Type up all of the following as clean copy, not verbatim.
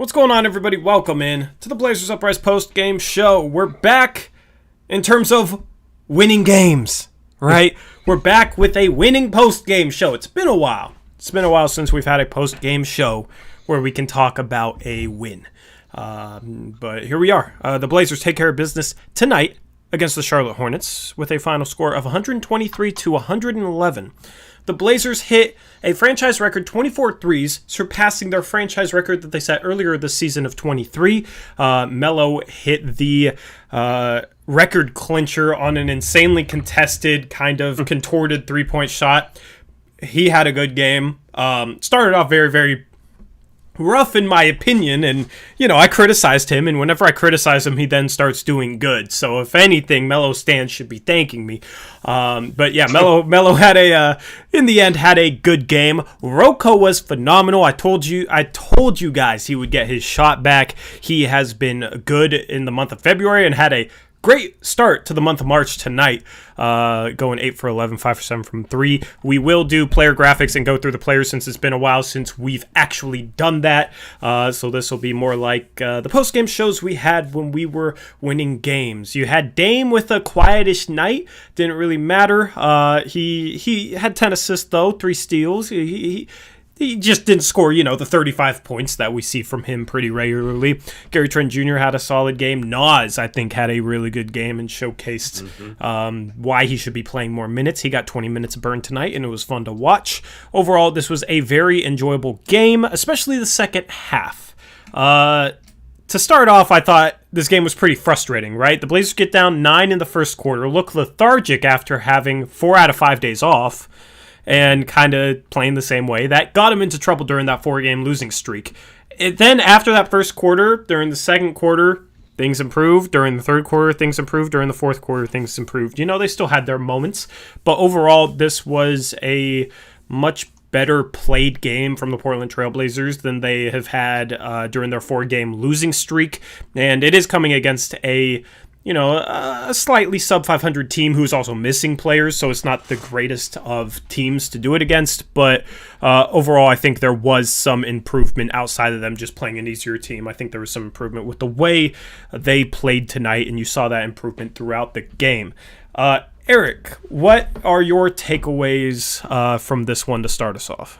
What's going on, everybody? Welcome in to the Blazers Uprise post-game show. We're back in terms of winning games, right? We're back with a winning post-game show. It's been a while. It's been a while since we've had a post-game show where we can talk about a win. But here we are. The Blazers take care of business tonight against the Charlotte Hornets with a final score of 123-111. The Blazers hit a franchise record 24 threes, surpassing their franchise record that they set earlier this season of 23. Melo hit the record clincher on an insanely contested, kind of contorted three-point shot. He had a good game. Started off very, very rough in my opinion, and I criticized him, and whenever I criticize him, he then starts doing good. So if anything, Melo stands should be thanking me. But yeah, Melo had in the end had a good game. Roko was phenomenal. I told you guys he would get his shot back. He has been good in the month of February and had a great start to the month of March tonight, going 8 for 11, 5 for 7 from 3. We will do player graphics and go through the players since it's been a while since we've actually done that. So this will be more like the post-game shows we had when we were winning games. You had Dame with a quietish night. Didn't really matter. He had 10 assists, though, 3 steals. He just didn't score, the 35 points that we see from him pretty regularly. Tran Jr. had a solid game. Nas, I think, had a really good game and showcased why he should be playing more minutes. He got 20 minutes burned tonight, and it was fun to watch. Overall, this was a very enjoyable game, especially the second half. To start off, I thought this game was pretty frustrating, right? The Blazers get down 9 in the first quarter, look lethargic after having 4 out of 5 days off, and kind of playing the same way. That got him into trouble during that 4-game losing streak. Then after that first quarter, during the second quarter, things improved. During the third quarter, things improved. During the fourth quarter, things improved. They still had their moments. But overall, this was a much better played game from the Portland Trail Blazers than they have had during their 4-game losing streak. And it is coming against a slightly sub-500 team who's also missing players, so it's not the greatest of teams to do it against, but overall, I think there was some improvement outside of them just playing an easier team. I think there was some improvement with the way they played tonight, and you saw that improvement throughout the game. Eric, what are your takeaways from this one to start us off?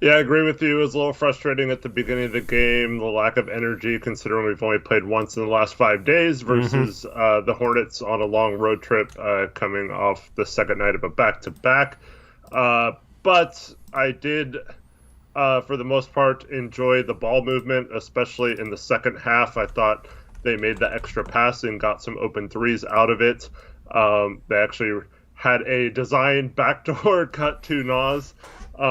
Yeah, I agree with you. It was a little frustrating at the beginning of the game, the lack of energy, considering we've only played once in the last 5 days versus the Hornets on a long road trip coming off the second night of a back-to-back. But I did, for the most part, enjoy the ball movement, especially in the second half. I thought they made the extra pass and got some open threes out of it. They actually had a design backdoor cut to Nas,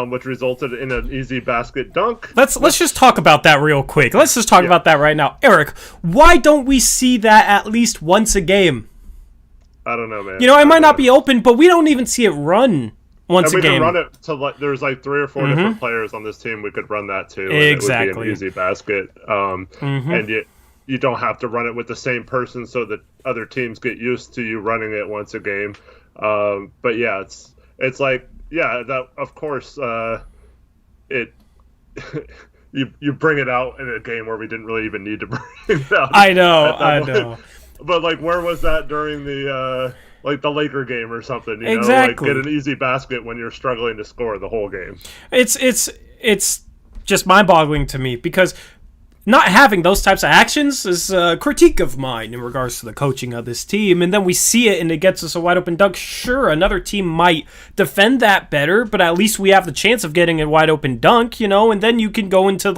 which resulted in an easy basket dunk. Let's just talk about that real quick. Let's just talk about that right now. Eric, why don't we see that at least once a game? I don't know, man. It might not be open, but we don't even see it run once a game. We can run it to there's 3 or 4 different players on this team. We could run that too. Exactly. It would be an easy basket. And you don't have to run it with the same person so that other teams get used to you running it once a game. But yeah, it's like, yeah, that of course, you bring it out in a game where we didn't really even need to bring it out. I know. But where was that during the the Laker game or something? Exactly. Get an easy basket when you're struggling to score the whole game. It's just mind-boggling to me because not having those types of actions is a critique of mine in regards to the coaching of this team. And then we see it and it gets us a wide open dunk. Sure, another team might defend that better, but at least we have the chance of getting a wide open dunk, and then you can go into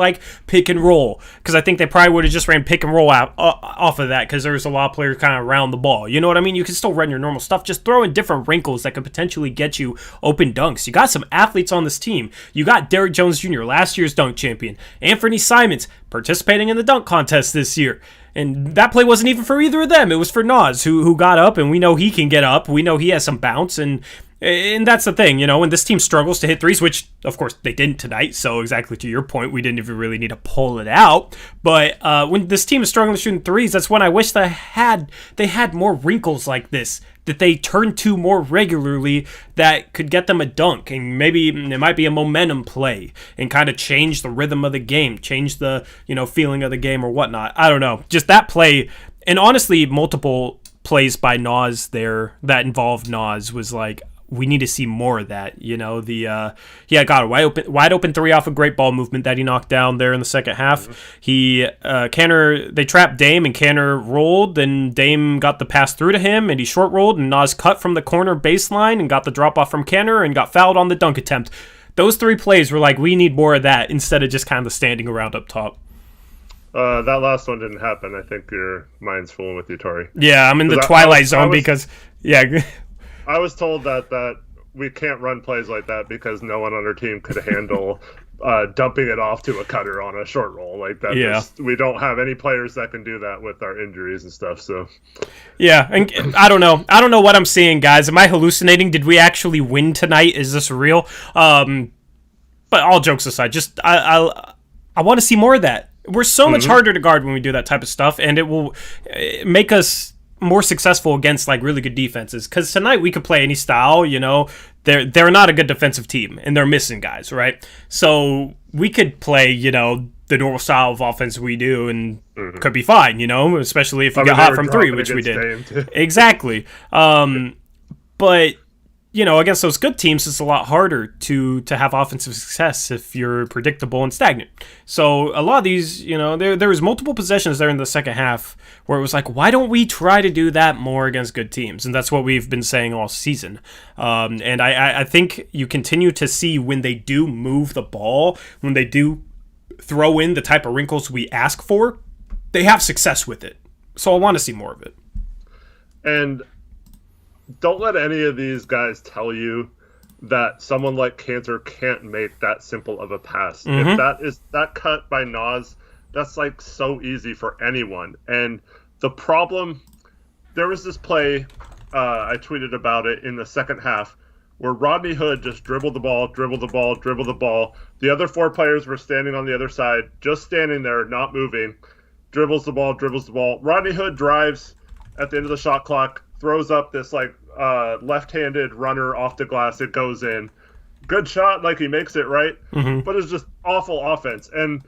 pick and roll. Because I think they probably would have just ran pick and roll out off of that because there's a lot of players kind of around the ball. You know what I mean? You can still run your normal stuff. Just throw in different wrinkles that could potentially get you open dunks. You got some athletes on this team. You got Derrick Jones Jr., last year's dunk champion. Anthony Simons, participating in the dunk contest this year. And that play wasn't even for either of them. It was for Nas, who got up, and we know he can get up. We know he has some bounce, and And that's the thing, when this team struggles to hit threes, which of course they didn't tonight. So exactly to your point, we didn't even really need to pull it out. But when this team is struggling to shoot threes, that's when I wish they had more wrinkles like this that they turn to more regularly that could get them a dunk. And maybe it might be a momentum play and kind of change the rhythm of the game, change the, feeling of the game or whatnot. I don't know. Just that play, and honestly, multiple plays by Nas there that involved Nas was like, we need to see more of that. He got a wide open three off a great ball movement that he knocked down there in the second half. Mm-hmm. They trapped Dame and Canner rolled, and Dame got the pass through to him, and he short rolled, and Nas cut from the corner baseline and got the drop off from Canner and got fouled on the dunk attempt. Those three plays were like, we need more of that instead of just kind of standing around up top. That last one didn't happen. I think your mind's fooling with you, Tori. Yeah, I'm in the twilight zone because, yeah. I was told that we can't run plays like that because no one on our team could handle dumping it off to a cutter on a short roll like that. Yeah. We don't have any players that can do that with our injuries and stuff. So, yeah, and I don't know what I'm seeing, guys. Am I hallucinating? Did we actually win tonight? Is this real? But all jokes aside, just I want to see more of that. We're so much harder to guard when we do that type of stuff, and it will make us more successful against like really good defenses, because tonight we could play any style. They're not a good defensive team and they're missing guys, right? So we could play the normal style of offense we do and could be fine, especially if you get hot from three, which we did. Exactly. But against those good teams, it's a lot harder to have offensive success if you're predictable and stagnant. So a lot of these, there was multiple possessions there in the second half where it was like, why don't we try to do that more against good teams? And that's what we've been saying all season. And I think you continue to see when they do move the ball, when they do throw in the type of wrinkles we ask for, they have success with it. So I want to see more of it. And don't let any of these guys tell you that someone like Cantor can't make that simple of a pass. If that cut by Nas, that's like so easy for anyone. And the problem, there was this play, I tweeted about it in the second half, where Rodney Hood just dribbled the ball. The other four players were standing on the other side, just standing there, not moving. Dribbles the ball. Rodney Hood drives at the end of the shot clock, throws up this left-handed runner off the glass. It goes in. Good shot, he makes it, right? But it's just awful offense. And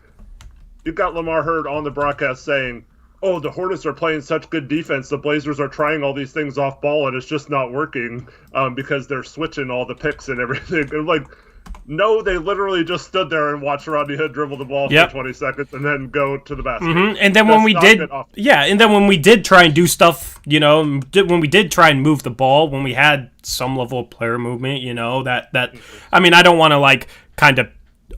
you've got Lamar Hurd on the broadcast saying, oh, the Hornets are playing such good defense. The Blazers are trying all these things off ball, and it's just not working because they're switching all the picks and everything. And no, they literally just stood there and watched Rodney Hood dribble the ball for 20 seconds and then go to the basket. And then when we did try and do stuff, when we did try and move the ball, when we had some level of player movement, I mean, I don't want to kind of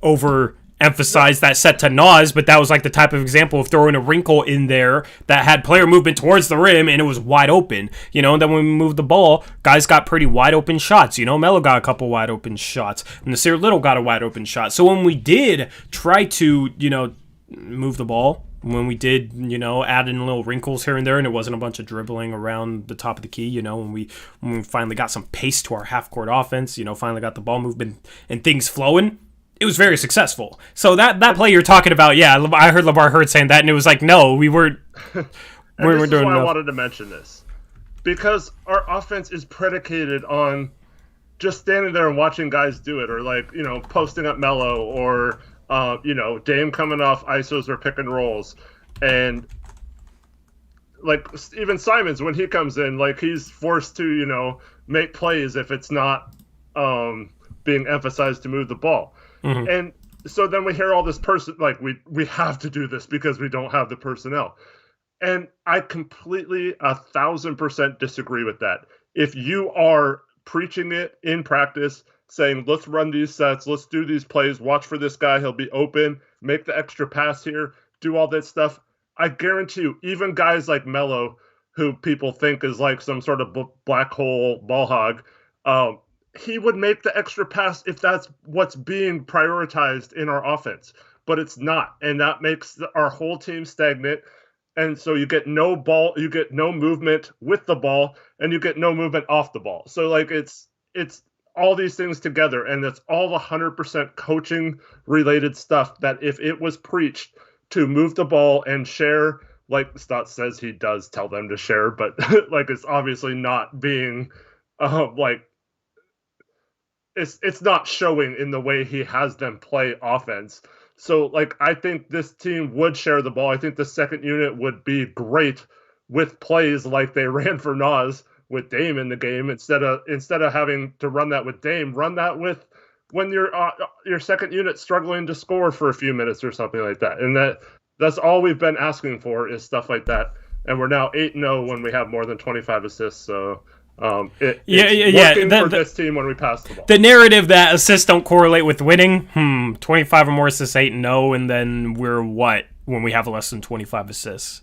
overemphasize that set to Nas, but that was the type of example of throwing a wrinkle in there that had player movement towards the rim and it was wide open, and then when we moved the ball, guys got pretty wide open shots. Melo got a couple wide open shots, and Nasir Little got a wide open shot. So when we did try to, move the ball, when we did, add in little wrinkles here and there, and it wasn't a bunch of dribbling around the top of the key, when we finally got some pace to our half-court offense, finally got the ball movement and things flowing, it was very successful. So that play you're talking about, yeah, I heard Lamar Hurd saying that, and it was no, we weren't. We weren't doing enough. I wanted to mention this because our offense is predicated on just standing there and watching guys do it, or posting up Melo, or Dame coming off isos or pick and rolls, and even Simons when he comes in, he's forced to make plays if it's not being emphasized to move the ball. And so then we hear all this we have to do this because we don't have the personnel. And I completely 1,000% disagree with that. If you are preaching it in practice, saying, let's run these sets, let's do these plays, watch for this guy, he'll be open, make the extra pass here, do all that stuff, I guarantee you, even guys like Melo, who people think is some sort of black hole ball hog, he would make the extra pass if that's what's being prioritized in our offense. But it's not, and that makes our whole team stagnant. And so you get no ball, you get no movement with the ball, and you get no movement off the ball. So it's it's all these things together, and it's all 100% coaching related stuff that if it was preached to move the ball and share, like Stott says he does tell them to share, but like it's obviously not being like it's not showing in the way he has them play offense. So like I think this team would share the ball. I think the second unit would be great with plays like they ran for Nas with Dame in the game instead of having to run that with Dame, run that with when your second unit struggling to score for a few minutes or something like that. And that's all we've been asking for is stuff like that. And we're now 8-0 when we have more than 25 assists. So it's working for this team when we pass the ball. The narrative that assists don't correlate with winning, 25 or more assists, 8-0, and then we're what when we have less than 25 assists?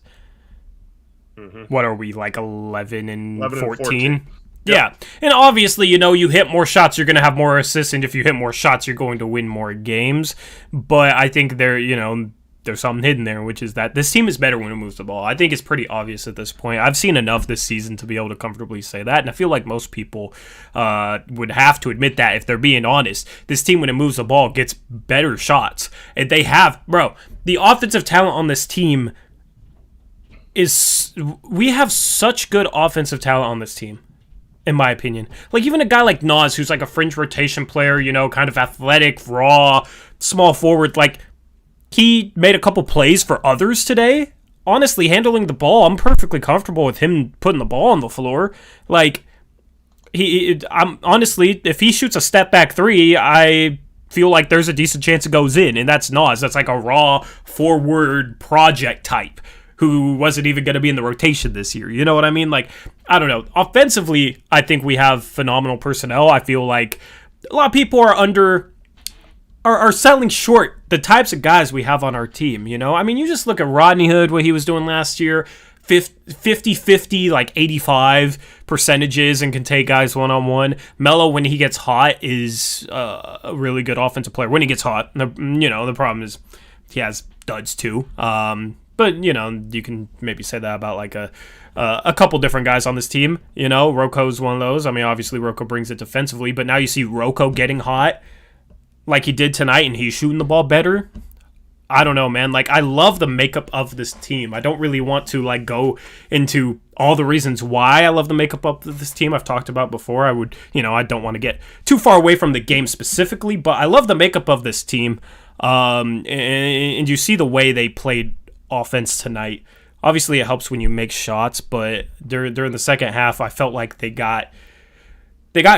What are we, like 11 and 14? Yeah. And obviously, you hit more shots, you're going to have more assists, and if you hit more shots, you're going to win more games. But I think there's something hidden there, which is that this team is better when it moves the ball. I think it's pretty obvious at this point. I've seen enough this season to be able to comfortably say that, and I feel like most people would have to admit that if they're being honest. This team, when it moves the ball, gets better shots. And they have, the offensive talent on this team we have such good offensive talent on this team, in my opinion. Like, even a guy like Nas, who's like a fringe rotation player, kind of athletic, raw, small forward, like, he made a couple plays for others today. Honestly, handling the ball, I'm perfectly comfortable with him putting the ball on the floor. Like, I'm honestly, if he shoots a step back three, I feel like there's a decent chance it goes in, and that's Nas. That's like a raw forward project type who wasn't even going to be in the rotation this year. You know what I mean? Like, I don't know. Offensively, I think we have phenomenal personnel. I feel like a lot of people are selling short the types of guys we have on our team, I mean, you just look at Rodney Hood, what he was doing last year, 50-50, like 85 percentages, and can take guys one-on-one. Melo, when he gets hot, is a really good offensive player. When he gets hot, the problem is he has duds too. But, you can maybe say that about like a couple different guys on this team. Roko's one of those. I mean, obviously Roko brings it defensively, but now you see Roko getting hot like he did tonight, and he's shooting the ball better. I don't know, man. Like, I love the makeup of this team. I don't really want to, like, go into all the reasons why I love the makeup of this team I've talked about before. I would, I don't want to get too far away from the game specifically, but I love the makeup of this team. And you see the way they played offense tonight. Obviously, it helps when you make shots, but during the second half, I felt like they got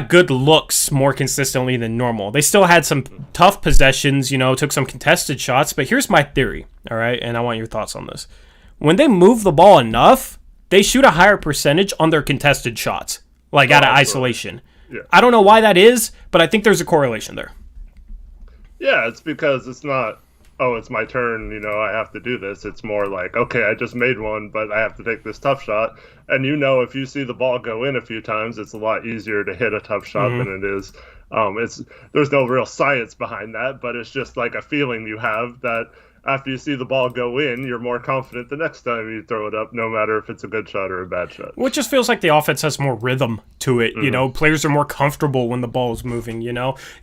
good looks more consistently than normal. They still had some tough possessions, took some contested shots, but here's my theory, all right? And I want your thoughts on this. When they move the ball enough, they shoot a higher percentage on their contested shots, like out of isolation. Yeah. I don't know why that is, but I think there's a correlation there. Yeah, it's because it's not, it's my turn, I have to do this. It's more like, okay, I just made one, but I have to take this tough shot. And if you see the ball go in a few times, it's a lot easier to hit a tough shot than it is. There's no real science behind that, but it's just like a feeling you have that after you see the ball go in, you're more confident the next time you throw it up, no matter if it's a good shot or a bad shot. Well, it just feels like the offense has more rhythm to it. Players are more comfortable when the ball is moving,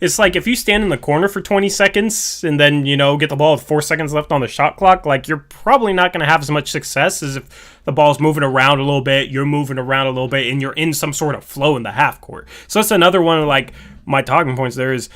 It's like if you stand in the corner for 20 seconds and then, get the ball with 4 seconds left on the shot clock, like you're probably not going to have as much success as if the ball's moving around a little bit, you're moving around a little bit, and you're in some sort of flow in the half court. So that's another one of like my talking points there is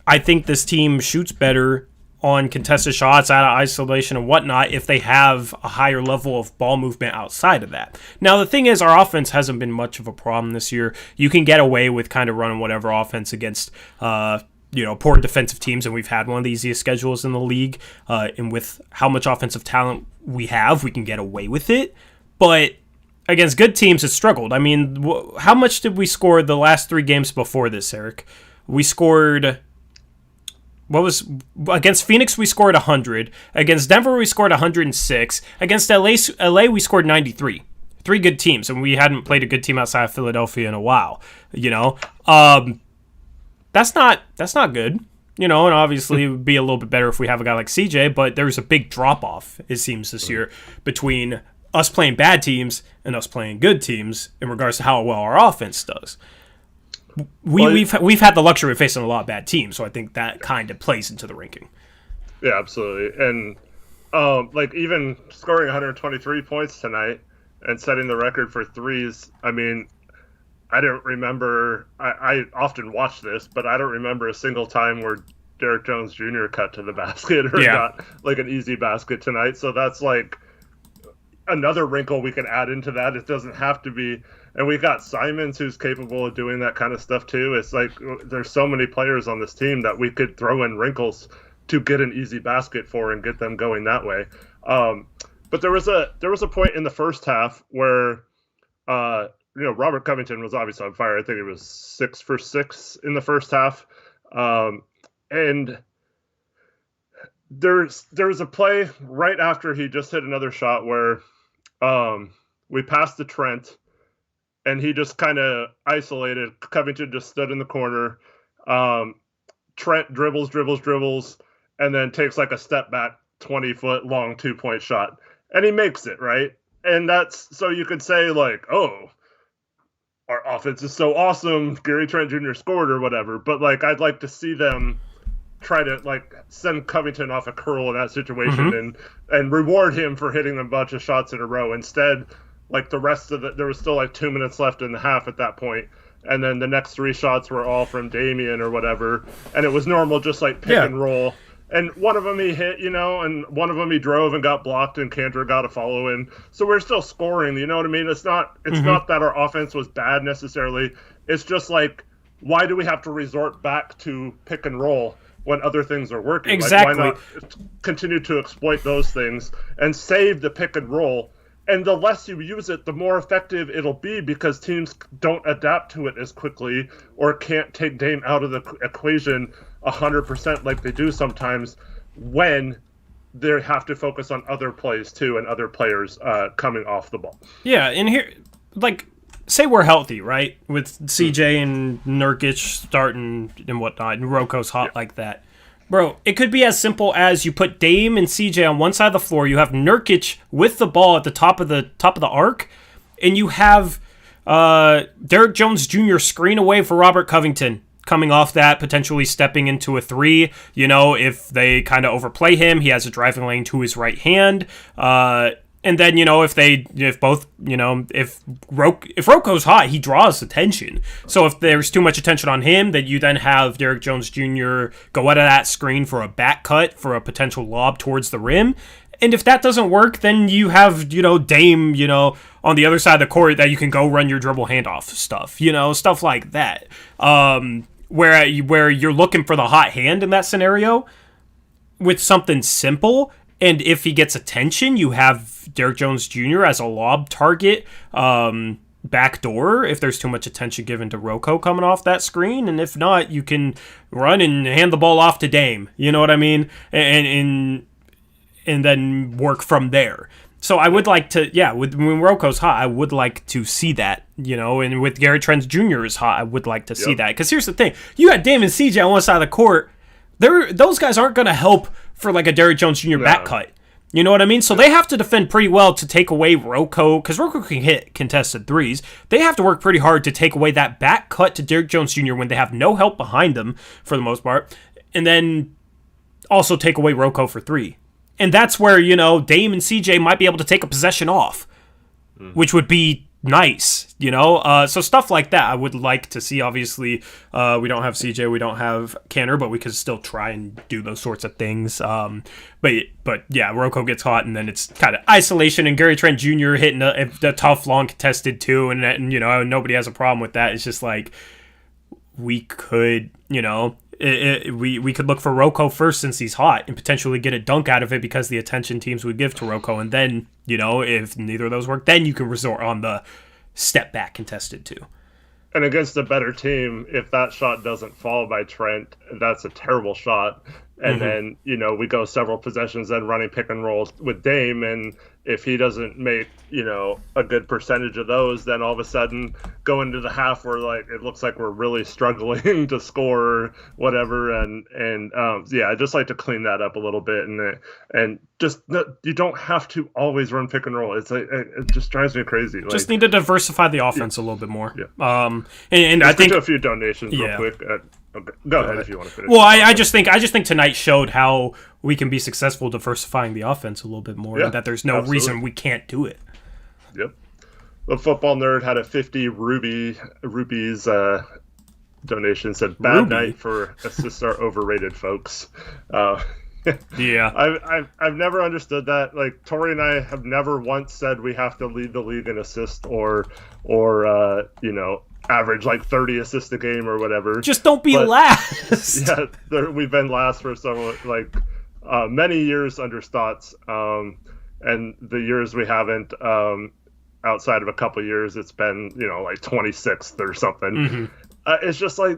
I think this team shoots better on contested shots out of isolation and whatnot if they have a higher level of ball movement outside of that. Now, the thing is, our offense hasn't been much of a problem this year. You can get away with kind of running whatever offense against, poor defensive teams, and we've had one of the easiest schedules in the league. And with how much offensive talent we have, we can get away with it. But against good teams, it's struggled. I mean, how much did we score the last 3 games before this, Eric? We scored... against Phoenix, we scored 100. Against Denver, we scored 106. Against LA, we scored 93. 3 good teams, and we hadn't played a good team outside of Philadelphia in a while. That's not good. And obviously it would be a little bit better if we have a guy like CJ, but there's a big drop-off, it seems, this year between us playing bad teams and us playing good teams in regards to how well our offense does. we've had the luxury of facing a lot of bad teams, so I think that kind of plays into the ranking. Yeah, absolutely. And like even scoring 123 points tonight and setting the record for threes. I mean, I don't remember. I often watch this, but I don't remember a single time where Derek Jones Jr. cut to the basket or got like an easy basket tonight. So that's like another wrinkle we can add into that. It doesn't have to be. And we got Simons, who's capable of doing that kind of stuff too. It's like there's so many players on this team that we could throw in wrinkles to get an easy basket for and get them going that way. But there was a point in the first half where Robert Covington was obviously on fire. I think it was 6 for 6 in the first half, and there's a play right after he just hit another shot where we passed to Trent. And he just kind of isolated. Covington just stood in the corner. Trent dribbles, and then takes like a step back, 20-foot long 2-point shot. And he makes it, right? And that's, so you could say like, oh, our offense is so awesome. Gary Trent Jr. scored or whatever. But like, I'd like to see them try to like send Covington off a curl in that situation and reward him for hitting a bunch of shots in a row. Instead, like the rest of there was still like 2 minutes left in the half at that point, and then the next 3 shots were all from Damian or whatever, and it was normal, just like pick and roll. And one of them he hit, and one of them he drove and got blocked, and Cantor got a follow in. So we're still scoring, you know what I mean? It's not that our offense was bad necessarily. It's just like, why do we have to resort back to pick and roll when other things are working? Exactly. Like, why not continue to exploit those things and save the pick and roll? And the less you use it, the more effective it'll be, because teams don't adapt to it as quickly or can't take Dame out of the equation 100% like they do sometimes when they have to focus on other plays too and other players coming off the ball. Yeah, and here, like, say we're healthy, right? With CJ and Nurkic starting and whatnot, and Roko's hot like that. Bro, it could be as simple as you put Dame and CJ on one side of the floor, you have Nurkic with the ball at the top of the arc, and you have Derek Jones Jr. screen away for Robert Covington, coming off that, potentially stepping into a 3. If they kind of overplay him, he has a driving lane to his right hand. And then, if Roko's hot, he draws attention. So if there's too much attention on him, then you then have Derek Jones Jr. go out of that screen for a back cut for a potential lob towards the rim. And if that doesn't work, then you have, Dame, on the other side of the court that you can go run your dribble handoff stuff, stuff like that. Where you're looking for the hot hand in that scenario with something simple. And if he gets attention, you have Derek Jones Jr. as a lob target, backdoor, if there's too much attention given to Roko coming off that screen. And if not, you can run and hand the ball off to Dame. You know what I mean? And then work from there. So I would like to, when Roko's hot, I would like to see that, and with Gary Trent Jr. is hot, I would like to see that. Because here's the thing. You got Dame and CJ on one side of the court. Those guys aren't going to help for like a Derek Jones Jr. back cut. You know what I mean? So they have to defend pretty well to take away Roko, because Roko can hit contested threes. They have to work pretty hard to take away that back cut to Derek Jones Jr. when they have no help behind them for the most part, and then also take away Roko for 3. And that's where, Dame and CJ might be able to take a possession off, which would be nice, so stuff like that I would like to see. Obviously we don't have CJ, we don't have Cantor, but we could still try and do those sorts of things. But Roko gets hot, and then it's kind of isolation, and Gary Trent Jr. hitting a tough long contested 2, and nobody has a problem with that. It's just like we could we could look for Roko first since he's hot and potentially get a dunk out of it because the attention teams would give to Roko. And then, if neither of those work, then you can resort on the step back contested 2. And against a better team, if that shot doesn't fall by Trent, that's a terrible shot. And then, we go several possessions then running pick and rolls with Dame, and if he doesn't make, a good percentage of those, then all of a sudden go into the half where like it looks like we're really struggling to score or whatever. And I just like to clean that up a little bit, and just you don't have to always run pick and roll. It's like it just drives me crazy. Just need to diversify the offense a little bit more. Yeah. And I think a few donations real quick. Okay. Go ahead if you want to finish. Well, I just think tonight showed how we can be successful diversifying the offense a little bit more, and that there's no reason we can't do it. Yep. The football nerd had a 50 rupees donation. Said bad night for assists are overrated, folks. Yeah. I've never understood that. Like Tori and I have never once said we have to lead the league in assist or average like 30 assists a game or whatever. Just don't be last. Yeah, we've been last for many years under Stotts, and the years we haven't, outside of a couple years, it's been like 26th or something. Mm-hmm. It's just like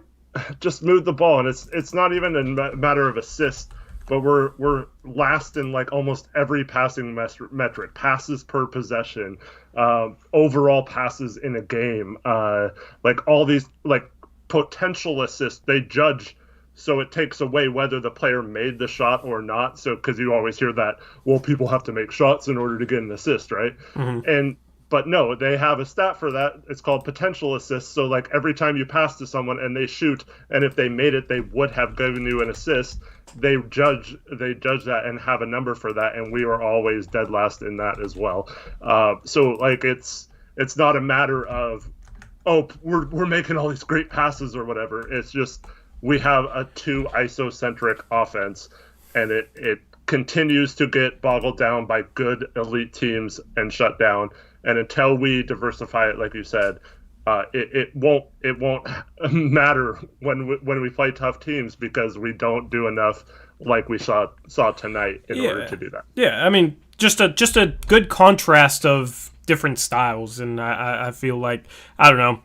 just move the ball, and it's not even a matter of assist. But we're last in like almost every passing metric, passes per possession, overall passes in a game, like all these like potential assists they judge, so it takes away whether the player made the shot or not. So because you always hear that, well, people have to make shots in order to get an assist, right? Mm-hmm. But no, they have a stat for that. It's called potential assists. So like every time you pass to someone and they shoot, and if they made it, they would have given you an assist. They judge that and have a number for that, and we are always dead last in that as well. So like it's not a matter of we're making all these great passes or whatever. It's just we have a too isocentric offense, and it continues to get boggled down by good elite teams and shut down. And until we diversify it, like you said, it won't matter when we play tough teams, because we don't do enough like we saw tonight in order to do that. Yeah, I mean, just a good contrast of different styles, and I feel like, I don't know,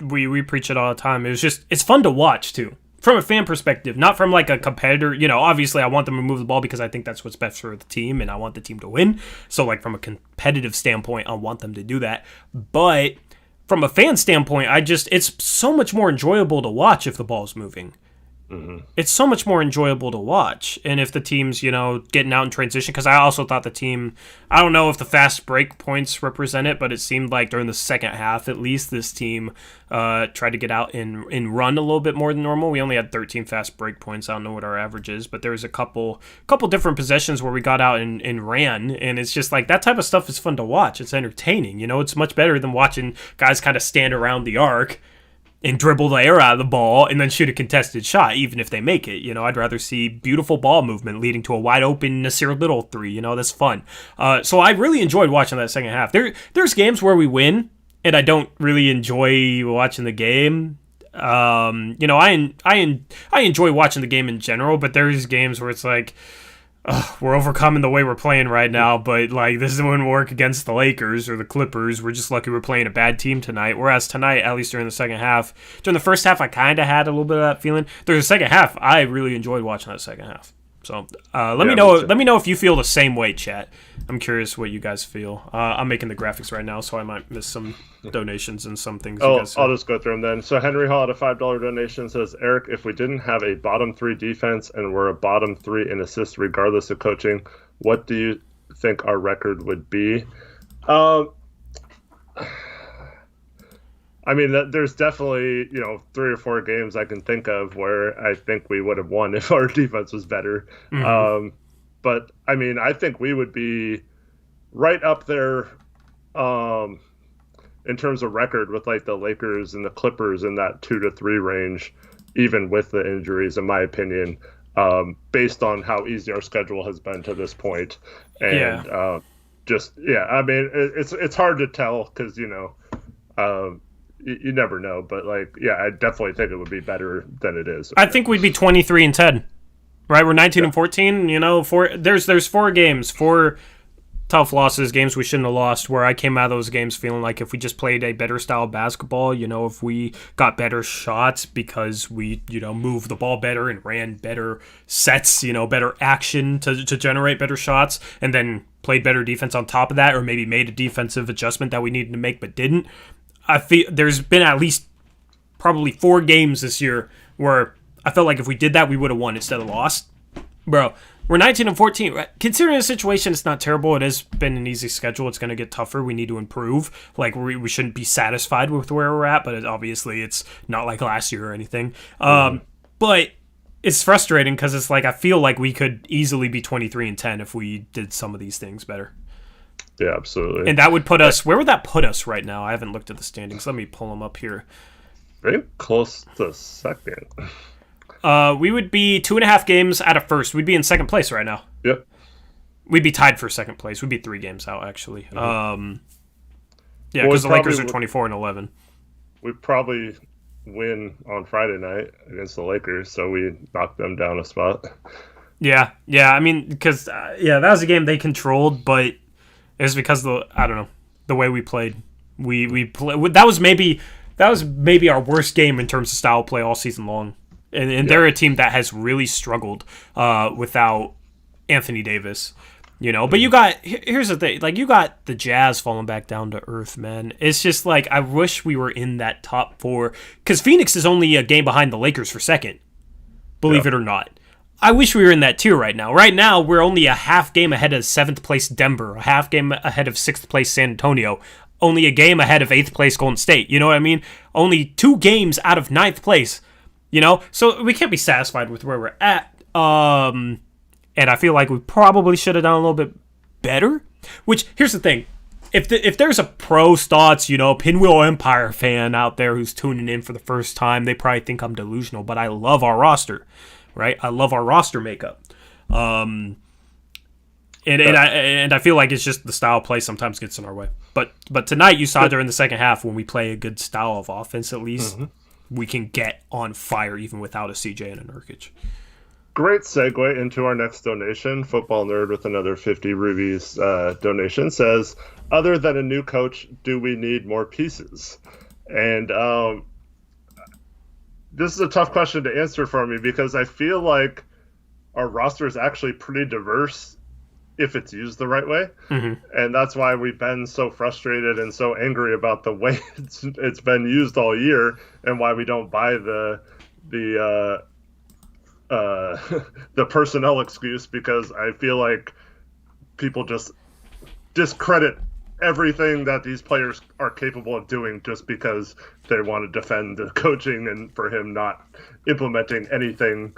we preach it all the time. It's fun to watch too. From a fan perspective, not from like a competitor. Obviously I want them to move the ball because I think that's what's best for the team and I want the team to win. So like from a competitive standpoint, I want them to do that. But from a fan standpoint, it's so much more enjoyable to watch if the ball's moving. Mm-hmm. It's so much more enjoyable to watch. And if the team's, getting out in transition, because I also thought the team, I don't know if the fast break points represent it, but it seemed like during the second half, at least, this team tried to get out and run a little bit more than normal. We only had 13 fast break points. I don't know what our average is, but there was a couple different possessions where we got out and ran. And it's just like that type of stuff is fun to watch. It's entertaining. It's much better than watching guys kind of stand around the arc and dribble the air out of the ball and then shoot a contested shot, even if they make it. I'd rather see beautiful ball movement leading to a wide open Nasir Little three. That's fun. So I really enjoyed watching that second half. There's games where we win and I don't really enjoy watching the game. I enjoy watching the game in general, but there's games where it's like, we're overcoming the way we're playing right now, but like this wouldn't work against the Lakers or the Clippers. We're just lucky we're playing a bad team tonight. Whereas tonight, at least during the second half, during the first half, I kind of had a little bit of that feeling. During the second half, I really enjoyed watching that second half. So let me know. Let me know if you feel the same way, chat. I'm curious what you guys feel. I'm making the graphics right now, so I might miss some donations and some things. I'll just go through them then. So Henry Hall had a $5 donation, says, Eric, if we didn't have a bottom 3 defense and we're a bottom 3 in assists regardless of coaching, what do you think our record would be? I mean, there's definitely, 3 or 4 games I can think of where I think we would have won if our defense was better. Mm-hmm. But, I mean, I think we would be right up there in terms of record with, like, the Lakers and the Clippers in that 2-3 range, even with the injuries, in my opinion, based on how easy our schedule has been to this point. And I mean, it's hard to tell because, you never know, but I definitely think it would be better than it is. I think we'd be 23-10, right? We're 19-14. There's 4 games, 4 tough losses, games we shouldn't have lost, where I came out of those games feeling like if we just played a better style of basketball, if we got better shots because we, moved the ball better and ran better sets, better action to generate better shots, and then played better defense on top of that, or maybe made a defensive adjustment that we needed to make but didn't. I feel there's been at least probably 4 games this year where I felt like if we did that, we would have won instead of lost. Bro, we're 19-14. Right? Considering the situation, it's not terrible. It has been an easy schedule. It's going to get tougher. We need to improve. Like, we shouldn't be satisfied with where we're at, but obviously it's not like last year or anything. But it's frustrating because it's like I feel like we could easily be 23-10 if we did some of these things better. Yeah, absolutely. And that would put us... Where would that put us right now? I haven't looked at the standings. Let me pull them up here. Very close to second. We would be 2.5 games out of first. We'd be in second place right now. Yep. We'd be tied for second place. We'd be 3 games out, actually. Mm-hmm. Yeah, because the Lakers are 24-11. We'd probably win on Friday night against the Lakers, so we knocked them down a spot. Yeah. I mean, because that was a game they controlled, but it was because the way we played. That was maybe our worst game in terms of style play all season long. And they're a team that has really struggled without Anthony Davis, But here's the thing, like you got the Jazz falling back down to earth, man. It's just like I wish we were in that top 4 because Phoenix is only a game behind the Lakers for second, believe it or not. I wish we were in that tier right now. Right now, we're only a half game ahead of 7th place Denver, a half game ahead of 6th place San Antonio, only a game ahead of 8th place Golden State. You know what I mean? Only 2 games out of 9th place. So we can't be satisfied with where we're at. And I feel like we probably should have done a little bit better. Which, here's the thing. If there's a pro Stotts, Pinwheel Empire fan out there who's tuning in for the first time, they probably think I'm delusional. But I love our roster, right? I love our roster makeup. And I feel like it's just the style of play sometimes gets in our way. But tonight you saw during the second half when we play a good style of offense at least. Mm-hmm. We can get on fire even without a CJ and a Nurkic. Great segue into our next donation. Football Nerd with another 50 rubies donation says, other than a new coach, do we need more pieces? And this is a tough question to answer for me because I feel like our roster is actually pretty diverse if it's used the right way. Mm-hmm. And that's why we've been so frustrated and so angry about the way it's been used all year and why we don't buy the personnel excuse, because I feel like people just discredit everything that these players are capable of doing just because they want to defend the coaching and for him not implementing anything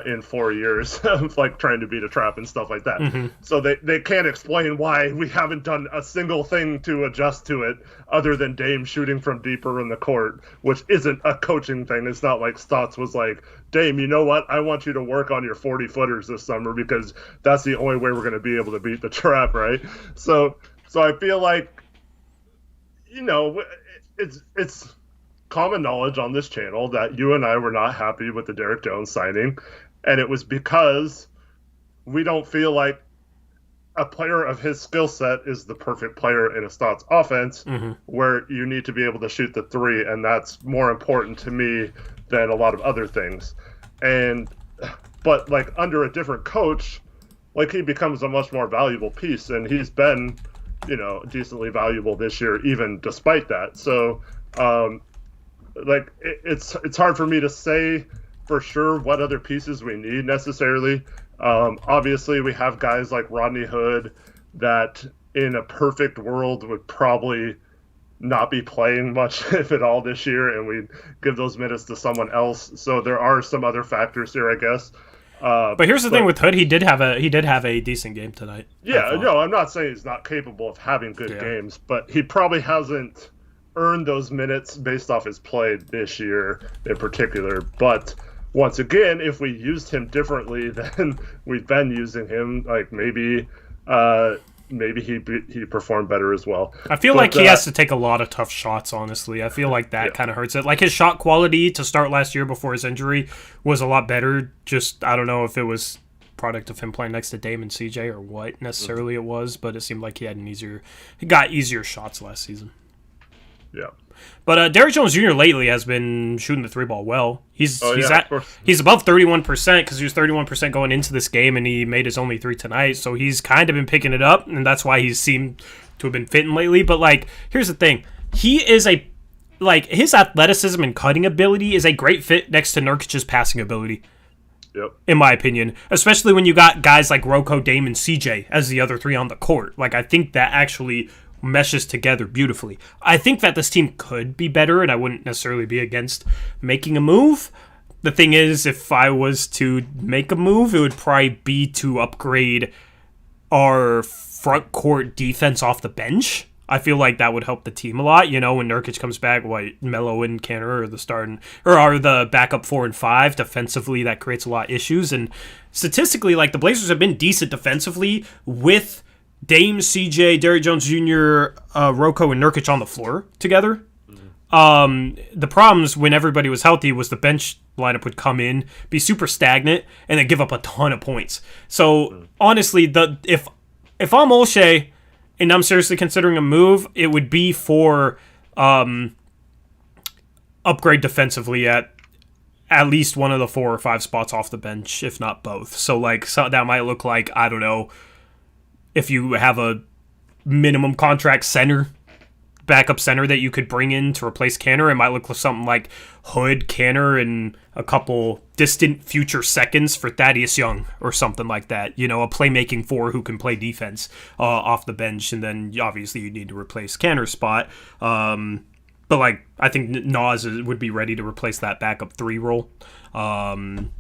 in 4 years of like trying to beat a trap and stuff like that. Mm-hmm. So they can't explain why we haven't done a single thing to adjust to it other than Dame shooting from deeper in the court, which isn't a coaching thing. It's not like Stotts was like, Dame, you know what? I want you to work on your 40-footers this summer because that's the only way we're going to be able to beat the trap, right? So I feel like, it's common knowledge on this channel that you and I were not happy with the Derrick Jones signing, and it was because we don't feel like a player of his skill set is the perfect player in a Stotts offense, mm-hmm. where you need to be able to shoot the 3, and that's more important to me than a lot of other things. But like under a different coach, like he becomes a much more valuable piece, and he's been, decently valuable this year, even despite that. So, it's hard for me to say for sure what other pieces we need necessarily. Obviously, we have guys like Rodney Hood that in a perfect world would probably not be playing much, if at all, this year, and we'd give those minutes to someone else. So there are some other factors here, I guess. But here's the thing with Hood, he did have a decent game tonight. Yeah, no, I'm not saying he's not capable of having good games, but he probably hasn't earned those minutes based off his play this year in particular. But once again, if we used him differently than we've been using him, like maybe he performed better as well. I feel like he has to take a lot of tough shots, honestly. I feel like that kind of hurts it. Like his shot quality to start last year before his injury was a lot better. Just, I don't know if it was product of him playing next to Dame and CJ or what necessarily it was, but it seemed like he got easier shots last season. Yeah. But Derrick Jones Jr. lately has been shooting the three ball well. He's above 31% because he was 31% going into this game, and he made his only three tonight. So he's kind of been picking it up, and that's why he seemed to have been fitting lately. But like, here's the thing: he is his athleticism and cutting ability is a great fit next to Nurkic's passing ability. Yep. In my opinion, especially when you got guys like Roko, Dame, and CJ as the other three on the court. Like, I think that actually meshes together beautifully. I think that this team could be better, and I wouldn't necessarily be against making a move. The thing is, if I was to make a move, it would probably be to upgrade our front court defense off the bench. I feel like that would help the team a lot. When Nurkic comes back, Melo and Cantor are the backup 4 and 5 defensively. That creates a lot of issues. And statistically, like, the Blazers have been decent defensively with Dame, CJ, Derrick Jones Jr., Roko, and Nurkic on the floor together. The problems when everybody was healthy was the bench lineup would come in, be super stagnant, and then give up a ton of points. So honestly, if I'm Olshey and I'm seriously considering a move, it would be for upgrade defensively at least one of the 4 or 5 spots off the bench, if not both. So that might look like, I don't know, if you have a minimum contract backup center that you could bring in to replace Cantor, it might look like something like Hood, Cantor, and a couple distant future seconds for Thaddeus Young or something like that. A playmaking 4 who can play defense off the bench, and then obviously you need to replace Cantor's spot. But I think Nas would be ready to replace that backup 3 role. And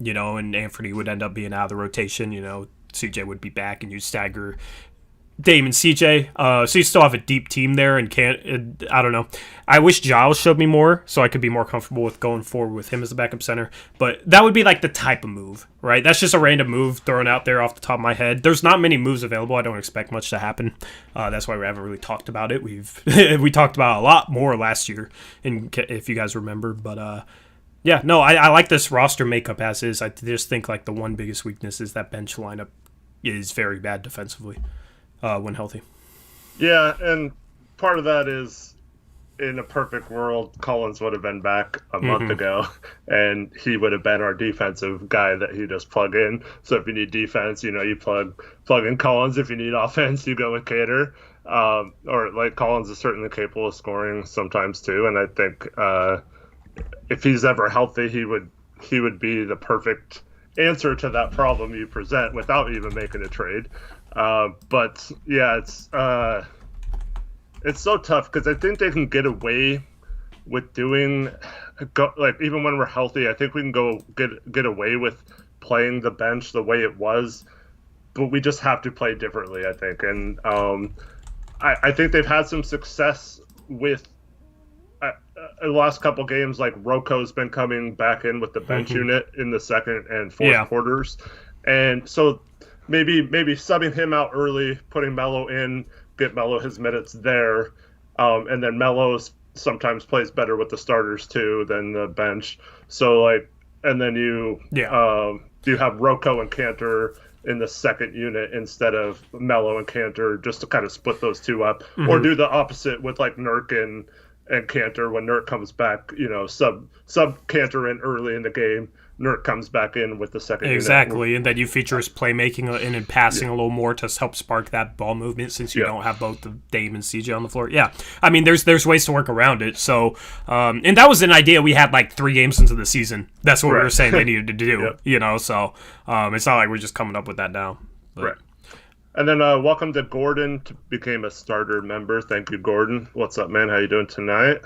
Anthony would end up being out of the rotation. CJ would be back, and you'd stagger Dame and CJ. So you still have a deep team there, and I don't know. I wish Giles showed me more, so I could be more comfortable with going forward with him as the backup center. But that would be like the type of move, right? That's just a random move thrown out there off the top of my head. There's not many moves available. I don't expect much to happen. That's why we haven't really talked about it. We talked about a lot more last year, if you guys remember. But yeah, no, I like this roster makeup as is. I just think like the one biggest weakness is that bench lineup is very bad defensively when healthy. Yeah, and part of that is, in a perfect world, Collins would have been back a month ago, and he would have been our defensive guy that he just plug in. So if you need defense, you plug in Collins. If you need offense, you go with Cantor. Or Collins is certainly capable of scoring sometimes too, and I think if he's ever healthy, he would be the perfect answer to that problem you present without even making a trade. But yeah, it's so tough because I think they can get away with doing even when we're healthy. I think we can go get away with playing the bench the way it was, but we just have to play differently, I think. And I think they've had some success with the last couple games. Like Roko's been coming back in with the bench unit in the second and fourth quarters, and so maybe subbing him out early, putting Melo in, get Melo his minutes there, and then Melo sometimes plays better with the starters too than the bench. So and then you have Roko and Cantor in the second unit instead of Melo and Cantor, just to kind of split those two up, or do the opposite with Nurk and Cantor when Nurk comes back. Sub Cantor in early in the game. Nurk comes back in with the second exactly, unit. And then you feature his playmaking and in passing a little more to help spark that ball movement since you don't have both the Dame and CJ on the floor. Yeah, I mean, there's ways to work around it. So, and that was an idea we had 3 games into the season. That's what we were saying they needed to do. So it's not like we're just coming up with that now. But. Right. And then welcome to Gordon, became a starter member. Thank you, Gordon. What's up, man? How you doing tonight?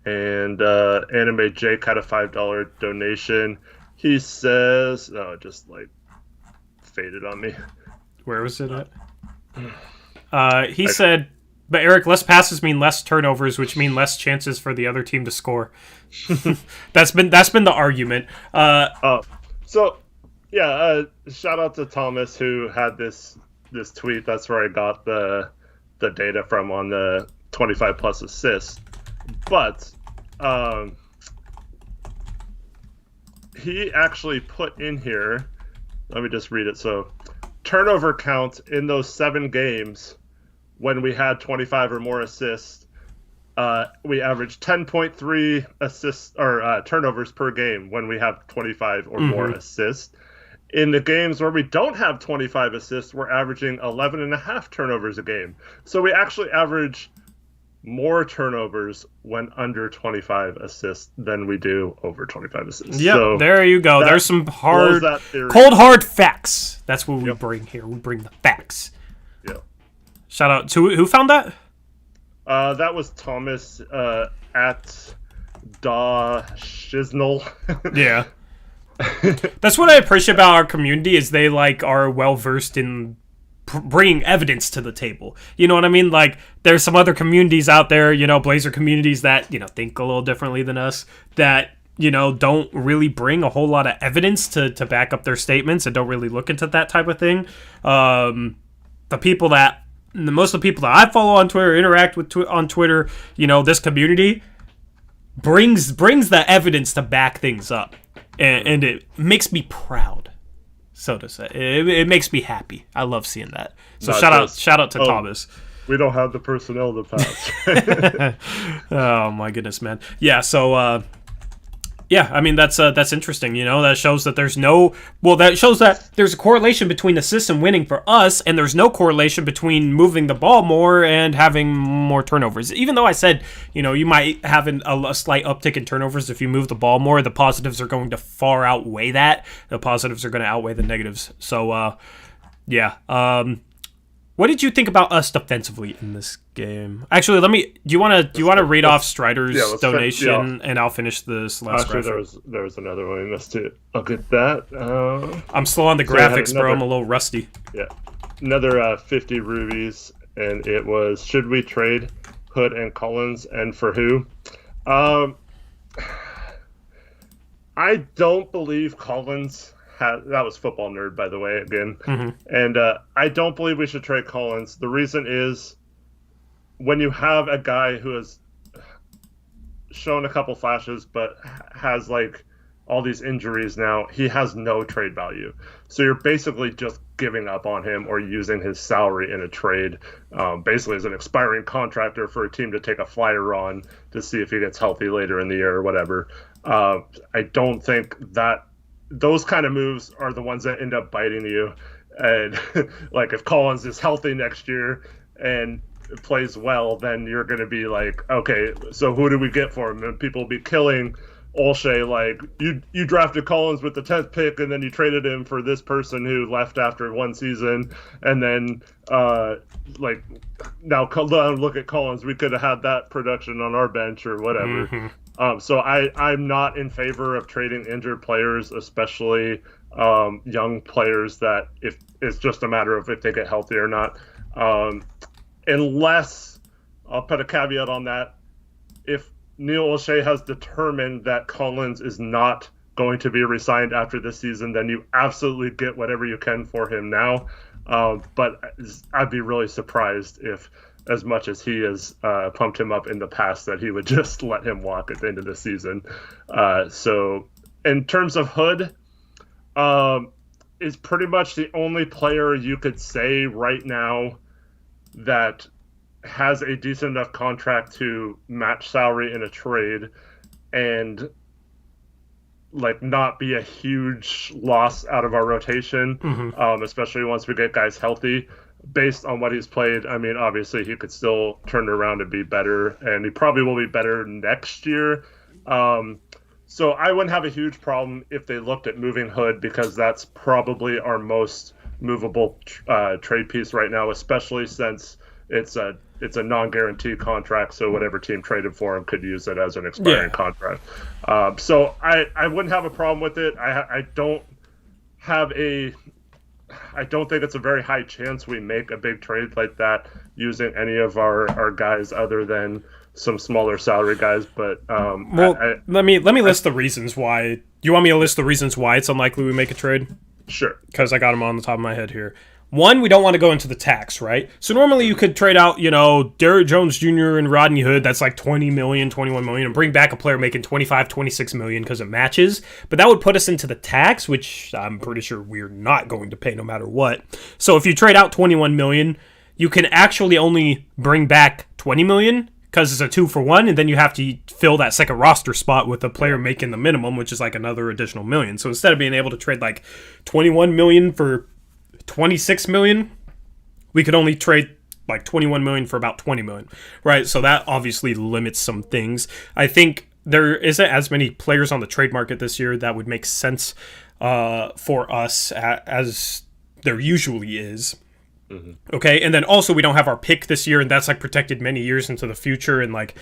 And Anime Jake had a $5 donation. He says, it just faded on me. Where was it at? He said, but Eric, less passes mean less turnovers, which mean less chances for the other team to score. That's been the argument. So shout out to Thomas who had this tweet. That's where I got the data from on the 25 plus assists. But he actually put in here let me just read it. So, turnover count in those 7 games when we had 25 or more assists, we averaged 10.3 assists or turnovers per game when we have 25 or more assists. In the games where we don't have 25 assists, we're averaging 11.5 turnovers a game. So we actually average more turnovers when under 25 assists than we do over 25 assists. Yep, so there you go. There's some cold hard facts. That's what we bring here. We bring the facts. Yep. Shout out to who found that? That was Thomas at Da Shiznell. Yeah. That's what I appreciate about our community is they are well versed in bringing evidence to the table. You know what I mean? There's some other communities out there, Blazer communities that, think a little differently than us, that, don't really bring a whole lot of evidence to back up their statements and don't really look into that type of thing. Most of the people that I follow on Twitter, interact with on Twitter, this community brings the evidence to back things up. And it makes me proud, so to say. It makes me happy. I love seeing that. So shout out to Thomas. We don't have the personnel to pass. Oh my goodness, man. Yeah. So I mean that's interesting. That shows that that shows that there's a correlation between assists and winning for us, and there's no correlation between moving the ball more and having more turnovers. Even though I said, you might have a slight uptick in turnovers if you move the ball more, the positives are going to far outweigh that. The positives are going to outweigh the negatives. So, what did you think about us defensively in this game? Actually, do you want to read off Strider's donation, and I'll finish this last graphic? There was another one. Let's look at that. I'm slow on the graphics, bro. I'm a little rusty. Yeah, another 50 rubies, and it was, should we trade Hood and Collins, and for who? I don't believe Collins. That was Football Nerd, by the way, again. And I don't believe we should trade Collins. The reason is when you have a guy who has shown a couple flashes but has all these injuries now, he has no trade value. So you're basically just giving up on him or using his salary in a trade, basically as an expiring contractor for a team to take a flyer on to see if he gets healthy later in the year or whatever. I don't think that those kind of moves are the ones that end up biting you. And if Collins is healthy next year and plays well, then you're going to be okay, so who do we get for him? And people will be killing Olshey, you drafted Collins with the 10th pick and then you traded him for this person who left after one season, and then now look at Collins, we could have had that production on our bench or whatever. So I'm not in favor of trading injured players, especially young players that if it's just a matter of if they get healthy or not. Unless, I'll put a caveat on that, if Neil Olshey has determined that Collins is not going to be re-signed after this season, then you absolutely get whatever you can for him now. But I'd be really surprised if, as much as he has pumped him up in the past, that he would just let him walk at the end of the season. So in terms of Hood, is pretty much the only player you could say right now that has a decent enough contract to match salary in a trade and not be a huge loss out of our rotation, especially once we get guys healthy. Based on what he's played, I mean, obviously he could still turn it around and be better, and he probably will be better next year. So I wouldn't have a huge problem if they looked at moving Hood, because that's probably our most movable trade piece right now, especially since it's a non-guaranteed contract, so whatever team traded for him could use it as an expiring contract. So I wouldn't have a problem with it. I don't think it's a very high chance we make a big trade like that using any of our guys other than some smaller salary guys. But let me list the reasons why. You want me to list the reasons why it's unlikely we make a trade? Sure. Because I got them on the top of my head here. One, we don't want to go into the tax, right? So normally you could trade out, Derrick Jones Jr. and Rodney Hood. That's like 20 million, 21 million, and bring back a player making 25, 26 million because it matches. But that would put us into the tax, which I'm pretty sure we're not going to pay no matter what. So if you trade out 21 million, you can actually only bring back 20 million because it's a 2-for-1, and then you have to fill that second roster spot with a player making the minimum, which is like another additional million. So instead of being able to trade like 21 million for 26 million, we could only trade like 21 million for about 20 million, right? So that obviously limits some things. I think there isn't as many players on the trade market this year that would make sense for us as there usually is. Mm-hmm. Okay, and then also we don't have our pick this year, and that's like protected many years into the future, and like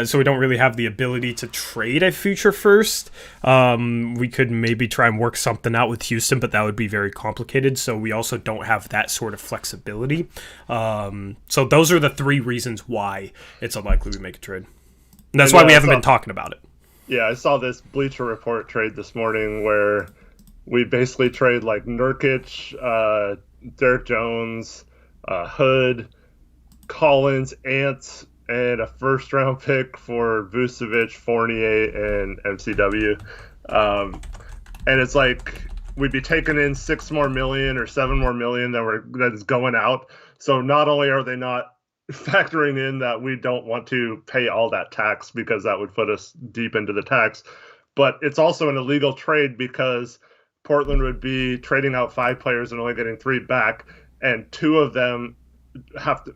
so we don't really have the ability to trade a future first. We could maybe try and work something out with Houston, but that would be very complicated, so we also don't have that sort of flexibility. So those are the three reasons why it's unlikely we make a trade. And that's why we haven't been talking about it. Yeah, I saw this Bleacher Report trade this morning where we basically trade like Nurkic, Derrick Jones, Hood, Collins, Ant, and a first-round pick for Vucevic, Fournier, and MCW. And it's like we'd be taking in 6 more million or 7 more million that is going out. So not only are they not factoring in that we don't want to pay all that tax because that would put us deep into the tax, but it's also an illegal trade because Portland would be trading out 5 players and only getting 3 back, and 2 of them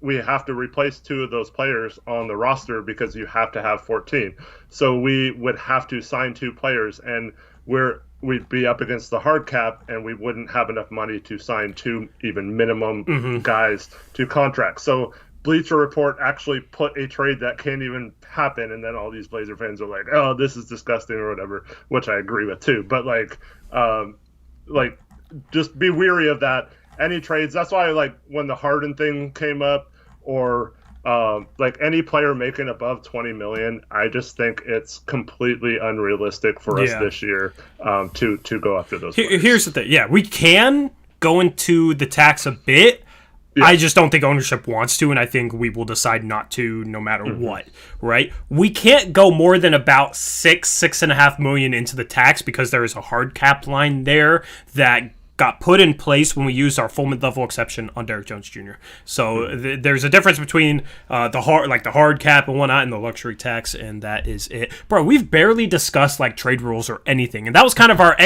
we have to replace 2 of those players on the roster because you have to have 14. So we would have to sign 2 players, and we'd be up against the hard cap, and we wouldn't have enough money to sign 2 even minimum guys to contracts. So Bleacher Report actually put a trade that can't even happen, and then all these Blazer fans are like, "Oh, this is disgusting" or whatever, which I agree with too. But just be weary of that. Any trades. That's why, when the Harden thing came up, or any player making above 20 million, I just think it's completely unrealistic for us this year to go after those players. Here's the thing. Yeah, we can go into the tax a bit. Yeah. I just don't think ownership wants to, and I think we will decide not to no matter what, right? We can't go more than about 6.5 million into the tax because there is a hard cap line there that got put in place when we used our full mid-level exception on Derrick Jones Jr. So there's a difference between the hard cap and whatnot and the luxury tax, and that is it. Bro, we've barely discussed trade rules or anything, and that was kind of our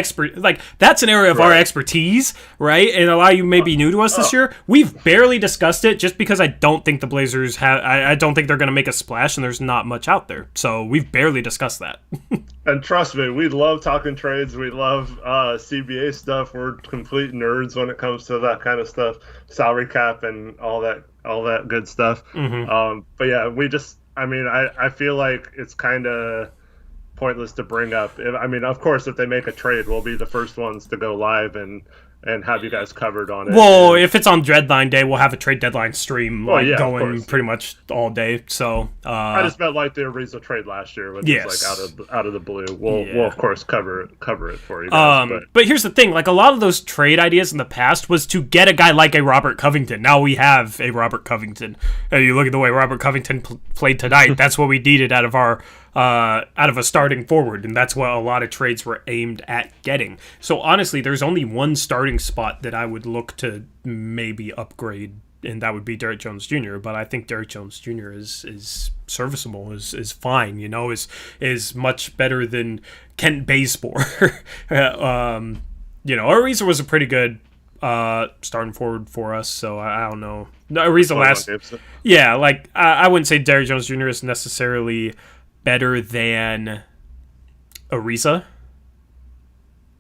that's an area of our expertise, right? And a lot of you may be new to us this year. We've barely discussed it just because I don't think the Blazers have. I don't think they're going to make a splash, and there's not much out there. So we've barely discussed that. And trust me, we love talking trades. We love CBA stuff. We're complete nerds when it comes to that kind of stuff, salary cap and all that good stuff. But yeah, I feel like it's kind of pointless to bring up. Of course, if they make a trade, we'll be the first ones to go live and have you guys covered on it. Well, if it's on deadline day, we'll have a trade deadline stream going pretty much all day. So I just meant the Ariza trade last year, which is out of the blue. We'll of course cover it for you guys. But here's the thing: a lot of those trade ideas in the past was to get a guy like a Robert Covington. Now we have a Robert Covington. You look at the way Robert Covington played tonight. That's what we needed out of a starting forward, and that's what a lot of trades were aimed at getting. So honestly, there's only one starting spot that I would look to maybe upgrade, and that would be Derrick Jones Jr. But I think Derrick Jones Jr. is serviceable, is fine, is much better than Kent Bazemore. Ariza was a pretty good starting forward for us, so I don't know. Ariza I wouldn't say Derrick Jones Jr. is necessarily better than Ariza.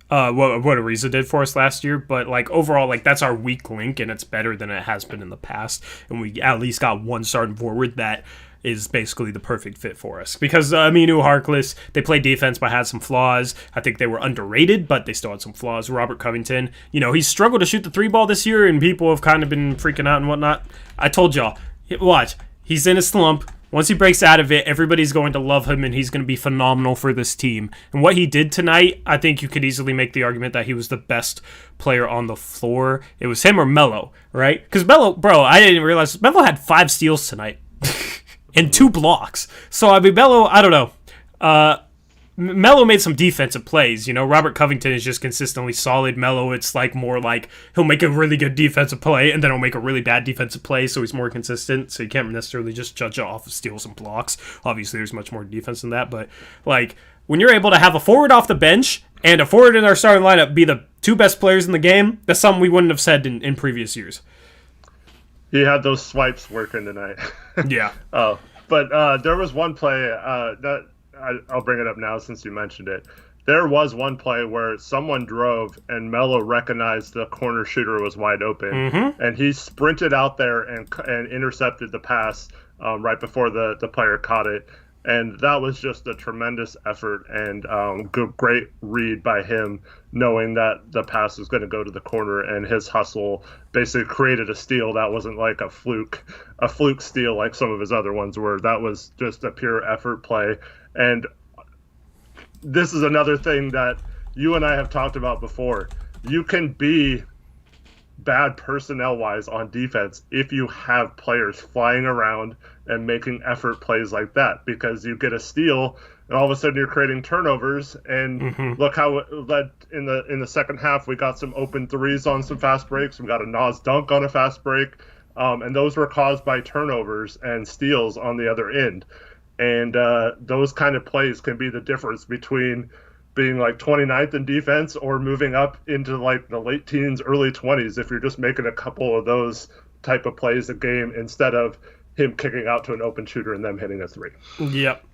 What Ariza did for us last year, but overall, that's our weak link, and it's better than it has been in the past. And we at least got one starting forward that is basically the perfect fit for us. Because Aminu, Harkless, they played defense but had some flaws. I think they were underrated, but they still had some flaws. Robert Covington, he's struggled to shoot the 3-ball this year, and people have kind of been freaking out and whatnot. I told y'all, watch, he's in a slump. Once he breaks out of it, everybody's going to love him, and he's going to be phenomenal for this team. And what he did tonight, I think you could easily make the argument that he was the best player on the floor. It was him or Melo, right? Because Melo, bro, I didn't realize Melo had 5 steals tonight and 2 blocks. So, I mean, Melo, I don't know. Melo made some defensive plays. You know, Robert Covington is just consistently solid. Melo, it's like more like he'll make a really good defensive play and then he'll make a really bad defensive play, so he's more consistent. So you can't necessarily just judge it off of steals and blocks. Obviously, there's much more defense than that. But, like, when you're able to have a forward off the bench and a forward in our starting lineup be the 2 best players in the game, that's something we wouldn't have said in previous years. He had those swipes working tonight. Yeah. But there was one play that... I'll bring it up now since you mentioned it. There was one play where someone drove and Melo recognized the corner shooter was wide open, and he sprinted out there and intercepted the pass right before the player caught it. And that was just a tremendous effort and great read by him, knowing that the pass was going to go to the corner, and his hustle basically created a steal that wasn't like a fluke steal like some of his other ones were. That was just a pure effort play. And this is another thing that you and I have talked about before. You can be bad personnel-wise on defense if you have players flying around and making effort plays like that, because you get a steal and all of a sudden you're creating turnovers. And look how it led in the second half. We got some open threes on some fast breaks. We got a Nas dunk on a fast break. And those were caused by turnovers and steals on the other end. And those kind of plays can be the difference between being like 29th in defense or moving up into like the late teens, early 20s if you're just making a couple of those type of plays a game instead of him kicking out to an open shooter and them hitting a 3. Yep.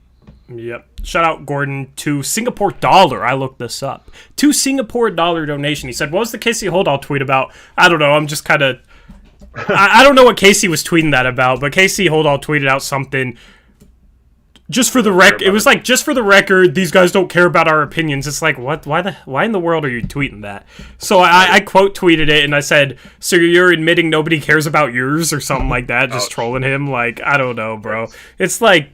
Shout out Gordon to Singapore dollar. I looked this up. To Singapore dollar donation. He said, what was the Casey Holdahl tweet about? I don't know. I'm just kind of... I don't know what Casey was tweeting that about, but Casey Holdahl tweeted out something... Just for the record, it was like, just for the record, these guys don't care about our opinions. It's like, what? Why in the world are you tweeting that? So I quote tweeted it and I said, so you're admitting nobody cares about yours or something like that, just trolling him? Like, I don't know, bro. It's like,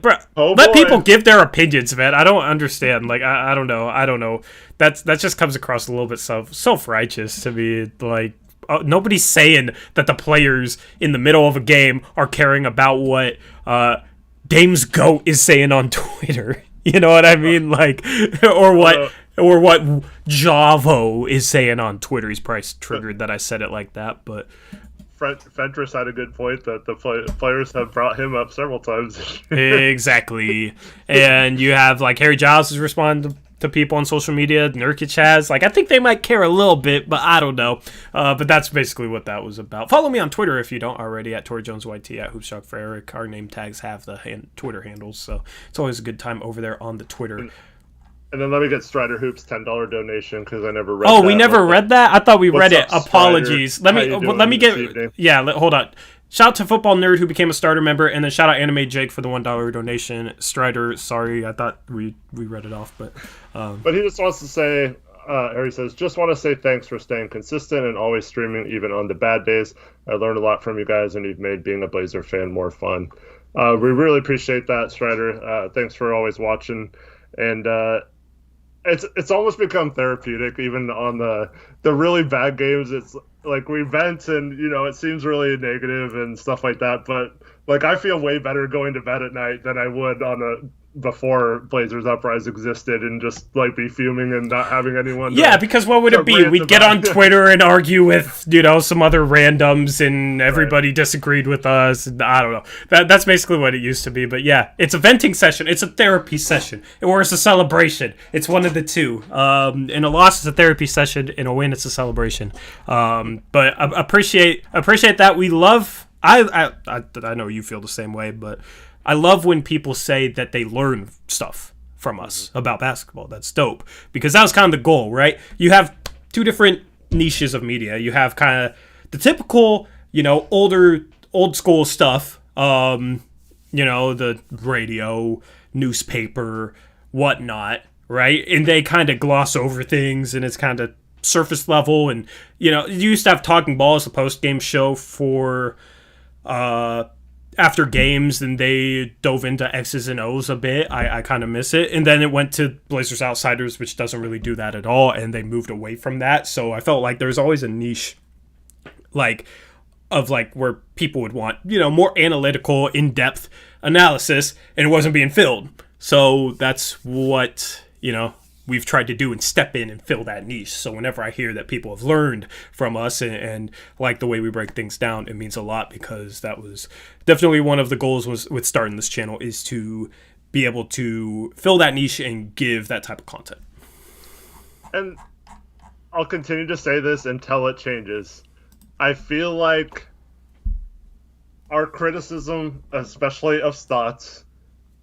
bro, let people give their opinions, man. I don't understand. Like, I don't know. That just comes across a little bit self-righteous to me. Like, nobody's saying that the players in the middle of a game are caring about what Dame's GOAT is saying on Twitter. You know what I mean? Like, or what Javo is saying on Twitter. He's probably triggered that I said it like that, but... Fentress had a good point that the players have brought him up several times. Exactly. And you have, like, Harry Giles has responded to people on social media. Nurkic has. Like, I think they might care a little bit, but I don't know. But that's basically what that was about. Follow me on Twitter if you don't already, at TorJonesYT, at Hoopshock for Eric. Our name tags have the Twitter handles, so it's always a good time over there on the Twitter. And then let me get Strider Hoops $10 donation because I never read. Oh, we never read that? I thought we read it. Apologies. Let me get. Yeah, hold on. Shout out to Football Nerd who became a starter member, and then shout out Anime Jake for the $1 donation. Strider, sorry, I thought we read it off, but. But he just wants to say, Harry says, just want to say thanks for staying consistent and always streaming even on the bad days. I learned a lot from you guys, and you've made being a Blazer fan more fun. We really appreciate that, Strider. Thanks for always watching, and. It's almost become therapeutic, even on the really bad games. It's like we vent and, it seems really negative and stuff like that. But, like, I feel way better going to bed at night than I would before Blazers Uprise existed and just, like, be fuming and not having anyone. Yeah, because what would it be? We'd get on Twitter and argue with, some other randoms and everybody disagreed with us. And I don't know. That's basically what it used to be. But, yeah, it's a venting session. It's a therapy session. Or it's a celebration. It's one of the two. In a loss, it's a therapy session. In a win, it's a celebration. But I appreciate that. We love... I know you feel the same way, but... I love when people say that they learn stuff from us about basketball. That's dope. Because that was kind of the goal, right? You have two different niches of media. You have kind of the typical, old school stuff. The radio, newspaper, whatnot, right? And they kind of gloss over things and it's kind of surface level. And, you used to have Talking Ball as a post-game show for... after games and they dove into X's and O's a bit. I kind of miss it. And then it went to Blazers Outsiders, which doesn't really do that at all. And they moved away from that. So I felt like there's always a niche of where people would want, more analytical, in-depth analysis, and it wasn't being filled. So that's what, we've tried to do and step in and fill that niche. So whenever I hear that people have learned from us and like the way we break things down, it means a lot, because that was definitely one of the goals with starting this channel, is to be able to fill that niche and give that type of content. And I'll continue to say this until it changes. I feel like our criticism, especially of Stotts,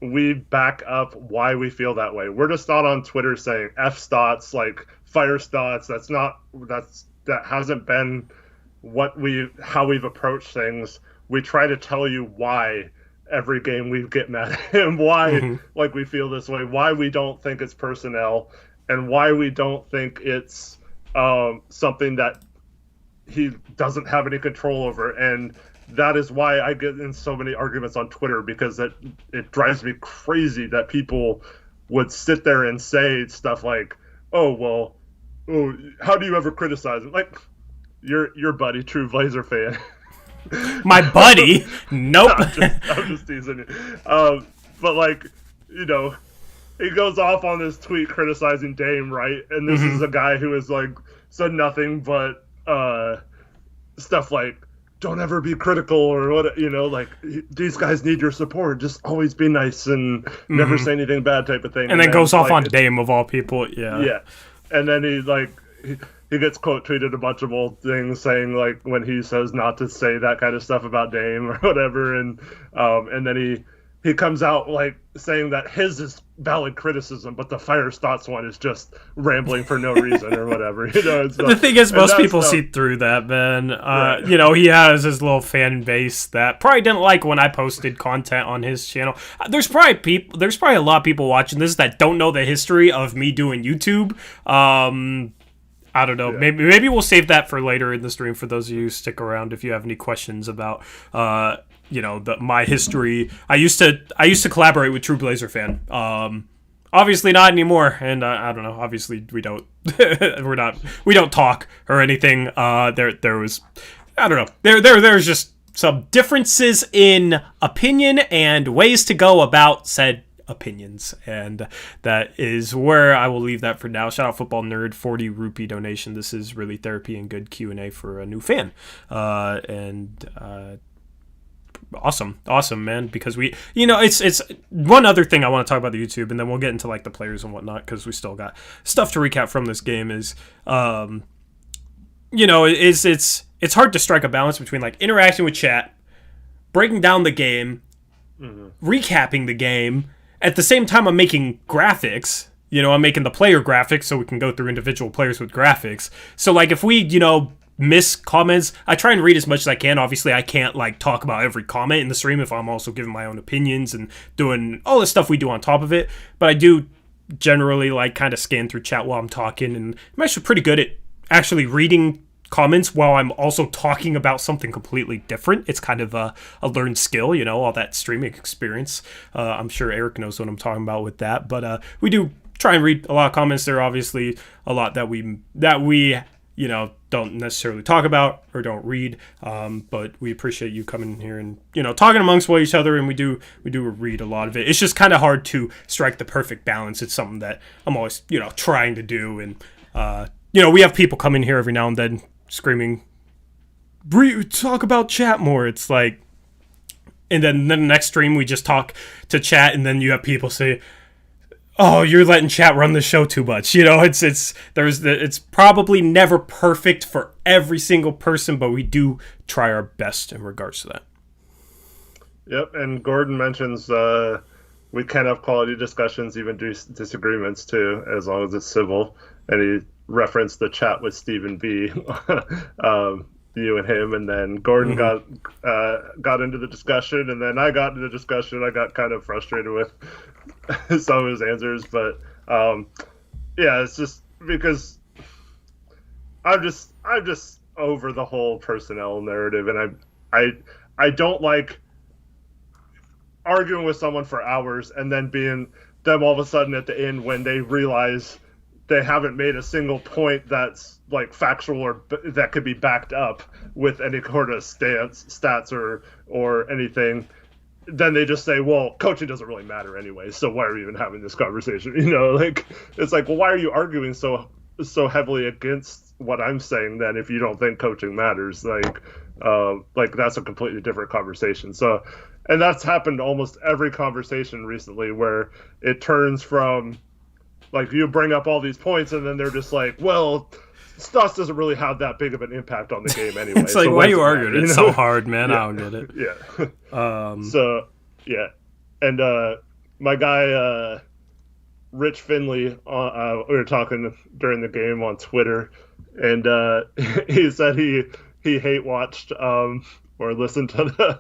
we back up why we feel that way. We're just not on Twitter saying F Stotts, like fire Stotts. That hasn't been how we've approached things. We try to tell you why every game we get mad at him, why like we feel this way, why we don't think it's personnel, and why we don't think it's something that he doesn't have any control over. And that is why I get in so many arguments on Twitter, because it drives me crazy that people would sit there and say stuff like, how do you ever criticize him? Like, your buddy, true Blazer fan. My buddy? Nope. I'm just teasing you. But like, he goes off on this tweet criticizing Dame, right? And this is a guy who has like said nothing but stuff like, don't ever be critical, or what, like, these guys need your support. Just always be nice and never say anything bad, type of thing. And then goes off on Dame of all people. Yeah. Yeah. And then he gets quote tweeted a bunch of old things saying like when he says not to say that kind of stuff about Dame or whatever. And then he comes out like saying that his is valid criticism, but the fire Stotts one is just rambling for no reason or whatever. The thing is, most people see through that, man. Right. He has his little fan base that probably didn't like when I posted content on his channel. There's probably a lot of people watching this that don't know the history of me doing YouTube. I don't know. Yeah. Maybe we'll save that for later in the stream for those of you who stick around. If you have any questions about my history. I used to collaborate with True Blazer Fan. Obviously not anymore, and I don't know. Obviously we don't we don't talk or anything. There was, I don't know. There's just some differences in opinion and ways to go about said opinions, and that is where I will leave that for now. Shout out Football Nerd, 40 rupee donation. This is really therapy and good Q&A for a new fan. Awesome, man, because we, it's one other thing I want to talk about the YouTube, and then we'll get into like the players and whatnot, because we still got stuff to recap from this game. Is it's hard to strike a balance between like interacting with chat, breaking down the game, recapping the game. At the same time, I'm making graphics. I'm making the player graphics so we can go through individual players with graphics. So like if we miss comments, I try and read as much as I can. Obviously I can't like talk about every comment in the stream if I'm also giving my own opinions and doing all the stuff we do on top of it, but I do generally like kind of scan through chat while I'm talking, and I'm actually pretty good at actually reading comments while I'm also talking about something completely different. It's kind of a learned skill, all that streaming experience. I'm sure Eric knows what I'm talking about with that, but we do try and read a lot of comments. There are obviously a lot that we don't necessarily talk about or don't read, but we appreciate you coming here and talking amongst each other, and we do read a lot of it. It's just kind of hard to strike the perfect balance. It's something that I'm always trying to do, and we have people come in here every now and then screaming, talk about chat more. It's like, and then the next stream we just talk to chat, and then you have people say, oh, you're letting chat run the show too much. It's probably never perfect for every single person, but we do try our best in regards to that. Yep, and Gordon mentions we can have quality discussions, even disagreements too, as long as it's civil. And he referenced the chat with Stephen B. You and him, and then Gordon got into the discussion, and then I got into the discussion. I got kind of frustrated with some of his answers, but it's just because I'm just over the whole personnel narrative, and I don't like arguing with someone for hours and then being them all of a sudden at the end when they realize they haven't made a single point that's like factual or that could be backed up with any sort of stats or anything, then they just say, well, coaching doesn't really matter anyway, so why are we even having this conversation? Like, it's like, well, why are you arguing so heavily against what I'm saying then if you don't think coaching matters? Like that's a completely different conversation. So, and that's happened almost every conversation recently where it turns from, like, you bring up all these points and then they're just like, well, stats doesn't really have that big of an impact on the game anyway. It's like, so why are you arguing? It's so hard, man. Yeah. I don't get it. Yeah. So, yeah. And my guy, Rich Finley, we were talking during the game on Twitter, and he said he hate watched or listened to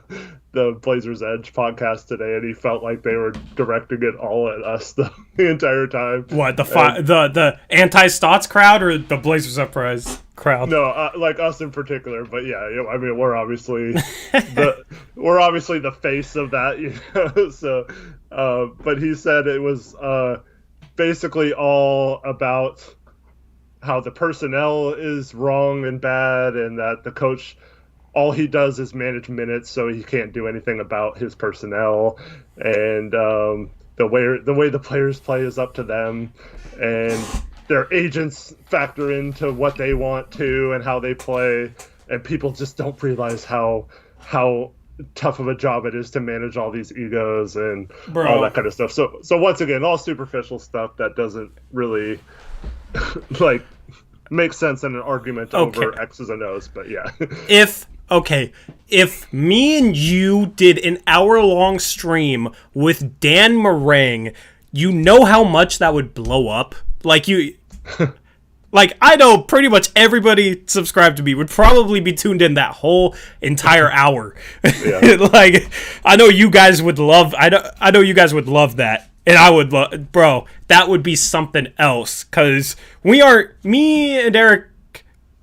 the Blazers Edge podcast today, and he felt like they were directing it all at us the entire time. What, the anti-Stotts crowd or the Blazers Uprise crowd? No, like us in particular. But yeah, I mean, we're obviously the face of that, So, but he said it was basically all about how the personnel is wrong and bad, and that the coach, all he does is manage minutes, so he can't do anything about his personnel, and the way the players play is up to them, and their agents factor into what they want to and how they play, and people just don't realize how tough of a job it is to manage all these egos and all that kind of stuff. So once again, all superficial stuff that doesn't really like make sense in an argument over X's and O's. But yeah, if me and you did an hour-long stream with Dan Meringue, you know how much that would blow up. Like Like, I know pretty much everybody subscribed to me would probably be tuned in that whole entire hour. Yeah. Like, I know you guys would love. I know you guys would love that, and I would love, bro. That would be something else, because me and Eric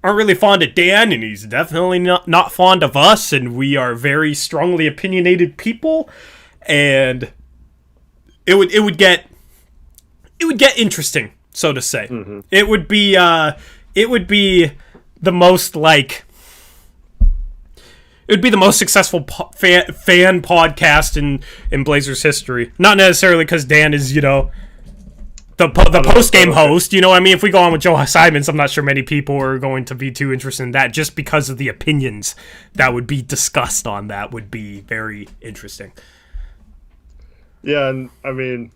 aren't really fond of Dan, and he's definitely not fond of us, and we are very strongly opinionated people, and it would get interesting, so to say. Mm-hmm. It would be the most successful fan podcast in Blazers history. Not necessarily because Dan is, the post-game host. You know what I mean? If we go on with Joe Simons, I'm not sure many people are going to be too interested in that, just because of the opinions that would be discussed on that would be very interesting. Yeah, and I mean,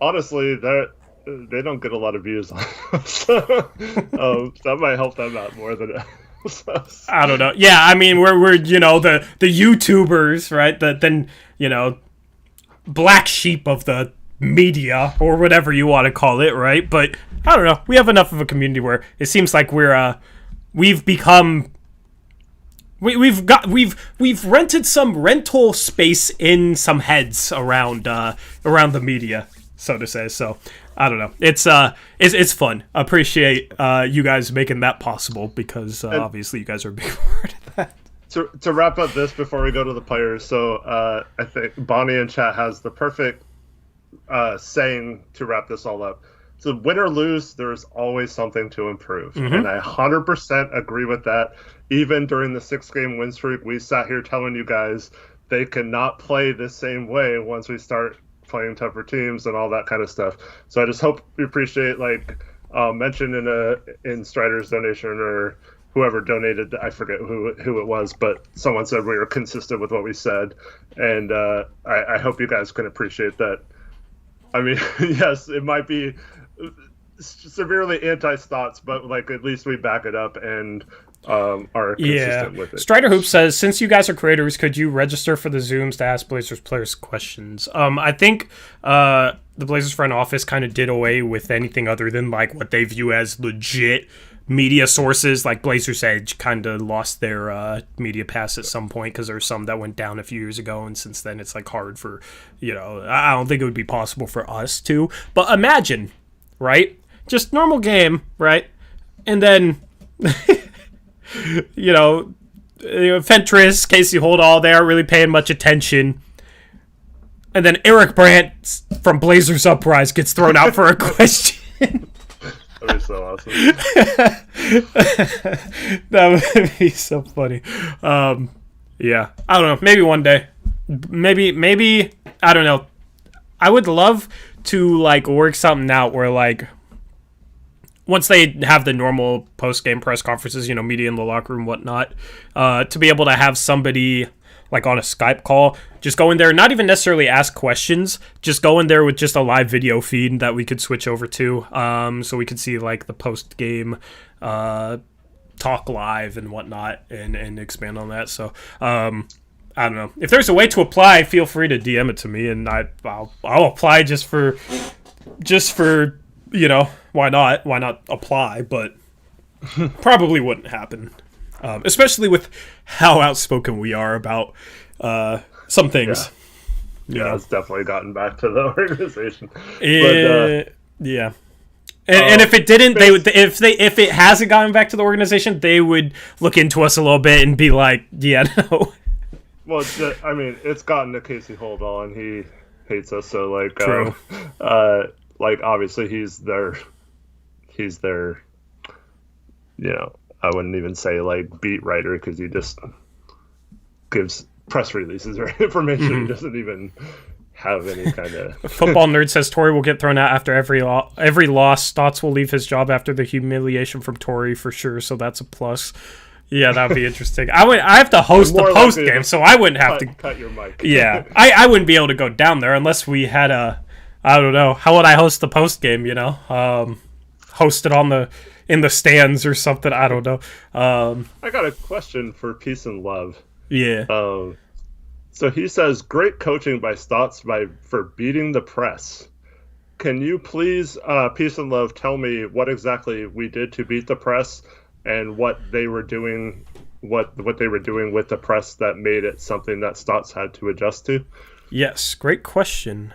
honestly, they don't get a lot of views on it, so that might help them out more than it helps us. I don't know. Yeah, I mean, we're the YouTubers, right? The black sheep of the media, or whatever you want to call it, right? But I don't know. We have enough of a community where it seems like we've rented some rental space in some heads around the media, so to say. So I don't know. It's fun. I appreciate you guys making that possible, because obviously you guys are a big part of that. To wrap up this before we go to the players, so I think Bonnie in chat has the perfect saying to wrap this all up. So win or lose, there's always something to improve. Mm-hmm. And I 100% agree with that. Even during the 6-game win streak, we sat here telling you guys they cannot play the same way once we start playing tougher teams and all that kind of stuff. So I just hope you appreciate, mentioned in Strider's donation, or whoever donated, I forget who it was, but someone said we were consistent with what we said. And I hope you guys can appreciate that. I mean, yes, it might be severely anti-Stotts, but at least we back it up and are consistent with it. Strider Hoop says, since you guys are creators, could you register for the Zooms to ask Blazers players questions? I think the Blazers front office kind of did away with anything other than what they view as legit media sources. Like Blazers Edge kind of lost their media pass at some point, because there were some that went down a few years ago, and since then it's hard for, I don't think it would be possible for us to. But imagine, right? Just normal game, right? And then Fentress, Casey Holdall, they aren't really paying much attention. And then Eric Brandt from Blazers Uprise gets thrown out for a question. That'd be so awesome. That would be so funny. Yeah, I don't know. Maybe one day. Maybe I don't know. I would love to like work something out where like once they have the normal post-game press conferences, you know, media in the locker room, whatnot, to be able to have somebody like on a Skype call, just go in there, not even necessarily ask questions, just go in there with just a live video feed that we could switch over to, so we could see like the post-game talk live and whatnot, and expand on that. So I don't know. If there's a way to apply, feel free to DM it to me, and I'll apply just for you know, why not? Why not apply? But probably wouldn't happen. Especially with how outspoken we are about some things. Yeah, it's definitely gotten back to the organization. Yeah. And if it didn't, they would. If it hasn't gotten back to the organization, they would look into us a little bit and be like, "Yeah, no." Well, I mean, it's gotten to Casey Holdall, and he hates us. So, like, True. Like obviously he's their, you know, I wouldn't even say like beat writer because he just gives press releases or information. He doesn't even have any kind of. Football Nerd says Torrey will get thrown out after every loss. Stotts will leave his job after the humiliation from Torrey for sure. So that's a plus. Yeah, that'd be interesting. I have to host the post game, so I wouldn't have to cut your mic. Yeah, I wouldn't be able to go down there unless we had a. I don't know. How would I host the post game? You know, host it in the stands or something. I don't know. I got a question for Peace and Love. Yeah. So he says, "Great coaching by Stotts for beating the press. Can you please, Peace and Love, tell me what exactly we did to beat the press and what they were doing, what they were doing with the press that made it something that Stotts had to adjust to?" Yes, great question.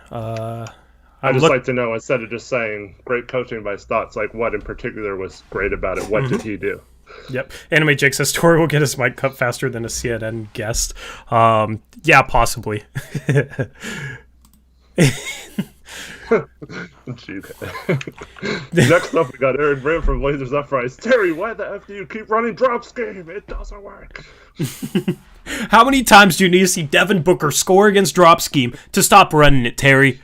I'd just like to know, instead of just saying great coaching by Stotts, like what in particular was great about it? What did he do? Yep. Anime Jake says Torrey will get his mic cut faster than a CNN guest. Yeah, possibly. Next up, we got Eric Brandt from Blazers Uprise. Terry, why the F do you keep running drops game? It doesn't work. How many times do you need to see Devin Booker score against drop scheme to stop running it, Terry?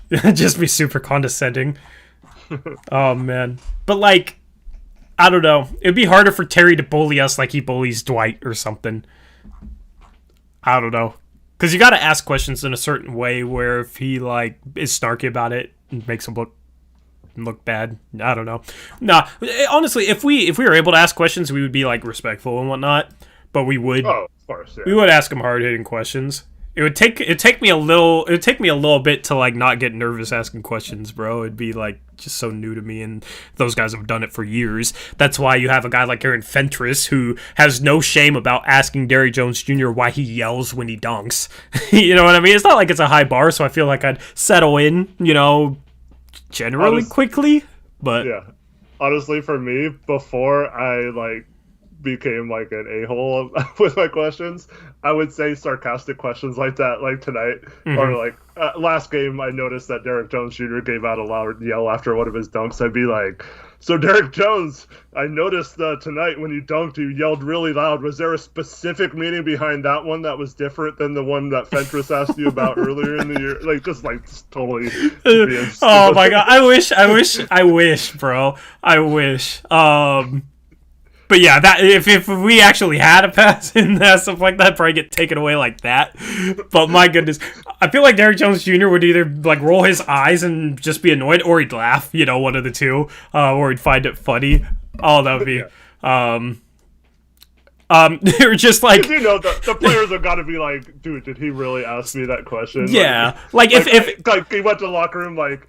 Just be super condescending. Oh, man. But, like, I don't know. It'd be harder for Terry to bully us like he bullies Dwight or something. I don't know. Because you got to ask questions in a certain way where if he, like, is snarky about it and makes him look bad. I don't know. Nah, honestly, if we were able to ask questions, we would be, like, respectful and whatnot. But we would. Oh, of course, yeah. We would ask him hard-hitting questions. It'd take me a little bit to like not get nervous asking questions, bro. It'd be like just so new to me, and those guys have done it for years. That's why you have a guy like Aaron Fentress who has no shame about asking Derrick Jones Jr. why he yells when he dunks. You know what I mean? It's not like it's a high bar, so I feel like I'd settle in, you know, generally quickly. But yeah, honestly, for me, before I like became like an a-hole with my questions, I would say sarcastic questions like that, like tonight, or like last game I noticed that Derrick Jones Jr. gave out a loud yell after one of his dunks. I'd be like, "So Derrick Jones, I noticed tonight when you dunked, you yelled really loud. Was there a specific meaning behind that one that was different than the one that Fentress asked you about earlier in the year?" Like just totally oh my god, I wish, bro. I wish. But yeah, that if we actually had a pass in that stuff like that, probably get taken away like that. But my goodness, I feel like Derrick Jones Jr. would either like roll his eyes and just be annoyed, or he'd laugh. You know, one of the two, or he'd find it funny. Oh, that would be. They were just like, you know, the players have got to be like, dude, did he really ask me that question? Yeah, like if he went to the locker room like,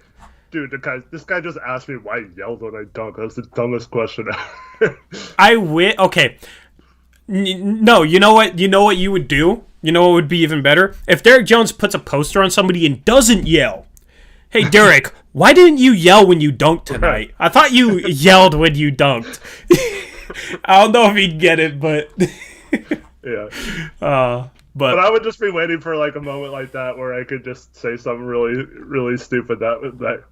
dude, this guy just asked me why he yelled when I dunk. That's the dumbest question ever. Okay. No, you know what? You know what you would do? You know what would be even better? If Derrick Jones puts a poster on somebody and doesn't yell. Hey, Derrick, why didn't you yell when you dunked tonight? I thought you yelled when you dunked. I don't know if he'd get it, but... Yeah. But I would just be waiting for like a moment like that where I could just say something really, really stupid that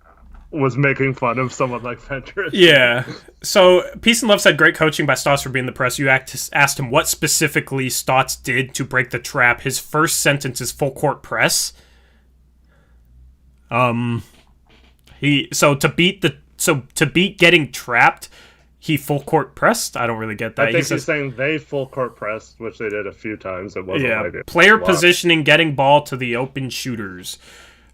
was making fun of someone like Fentress. Yeah. So Peace and Love said, great coaching by Stotts for being the press. You asked him what specifically Stotts did to break the trap. His first sentence is full court press. To beat getting trapped, he full court pressed. I don't really get that. I think he's saying they full court pressed, which they did a few times. It wasn't like it. Player positioning, getting ball to the open shooters.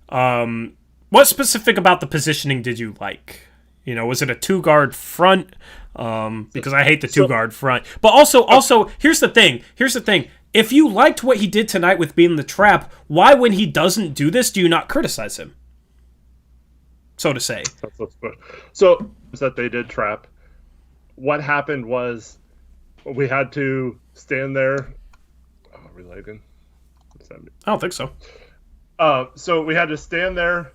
What specific about the positioning did you like? You know, was it a 2-guard front? Because I hate the 2-guard front. But also, here's the thing. If you liked what he did tonight with being the trap, why, when he doesn't do this, do you not criticize him? So to say. So that they did trap. What happened was we had to stand there. Oh, are we lagging? What's that mean? I don't think so. So we had to stand there.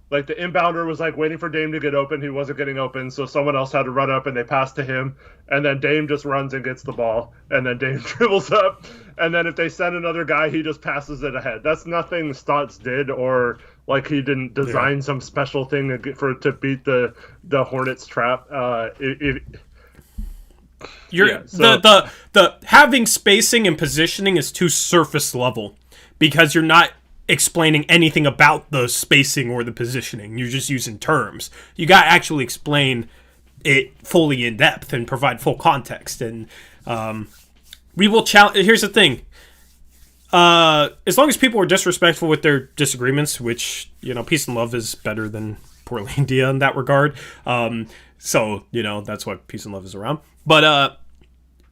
Like the inbounder was like waiting for Dame to get open. He wasn't getting open, so someone else had to run up and they passed to him. And then Dame just runs and gets the ball. And then Dame dribbles up. And then if they send another guy, he just passes it ahead. That's nothing Stotts did, or like he didn't design some special thing to beat the Hornets trap. The having spacing and positioning is too surface level because you're not explaining anything about the spacing or the positioning. You're just using terms. You got to actually explain it fully in depth and provide full context. And we will challenge. Here's the thing. As long as people are disrespectful with their disagreements, which, you know, Peace and Love is better than Portlandia in that regard. So, you know, that's what Peace and Love is around. But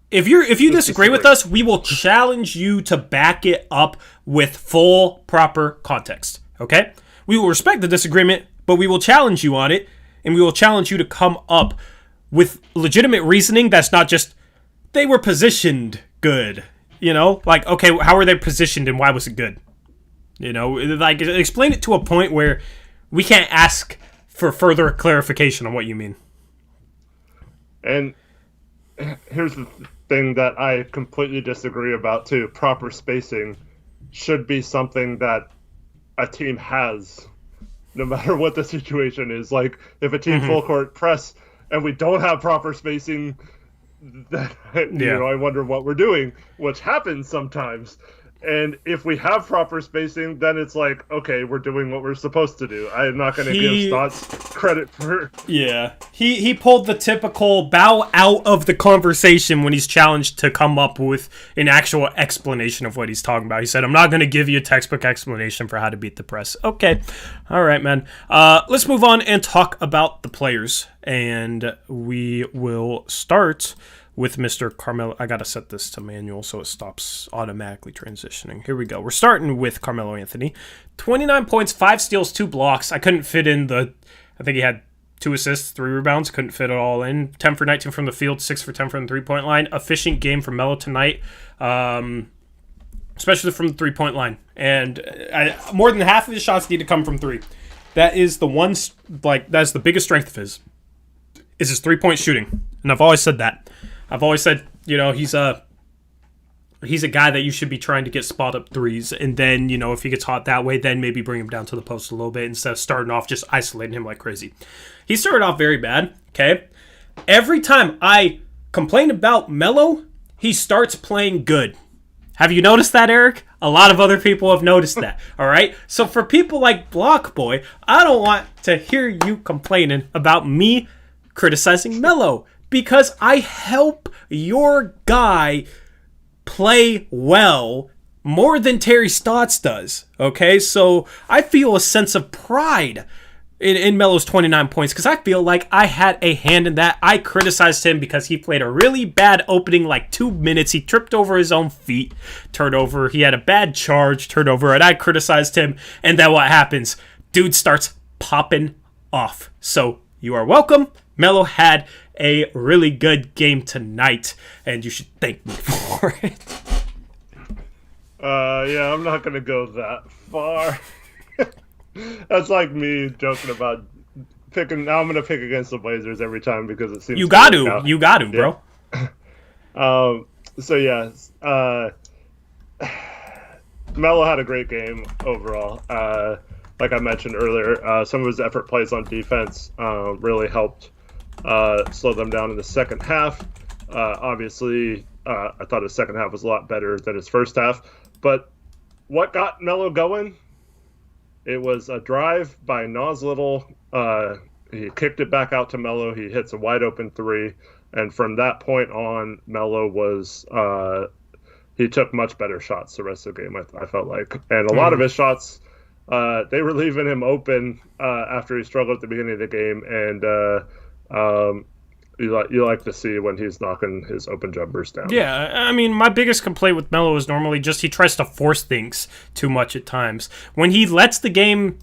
if you disagree with us, we will challenge you to back it up with full, proper context. Okay? We will respect the disagreement, but we will challenge you on it, and we will challenge you to come up with legitimate reasoning that's not just, they were positioned good. You know? Like, okay, how were they positioned and why was it good? You know? Like, explain it to a point where we can't ask for further clarification on what you mean. And here's the thing that I completely disagree about too. Proper spacing should be something that a team has, no matter what the situation is. Like, if a team full court press and we don't have proper spacing, then I wonder what we're doing, which happens sometimes. And if we have proper spacing, then it's like, okay, we're doing what we're supposed to do. I'm not going to give Stotts credit for... Yeah. He pulled the typical bow out of the conversation when he's challenged to come up with an actual explanation of what he's talking about. He said, I'm not going to give you a textbook explanation for how to beat the press. Okay. All right, man. Let's move on and talk about the players. And we will start with Mr. Carmelo. I got to set this to manual so it stops automatically transitioning. Here we go. We're starting with Carmelo Anthony. 29 points, 5 steals, 2 blocks. I couldn't fit in I think he had 2 assists, 3 rebounds. Couldn't fit it all in. 10 for 19 from the field, 6 for 10 from the 3-point line. Efficient game from Melo tonight, especially from the 3-point line. And more than half of his shots need to come from 3. That is that's the biggest strength of his is 3-point shooting. And I've always said that. I've always said, you know, he's a guy that you should be trying to get spot-up threes, and then, you know, if he gets hot that way, then maybe bring him down to the post a little bit instead of starting off just isolating him like crazy. He started off very bad, okay? Every time I complain about Melo, he starts playing good. Have you noticed that, Eric? A lot of other people have noticed that, all right? So for people like Block Boy, I don't want to hear you complaining about me criticizing Melo, because I help your guy play well more than Terry Stotts does, okay? So I feel a sense of pride in Melo's 29 points because I feel like I had a hand in that. I criticized him because he played a really bad opening 2 minutes. He tripped over his own feet, turnover. He had a bad charge, turnover, and I criticized him. And then what happens? Dude starts popping off. So you are welcome. Melo had a really good game tonight, and you should thank me for it. Yeah, I'm not going to go that far. That's like me joking about picking. Now I'm going to pick against the Blazers every time because it seems you got to, bro. So yeah, Melo had a great game overall. Like I mentioned earlier, some of his effort plays on defense really helped slow them down in the second half. Obviously, I thought his second half was a lot better than his first half. But what got Melo going? It was a drive by Nas Little. He kicked it back out to Melo. He hits a wide open three. And from that point on, Melo was he took much better shots the rest of the game, I felt like. And a lot of his shots, they were leaving him open after he struggled at the beginning of the game. And you like to see when he's knocking his open jumpers down. Yeah, I mean, my biggest complaint with Melo is normally just he tries to force things too much at times. When he lets the game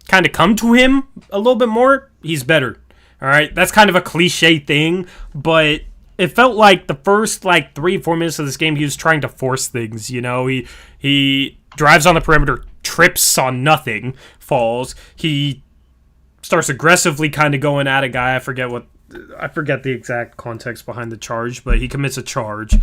kind of come to him a little bit more, he's better. All right, that's kind of a cliche thing, but it felt like the first 3-4 minutes of this game, he was trying to force things. You know, he drives on the perimeter, trips on nothing, falls. He starts aggressively kind of going at a guy. I forget the exact context behind the charge, but he commits a charge.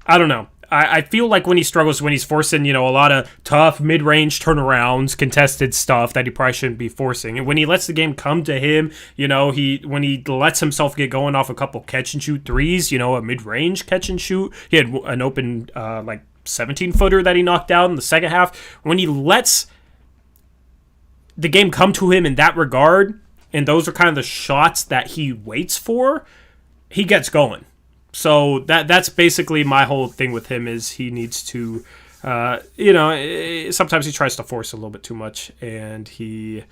I don't know. I feel like when he struggles, when he's forcing, a lot of tough mid-range turnarounds, contested stuff that he probably shouldn't be forcing. And when he lets the game come to him, when he lets himself get going off a couple catch-and-shoot threes, a mid-range catch-and-shoot. He had an open, 17-footer that he knocked down in the second half. When he lets the game come to him in that regard, and those are kind of the shots that he waits for, he gets going. So that's basically my whole thing with him is he needs to, sometimes he tries to force a little bit too much, and he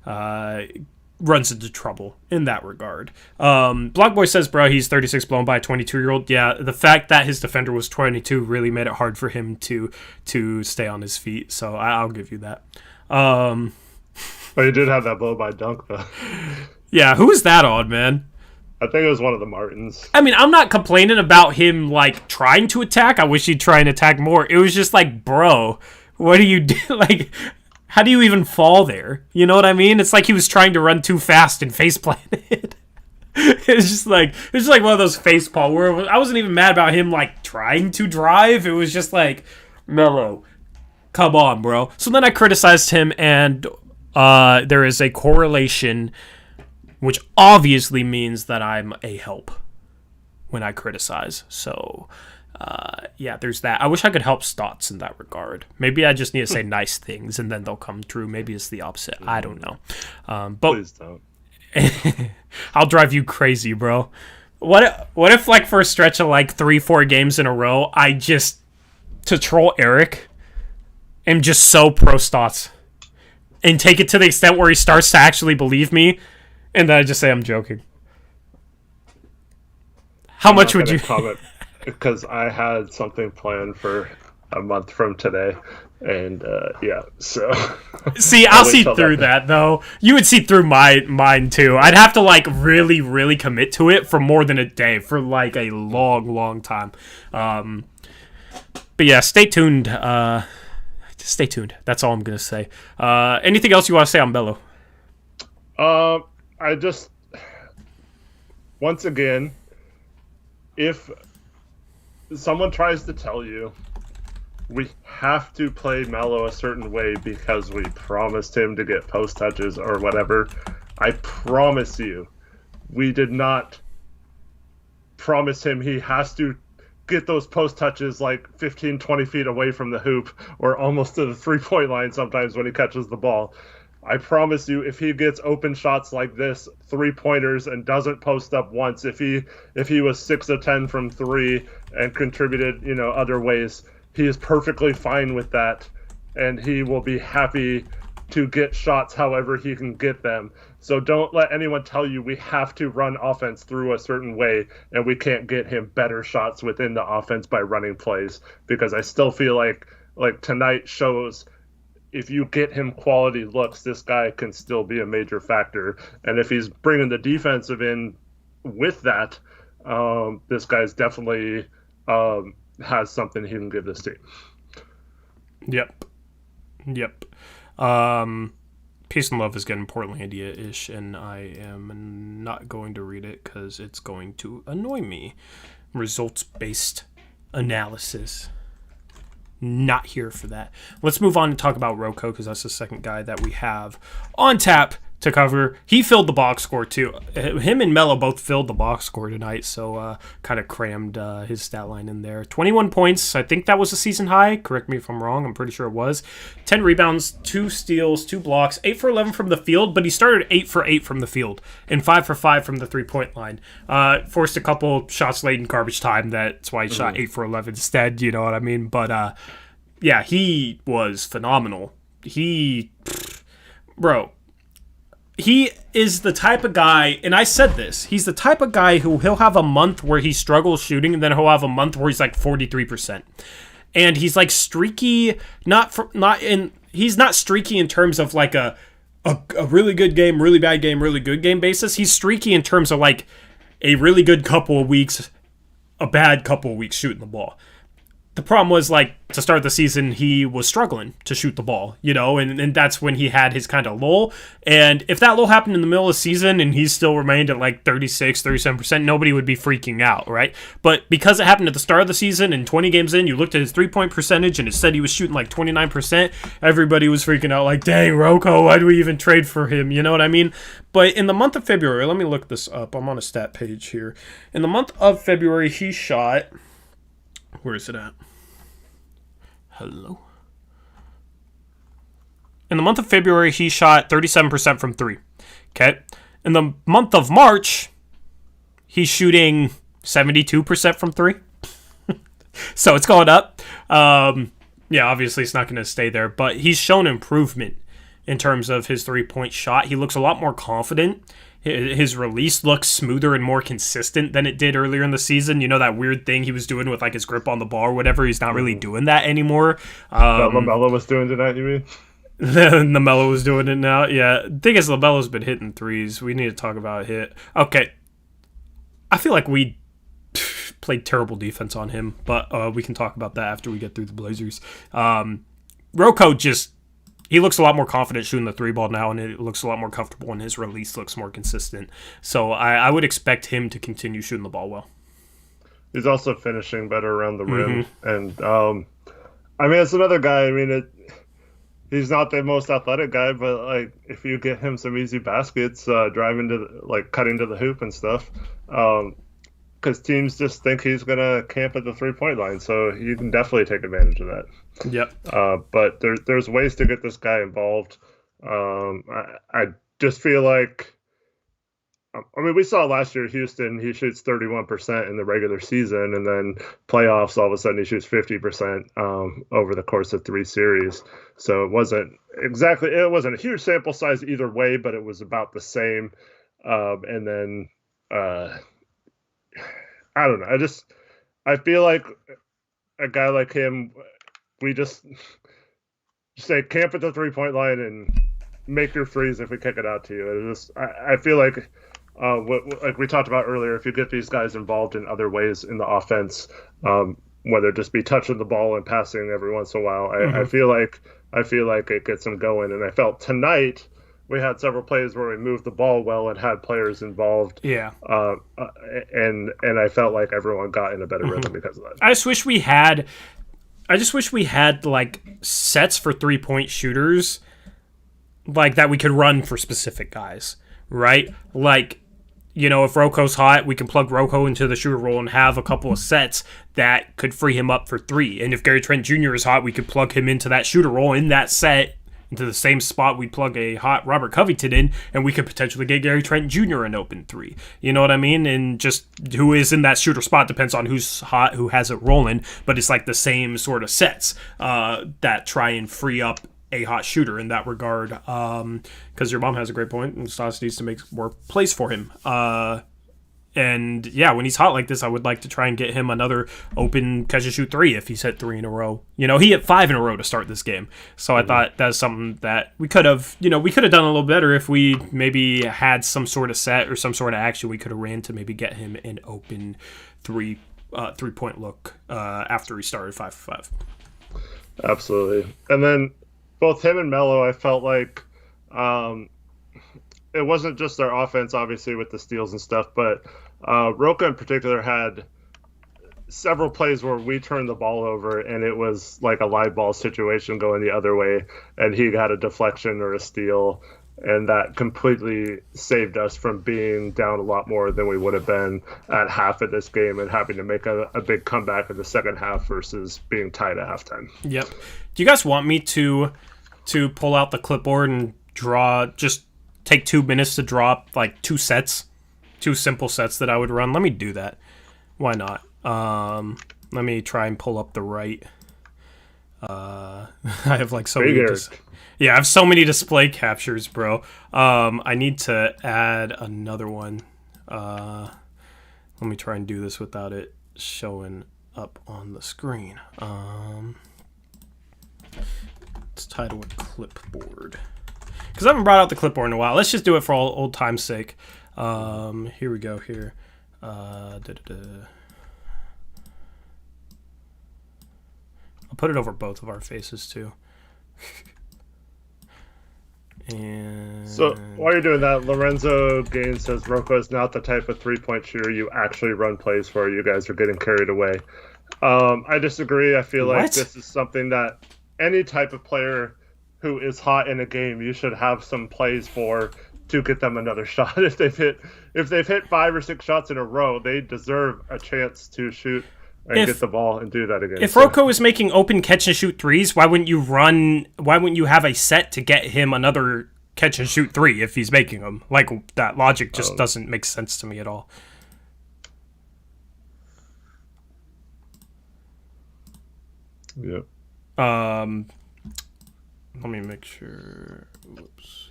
runs into trouble in that regard. Blockboy says, bro, he's 36 blown by a 22-year-old. Yeah, the fact that his defender was 22 really made it hard for him to stay on his feet, so I'll give you that. But he did have that blow by dunk, though. Yeah, who is that on, man? I think it was one of the Martins. I mean, I'm not complaining about him, trying to attack. I wish he'd try and attack more. It was just bro, what do you do? How do you even fall there? You know what I mean? It's like he was trying to run too fast and face planted. It's just like one of those face palm where I wasn't even mad about him, trying to drive. It was just Melo, come on, bro. So then I criticized him, and there is a correlation, which obviously means that I'm a help when I criticize. So, there's that. I wish I could help Stotts in that regard. Maybe I just need to say nice things, and then they'll come true. Maybe it's the opposite. I don't know. But please don't. I'll drive you crazy, bro. What if for a stretch of 3-4 games in a row, I just, to troll Eric, am just so pro Stotts, and take it to the extent where he starts to actually believe me, and then I just say I'm joking. How much would you comment? Because I had something planned for a month from today, and so. See, I'll see through that though. You would see through mine too. I'd have to really, really commit to it for more than a day, for a long, long time. But yeah, stay tuned. Stay tuned. That's all I'm gonna say. Anything else you want to say on Melo? I just, once again, if someone tries to tell you we have to play Melo a certain way because we promised him to get post touches or whatever, I promise you, we did not promise him he has to get those post touches 15, 20 feet away from the hoop or almost to the three-point line sometimes when he catches the ball. I promise you, if he gets open shots like this, 3-pointers, and doesn't post up once, if he was 6 of 10 from 3 and contributed, other ways, he is perfectly fine with that, and he will be happy to get shots however he can get them. So don't let anyone tell you we have to run offense through a certain way and we can't get him better shots within the offense by running plays, because I still feel like tonight shows if you get him quality looks, this guy can still be a major factor. And if he's bringing the defensive in with that, this guy's definitely has something he can give this team. Yep. Peace and Love is getting Portlandia-ish, and I am not going to read it because it's going to annoy me. Results-based analysis. not here for that. Let's move on and talk about Roko, because that's the second guy that we have on tap to cover. He filled the box score too. Him and Melo both filled the box score tonight, so kind of crammed his stat line in there. 21 points. I think that was a season high. Correct me if I'm wrong. I'm pretty sure it was. 10 rebounds, 2 steals, 2 blocks, 8 for 11 from the field, but he started 8 for 8 from the field and 5 for 5 from the 3-point line. Forced a couple shots late in garbage time. That's why he shot 8 for 11 instead. You know what I mean? But yeah, he was phenomenal. Bro. He is the type of guy, and I said this, he's the type of guy who he'll have a month where he struggles shooting, and then he'll have a month where he's like 43%. And he's like streaky, he's not streaky in terms of like a really good game, really bad game, really good game basis. He's streaky in terms of like a really good couple of weeks, a bad couple of weeks shooting the ball. The problem was, like, to start the season, he was struggling to shoot the ball, you know, and that's when he had his kind of lull. And if that lull happened in the middle of the season and he still remained at like 36, 37%, nobody would be freaking out, right? But because it happened at the start of the season and 20 games in, you looked at his 3-point percentage and it said he was shooting like 29%, everybody was freaking out like, dang, Roko, why do we even trade for him? You know what I mean? But in the month of February, let me look this up. I'm on a stat page here. In the month of February, he shot... Where is it at? Hello? In the month of February, he shot 37% from 3. Okay? In the month of March, he's shooting 72% from 3. So it's going up. Yeah, obviously it's not going to stay there, but he's shown improvement in terms of his 3-point shot. He looks a lot more confident. His release looks smoother and more consistent than it did earlier in the season. You know, that weird thing he was doing with like his grip on the ball or whatever. He's not really doing that anymore. That LaMelo was doing tonight, you mean? LaMelo was doing it now. Yeah. The thing is, LaMelo's been hitting threes. We need to talk about hit. Okay. I feel like we played terrible defense on him, but we can talk about that after we get through the Blazers. Roko just... He looks a lot more confident shooting the 3-ball now, and it looks a lot more comfortable, and his release looks more consistent. So I would expect him to continue shooting the ball well. He's also finishing better around the rim. And, I mean, it's another guy. I mean, he's not the most athletic guy, but, like, if you get him some easy baskets, driving to, cutting to the hoop and stuff, because teams just think he's going to camp at the 3-point line. So you can definitely take advantage of that. Yep. But there's ways to get this guy involved. I just feel like, I mean, we saw last year Houston, he shoots 31% in the regular season, and then playoffs, all of a sudden he shoots 50% over the course of 3 series. So it wasn't a huge sample size either way, but it was about the same. And then, I don't know. I feel like a guy like him, we just say camp at the 3-point line and make your threes if we kick it out to you. I feel like, like we talked about earlier, if you get these guys involved in other ways in the offense, whether it just be touching the ball and passing every once in a while, I feel like it gets them going. And I felt tonight we had several plays where we moved the ball well and had players involved. Yeah. And I felt like everyone got in a better rhythm because of that. I just wish we had like sets for 3-point shooters like that we could run for specific guys, right? Like, you know, if Roko's hot, we can plug Roko into the shooter role and have a couple of sets that could free him up for 3. And if Gary Trent Jr. is hot, we could plug him into that shooter role in that set, into the same spot we'd plug a hot Robert Covington in, and we could potentially get Gary Trent Jr. an open 3. You know what I mean? And just who is in that shooter spot depends on who's hot, who has it rolling, but it's like the same sort of sets that try and free up a hot shooter in that regard. Because your mom has a great point, and Stas needs to make more plays for him. And yeah, when he's hot like this, I would like to try and get him another open catch and shoot 3 if he's hit 3 in a row. You know, he hit 5 in a row to start this game. So I thought that's something that we could have done a little better if we maybe had some sort of set or some sort of action we could have ran to maybe get him an open 3-point look after he started 5 for 5. Absolutely. And then both him and Melo, I felt like it wasn't just their offense, obviously, with the steals and stuff, but Roko in particular had several plays where we turned the ball over and it was like a live ball situation going the other way, and he got a deflection or a steal, and that completely saved us from being down a lot more than we would have been at half of this game and having to make a big comeback in the second half versus being tied at halftime. Yep. Do you guys want me to pull out the clipboard and just take 2 minutes to draw up like 2 simple sets that I would run? Let me do that. Why not? Let me try and pull up the right. I have like so many. I have so many display captures, bro. I need to add another one. Let me try and do this without it showing up on the screen. Let's title it clipboard, because I haven't brought out the clipboard in a while. Let's just do it for old time's sake. Here we go. Here. I'll put it over both of our faces too. And so while you're doing that, Lorenzo Gaines says Roko is not the type of 3-point shooter you actually run plays for. You guys are getting carried away. I disagree. I feel like this is something that any type of player who is hot in a game, you should have some plays for to get them another shot. If they've hit 5 or 6 shots in a row, they deserve a chance to shoot and get the ball and do that again. If Roko is making open catch and shoot threes, why wouldn't you have a set to get him another catch and shoot 3 if he's making them? Like, that logic just doesn't make sense to me at all. Yep. Let me make sure. Whoops.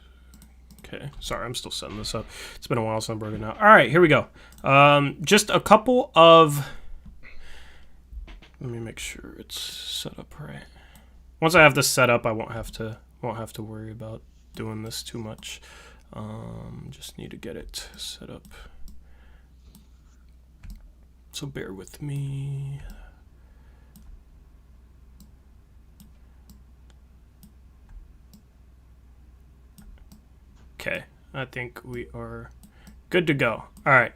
Okay, sorry, I'm still setting this up. It's been a while since I broke it out. All right, here we go. Just a couple of. Let me make sure it's set up right. Once I have this set up, I won't have to worry about doing this too much. Just need to get it set up. So bear with me. Okay, I think we are good to go. All right.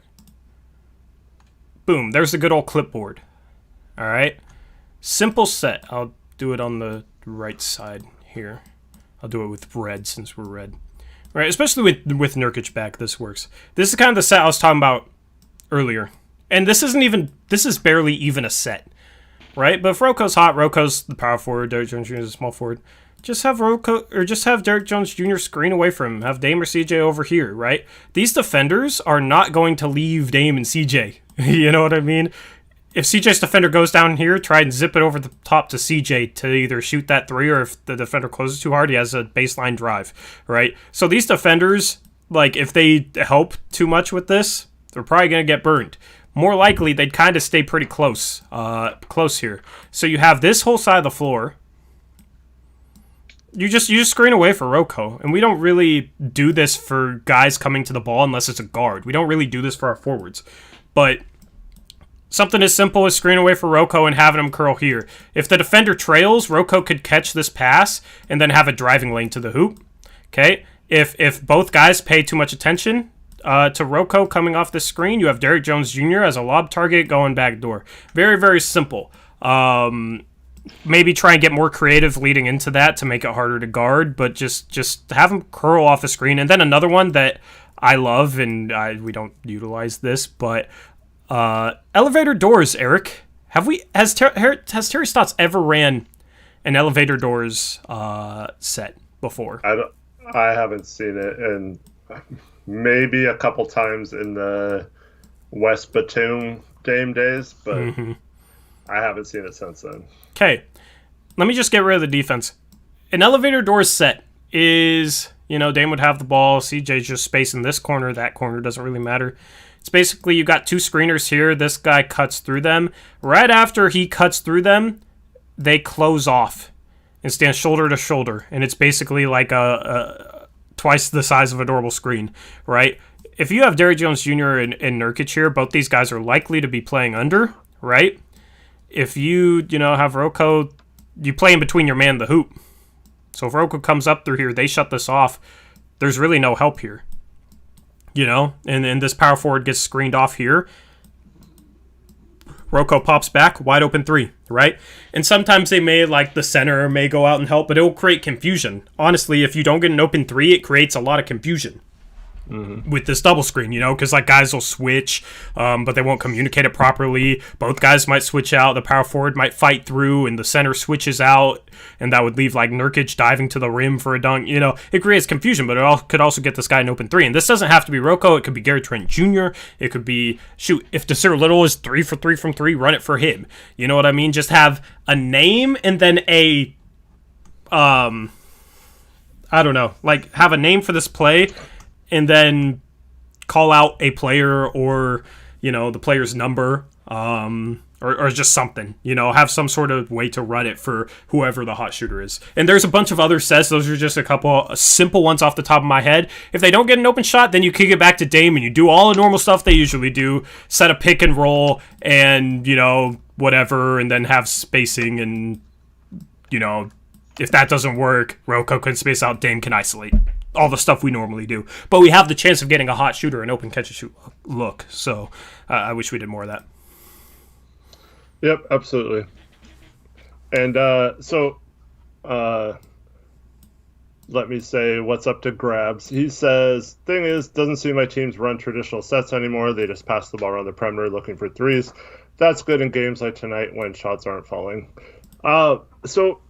Boom, there's the good old clipboard. All right. Simple set. I'll do it on the right side here. I'll do it with red since we're red. All right, especially with Nurkic back, this works. This is kind of the set I was talking about earlier. And this is barely even a set. Right? But if Roko's hot, Roko's the power forward, Derrick Jones Jr. is a small forward. Just have Derrick Jones Jr. screen away from him. Have Dame or CJ over here, right? These defenders are not going to leave Dame and CJ. You know what I mean? If CJ's defender goes down here, try and zip it over the top to CJ to either shoot that 3, or if the defender closes too hard, he has a baseline drive, right? So these defenders, like, if they help too much with this, they're probably going to get burned. More likely, they'd kind of stay pretty close here. So you have this whole side of the floor. You just screen away for Roko, and we don't really do this for guys coming to the ball unless it's a guard. We don't really do this for our forwards, but something as simple as screen away for Roko and having him curl here. If the defender trails, Roko could catch this pass and then have a driving lane to the hoop. Okay, if both guys pay too much attention to Roko coming off the screen, you have Derrick Jones Jr. as a lob target going back door. Very, very simple. Maybe try and get more creative leading into that to make it harder to guard, but just have him curl off the screen. And then another one that I love, and we don't utilize this, but elevator doors, Eric. Has Terry Stotts ever ran an elevator doors set before? I haven't seen it, and maybe a couple times in the West Batum Dame days, but I haven't seen it since then. Okay, let me just get rid of the defense. An elevator doors set is, Dame would have the ball, CJ's just spacing this corner, that corner, doesn't really matter. It's basically you got 2 screeners here, this guy cuts through them. Right after he cuts through them, they close off and stand shoulder to shoulder, and it's basically like a twice the size of a normal screen, right? If you have Derrick Jones Jr. and Nurkic here, both these guys are likely to be playing under, right? If you have Roko, you play in between your man and the hoop. So if Roko comes up through here, they shut this off. There's really no help here. And this power forward gets screened off here. Roko pops back, wide open three, right? And sometimes they may, like, the center may go out and help, but it will create confusion. Honestly, if you don't get an open three, it creates a lot of confusion. With this double screen, because like guys will switch, but they won't communicate it properly. Both guys might switch out. The power forward might fight through, and the center switches out, and that would leave like Nurkic diving to the rim for a dunk. It creates confusion, but it could also get this guy an open three. And this doesn't have to be Roko. It could be Tran Jr. It could be if Desir Little is 3 for 3 from three, run it for him. You know what I mean? Just have a name and then I don't know, like have a name for this play. And then call out a player or, the player's number or just something, have some sort of way to run it for whoever the hot shooter is. And there's a bunch of other sets. Those are just a couple simple ones off the top of my head. If they don't get an open shot, then you kick it back to Dame and you do all the normal stuff they usually do. Set a pick and roll and, whatever, and then have spacing and, if that doesn't work, Roko can space out, Dame can isolate. All the stuff we normally do. But we have the chance of getting a hot shooter, an open catch-and-shoot look. So I wish we did more of that. Yep, absolutely. And let me say what's up to Grabs. He says, thing is, doesn't seem like teams run traditional sets anymore. They just pass the ball around the perimeter looking for threes. That's good in games like tonight when shots aren't falling. So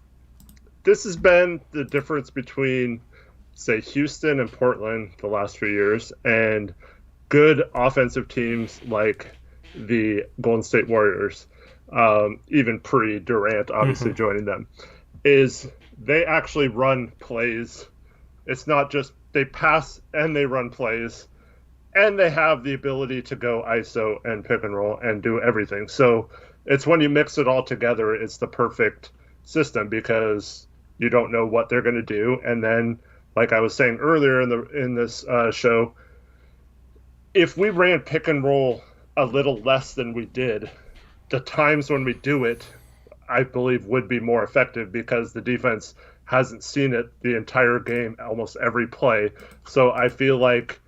this has been the difference between, say, Houston and Portland the last few years, and good offensive teams like the Golden State Warriors, even pre-Durant, obviously joining them, is they actually run plays. It's not just they pass and they run plays, and they have the ability to go ISO and pick and roll and do everything. So it's when you mix it all together, it's the perfect system because you don't know what they're going to do, and then like I was saying earlier in this show, if we ran pick and roll a little less than we did, the times when we do it, I believe, would be more effective because the defense hasn't seen it the entire game, almost every play. So I feel like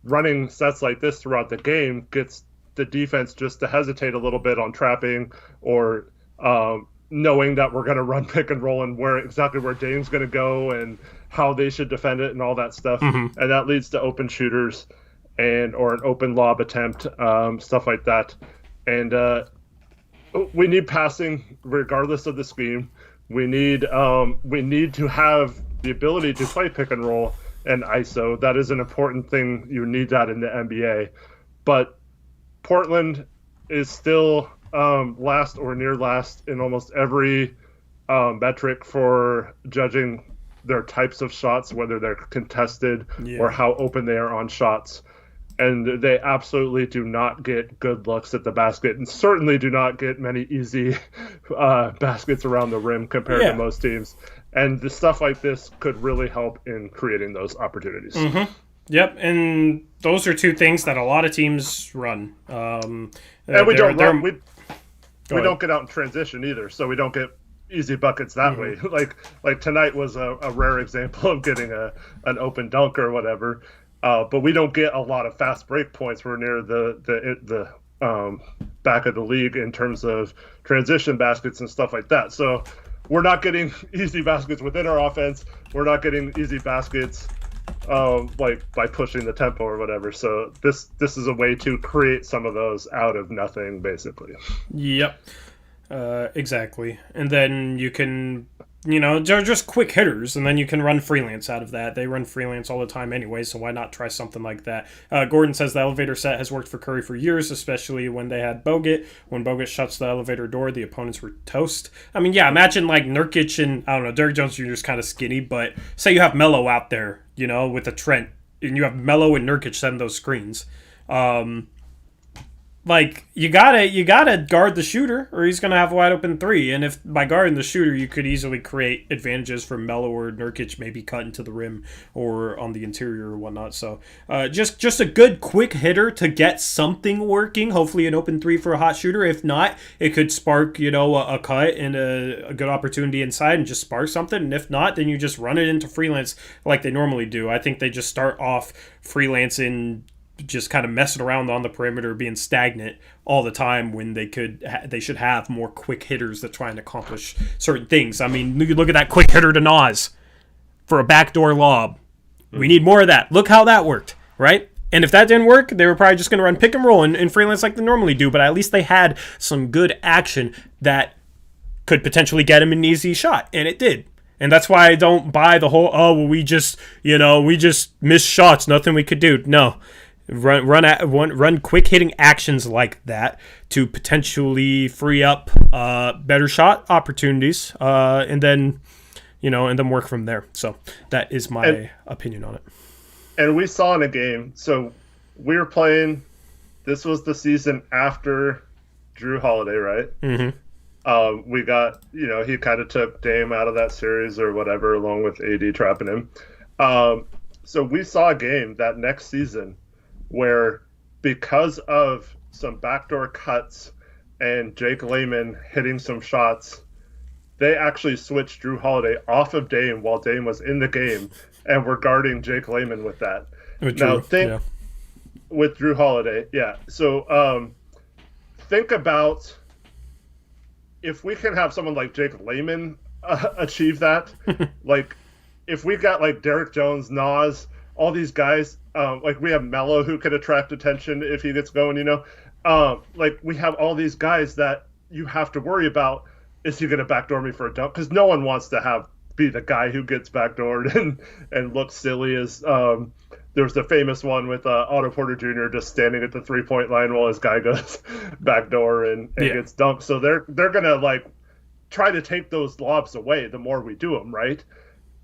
running sets like this throughout the game gets the defense just to hesitate a little bit on trapping or knowing that we're going to run pick and roll and exactly where Dame's going to go and how they should defend it and all that stuff. And that leads to open shooters or an open lob attempt, stuff like that. And we need passing regardless of the scheme. We need to have the ability to play pick and roll and ISO. That is an important thing. You need that in the NBA. But Portland is still last or near last in almost every metric for judging their types of shots, whether they're contested or how open they are on shots. And they absolutely do not get good looks at the basket and certainly do not get many easy baskets around the rim compared to most teams. And the stuff like this could really help in creating those opportunities. Yep, and those are two things that a lot of teams run. And we don't get out in transition either, so we don't get easy buckets that way. Like tonight was a rare example of getting an open dunk or whatever. But we don't get a lot of fast break points. We're near the back of the league in terms of transition baskets and stuff like that. So we're not getting easy baskets within our offense. We're not getting easy baskets like by pushing the tempo or whatever. So this is a way to create some of those out of nothing, basically. Yep. Exactly. And then you can, they're just quick hitters, and then you can run freelance out of that. They run freelance all the time anyway, so why not try something like that? Gordon says the elevator set has worked for Curry for years, especially when they had Bogut. When Bogut shuts the elevator door, the opponents were toast. I mean, yeah, imagine like Nurkic and, I don't know, Derrick Jones Jr. is kind of skinny, but say you have Melo out there, with a Trent, and you have Melo and Nurkic setting those screens. Like, you gotta guard the shooter, or he's gonna have a wide open three. And if by guarding the shooter, you could easily create advantages for Melo or Nurkic, maybe cut into the rim or on the interior or whatnot. So, just a good quick hitter to get something working. Hopefully, an open three for a hot shooter. If not, it could spark a cut and a good opportunity inside and just spark something. And if not, then you just run it into freelance like they normally do. I think they just start off freelancing just kind of messing around on the perimeter, being stagnant all the time when they should have more quick hitters that try and accomplish certain things. I mean, you look at that quick hitter to Nas for a backdoor lob. We need more of that. Look how that worked, right? And if that didn't work, they were probably just going to run pick and roll and freelance like they normally do, but at least they had some good action that could potentially get him an easy shot, and it did. And that's why I don't buy the whole, we just missed shots, nothing we could do. No. Run quick hitting actions like that to potentially free up better shot opportunities, and then work from there. So that is my opinion on it. And we saw in a game, so we were playing. This was the season after Drew Holiday, right? Mm-hmm. We got, he kind of took Dame out of that series or whatever, along with AD trapping him. So we saw a game that next season where, because of some backdoor cuts and Jake Layman hitting some shots, they actually switched Drew Holiday off of Dame while Dame was in the game, and were guarding Jake Layman with that. With Drew Holiday, yeah. So think about if we can have someone like Jake Layman achieve that. Like, if we got like Derek Jones, Nas, all these guys, like we have Melo who could attract attention if he gets going, like we have all these guys that you have to worry about. Is he going to backdoor me for a dunk? Because no one wants to be the guy who gets backdoored and looks silly. As there's the famous one with Otto Porter Jr. just standing at the 3-point line while his guy goes backdoor and gets dunked. So they're going to like try to take those lobs away the more we do them, right?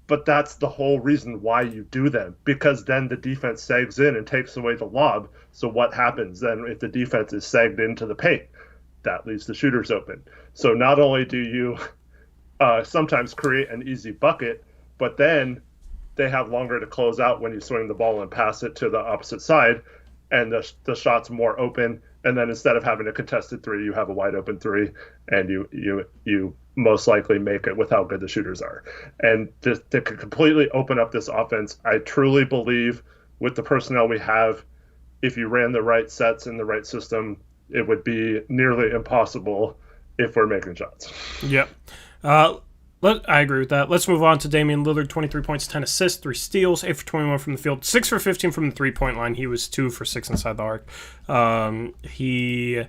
But that's the whole reason why you do them, because then the defense sags in and takes away the lob. So what happens then if the defense is sagged into the paint? That leaves the shooters open. So not only do you sometimes create an easy bucket, but then they have longer to close out when you swing the ball and pass it to the opposite side, and the shot's more open. And then instead of having a contested three, you have a wide open three, and you most likely make it with how good the shooters are. And just to completely open up this offense, I truly believe with the personnel we have, if you ran the right sets in the right system, it would be nearly impossible if we're making shots. Yep. I agree with that. Let's move on to Damian Lillard. 23 points, 10 assists, 3 steals, 8 for 21 from the field, 6 for 15 from the 3-point line. He was 2 for 6 inside the arc. He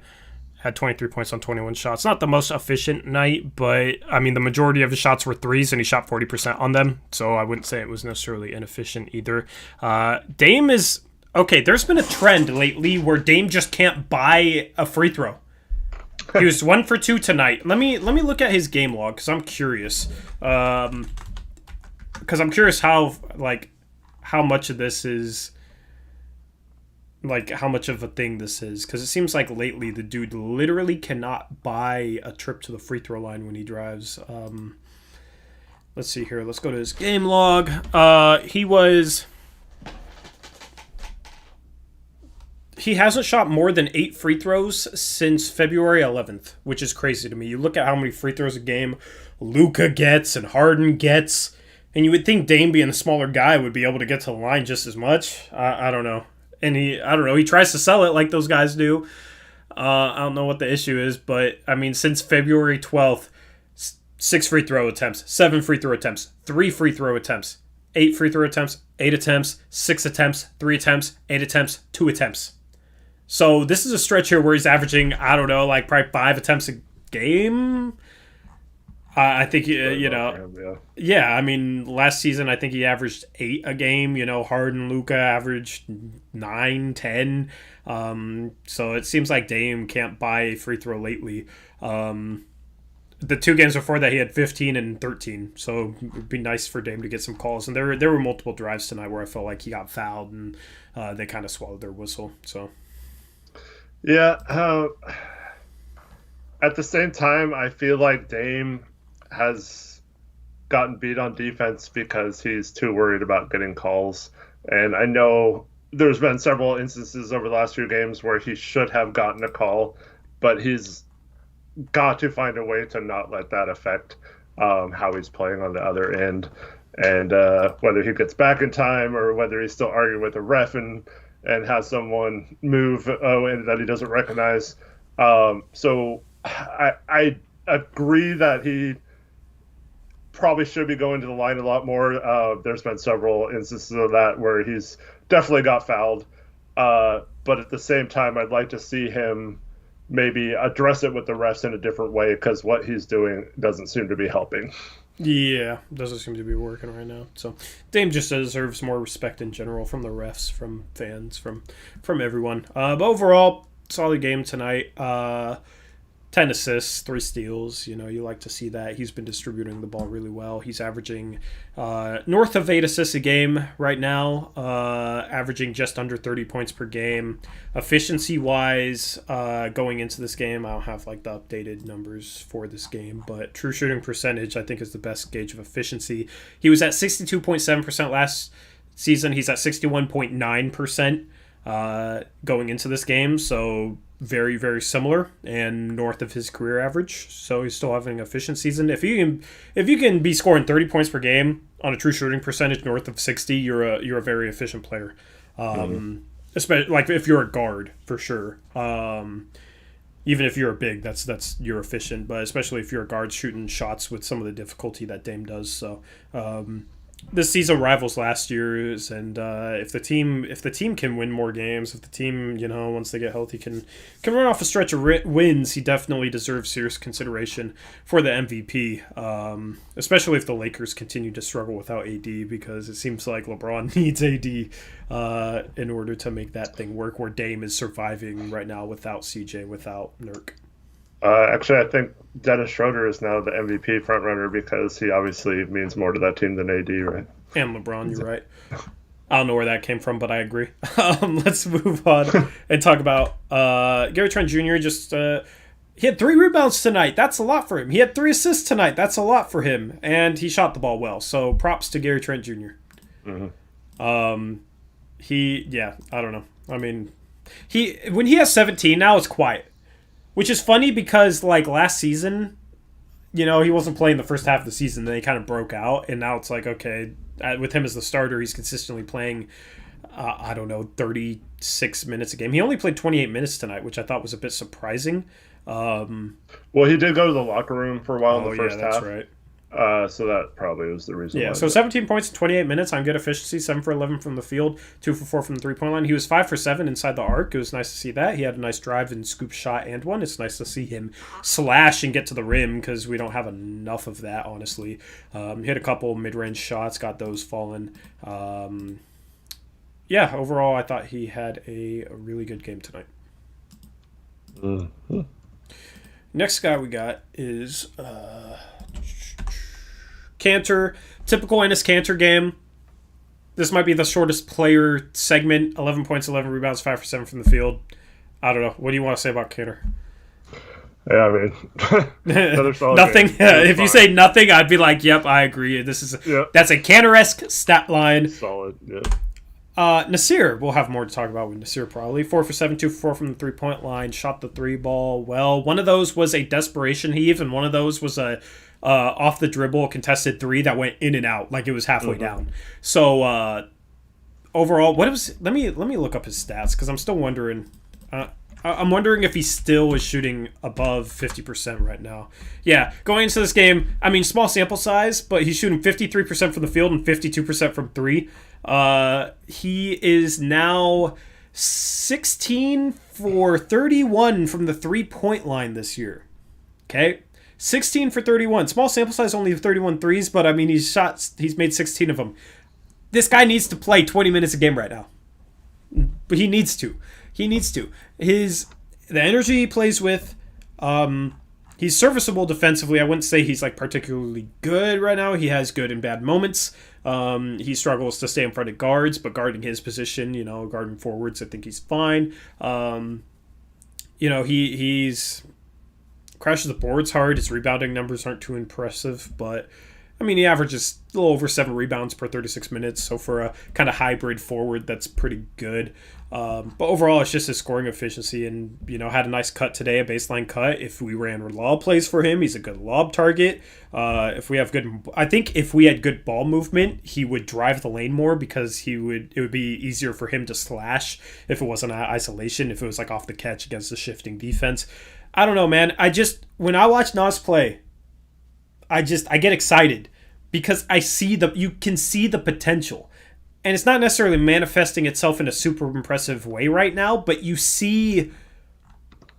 had 23 points on 21 shots. Not the most efficient night, but, I mean, the majority of his shots were threes, and he shot 40% on them, so I wouldn't say it was necessarily inefficient either. Dame is... Okay, there's been a trend lately where Dame just can't buy a free throw. He was 1 for 2 tonight. Let me look at his game log, because I'm curious. Because I'm curious how much of this is... Like, how much of a thing this is. Because it seems like lately the dude literally cannot buy a trip to the free throw line when he drives. Let's see here. Let's go to his game log. He hasn't shot more than 8 free throws since February 11th, which is crazy to me. You look at how many free throws a game Luka gets and Harden gets, and you would think Dame, being a smaller guy, would be able to get to the line just as much. I don't know. And he tries to sell it like those guys do. I don't know what the issue is, but, I mean, since February 12th, 6 free throw attempts, 7 free throw attempts, 3 free throw attempts, 8 free throw attempts, 8 attempts, 6 attempts, 3 attempts, 8 attempts, 2 attempts. So this is a stretch here where he's averaging, I don't know, like probably 5 attempts a game. I think, I mean, last season I think he averaged 8 a game. Harden, Luka averaged 9, 10. So it seems like Dame can't buy a free throw lately. The 2 games before that he had 15 and 13. So it would be nice for Dame to get some calls. And there were multiple drives tonight where I felt like he got fouled and they kind of swallowed their whistle. So. Yeah. At the same time, I feel like Dame has gotten beat on defense because he's too worried about getting calls. And I know there's been several instances over the last few games where he should have gotten a call, but he's got to find a way to not let that affect how he's playing on the other end. And whether he gets back in time or whether he's still arguing with a ref and and has someone move and that he doesn't recognize. So I agree that he probably should be going to the line a lot more. There's been several instances of that where he's definitely got fouled. But at the same time, I'd like to see him maybe address it with the refs in a different way, because what he's doing doesn't seem to be helping. Yeah, doesn't seem to be working right now. So Dame just deserves more respect in general from the refs, from fans, from everyone. But overall, solid game tonight. 10 assists, 3 steals. You know, you like to see that. He's been distributing the ball really well. He's averaging north of 8 assists a game right now, averaging just under 30 points per game. Efficiency-wise, going into this game, I don't have like the updated numbers for this game, but true shooting percentage, I think, is the best gauge of efficiency. He was at 62.7% last season. He's at 61.9% going into this game, so very, very similar and north of his career average. So he's still having an efficient season. If you can be scoring 30 points per game on a true shooting percentage north of 60, you're a very efficient player. Especially like if you're a guard, for sure. Even if you're a big, that's you're efficient. But especially if you're a guard shooting shots with some of the difficulty that Dame does. So this season rivals last year's, and if the team can win more games, if the team, you know, once they get healthy can run off a stretch of wins, he definitely deserves serious consideration for the MVP. Especially if the Lakers continue to struggle without AD, because it seems like LeBron needs AD in order to make that thing work. Where Dame is surviving right now without CJ, without Nurk. Actually, I think Dennis Schroeder is now the MVP frontrunner, because he obviously means more to that team than AD, right? And LeBron, you're right. I don't know where that came from, but I agree. Let's move on and talk about Gary Trent Jr. He had 3 rebounds tonight. That's a lot for him. He had 3 assists tonight. That's a lot for him. And he shot the ball well. So props to Gary Trent Jr. I don't know. I mean, when he has 17, now it's quiet. Which is funny because, like, last season, you know, he wasn't playing the first half of the season. Then he kind of broke out. And now it's like, okay, with him as the starter, he's consistently playing, 36 minutes a game. He only played 28 minutes tonight, which I thought was a bit surprising. Well, he did go to the locker room for a while in the first half. That's right. So that probably was the reason. Yeah, so 17 points in 28 minutes on good efficiency, 7 for 11 from the field, 2 for 4 from the three-point line. He was 5 for 7 inside the arc. It was nice to see that. He had a nice drive and scoop shot and one. It's nice to see him slash and get to the rim, because we don't have enough of that, honestly. Hit a couple mid-range shots, got those falling. Overall, I thought he had a really good game tonight. Mm-hmm. Next guy we got is Cantor. Typical Enes Kanter game. This might be the shortest player segment. 11 points, 11 rebounds, 5 for 7 from the field. I don't know. What do you want to say about Cantor? Yeah, I mean, nothing. If you say nothing, I'd be like, yep, I agree. That's a Cantor-esque stat line. Solid, yeah. Nasir, we'll have more to talk about with Nasir probably. 4 for 7, 2 for 4 from the three-point line. Shot the 3 ball well. One of those was a desperation heave, and one of those was a off the dribble contested 3 that went in and out like it was halfway down. So overall, let me look up his stats, because I'm still wondering. I'm wondering if he still is shooting above 50% right now. Yeah, going into this game, I mean, small sample size, but he's shooting 53% from the field and 52% from 3. He is now 16 for 31 from the 3-point line this year. Okay? 16 for 31. Small sample size, only 31 threes, but I mean, he's made 16 of them. This guy needs to play 20 minutes a game right now. But he needs to. The energy he plays with, he's serviceable defensively. I wouldn't say he's like particularly good right now. He has good and bad moments. He struggles to stay in front of guards, but guarding his position, you know, guarding forwards, I think he's fine. He's crashes the boards hard. His rebounding numbers aren't too impressive, but I mean, he averages a little over 7 rebounds per 36 minutes. So for a kind of hybrid forward, that's pretty good. But overall, it's just his scoring efficiency, and had a nice cut today, a baseline cut. If we ran lob plays for him, he's a good lob target. I think if we had good ball movement, he would drive the lane more because it would be easier for him to slash if it wasn't isolation, if it was like off the catch against a shifting defense. I don't know, man. When I watch Nas play, I get excited because you can see the potential. And it's not necessarily manifesting itself in a super impressive way right now, but you see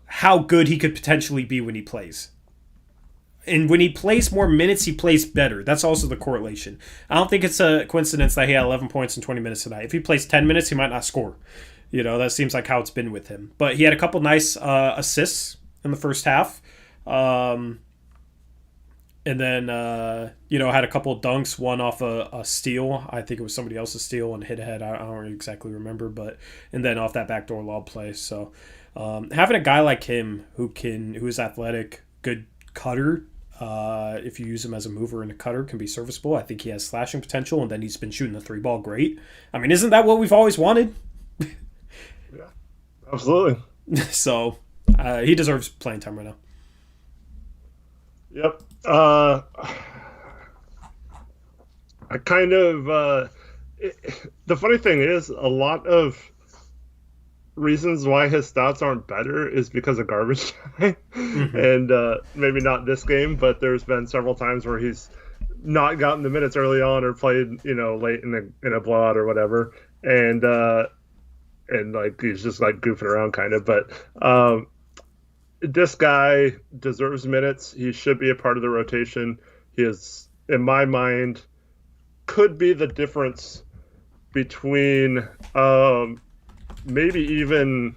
how good he could potentially be when he plays. And when he plays more minutes, he plays better. That's also the correlation. I don't think it's a coincidence that he had 11 points in 20 minutes tonight. If he plays 10 minutes, he might not score. That seems like how it's been with him. But he had a couple nice assists in the first half. And then, had a couple of dunks, one off a steal. I think it was somebody else's steal and hit ahead. I don't exactly remember, and then off that backdoor lob play. So having a guy like him who is athletic, good cutter, if you use him as a mover and a cutter, can be serviceable. I think he has slashing potential, and then he's been shooting the 3-ball great. I mean, isn't that what we've always wanted? Yeah, absolutely. So he deserves playing time right now. Yep. I kind of the funny thing is, a lot of reasons why his stats aren't better is because of garbage time. Mm-hmm. And maybe not this game, but there's been several times where he's not gotten the minutes early on or played late in a blowout or whatever, and like he's just like goofing around kind of. But this guy deserves minutes. He should be a part of the rotation. He is, in my mind, could be the difference between maybe even,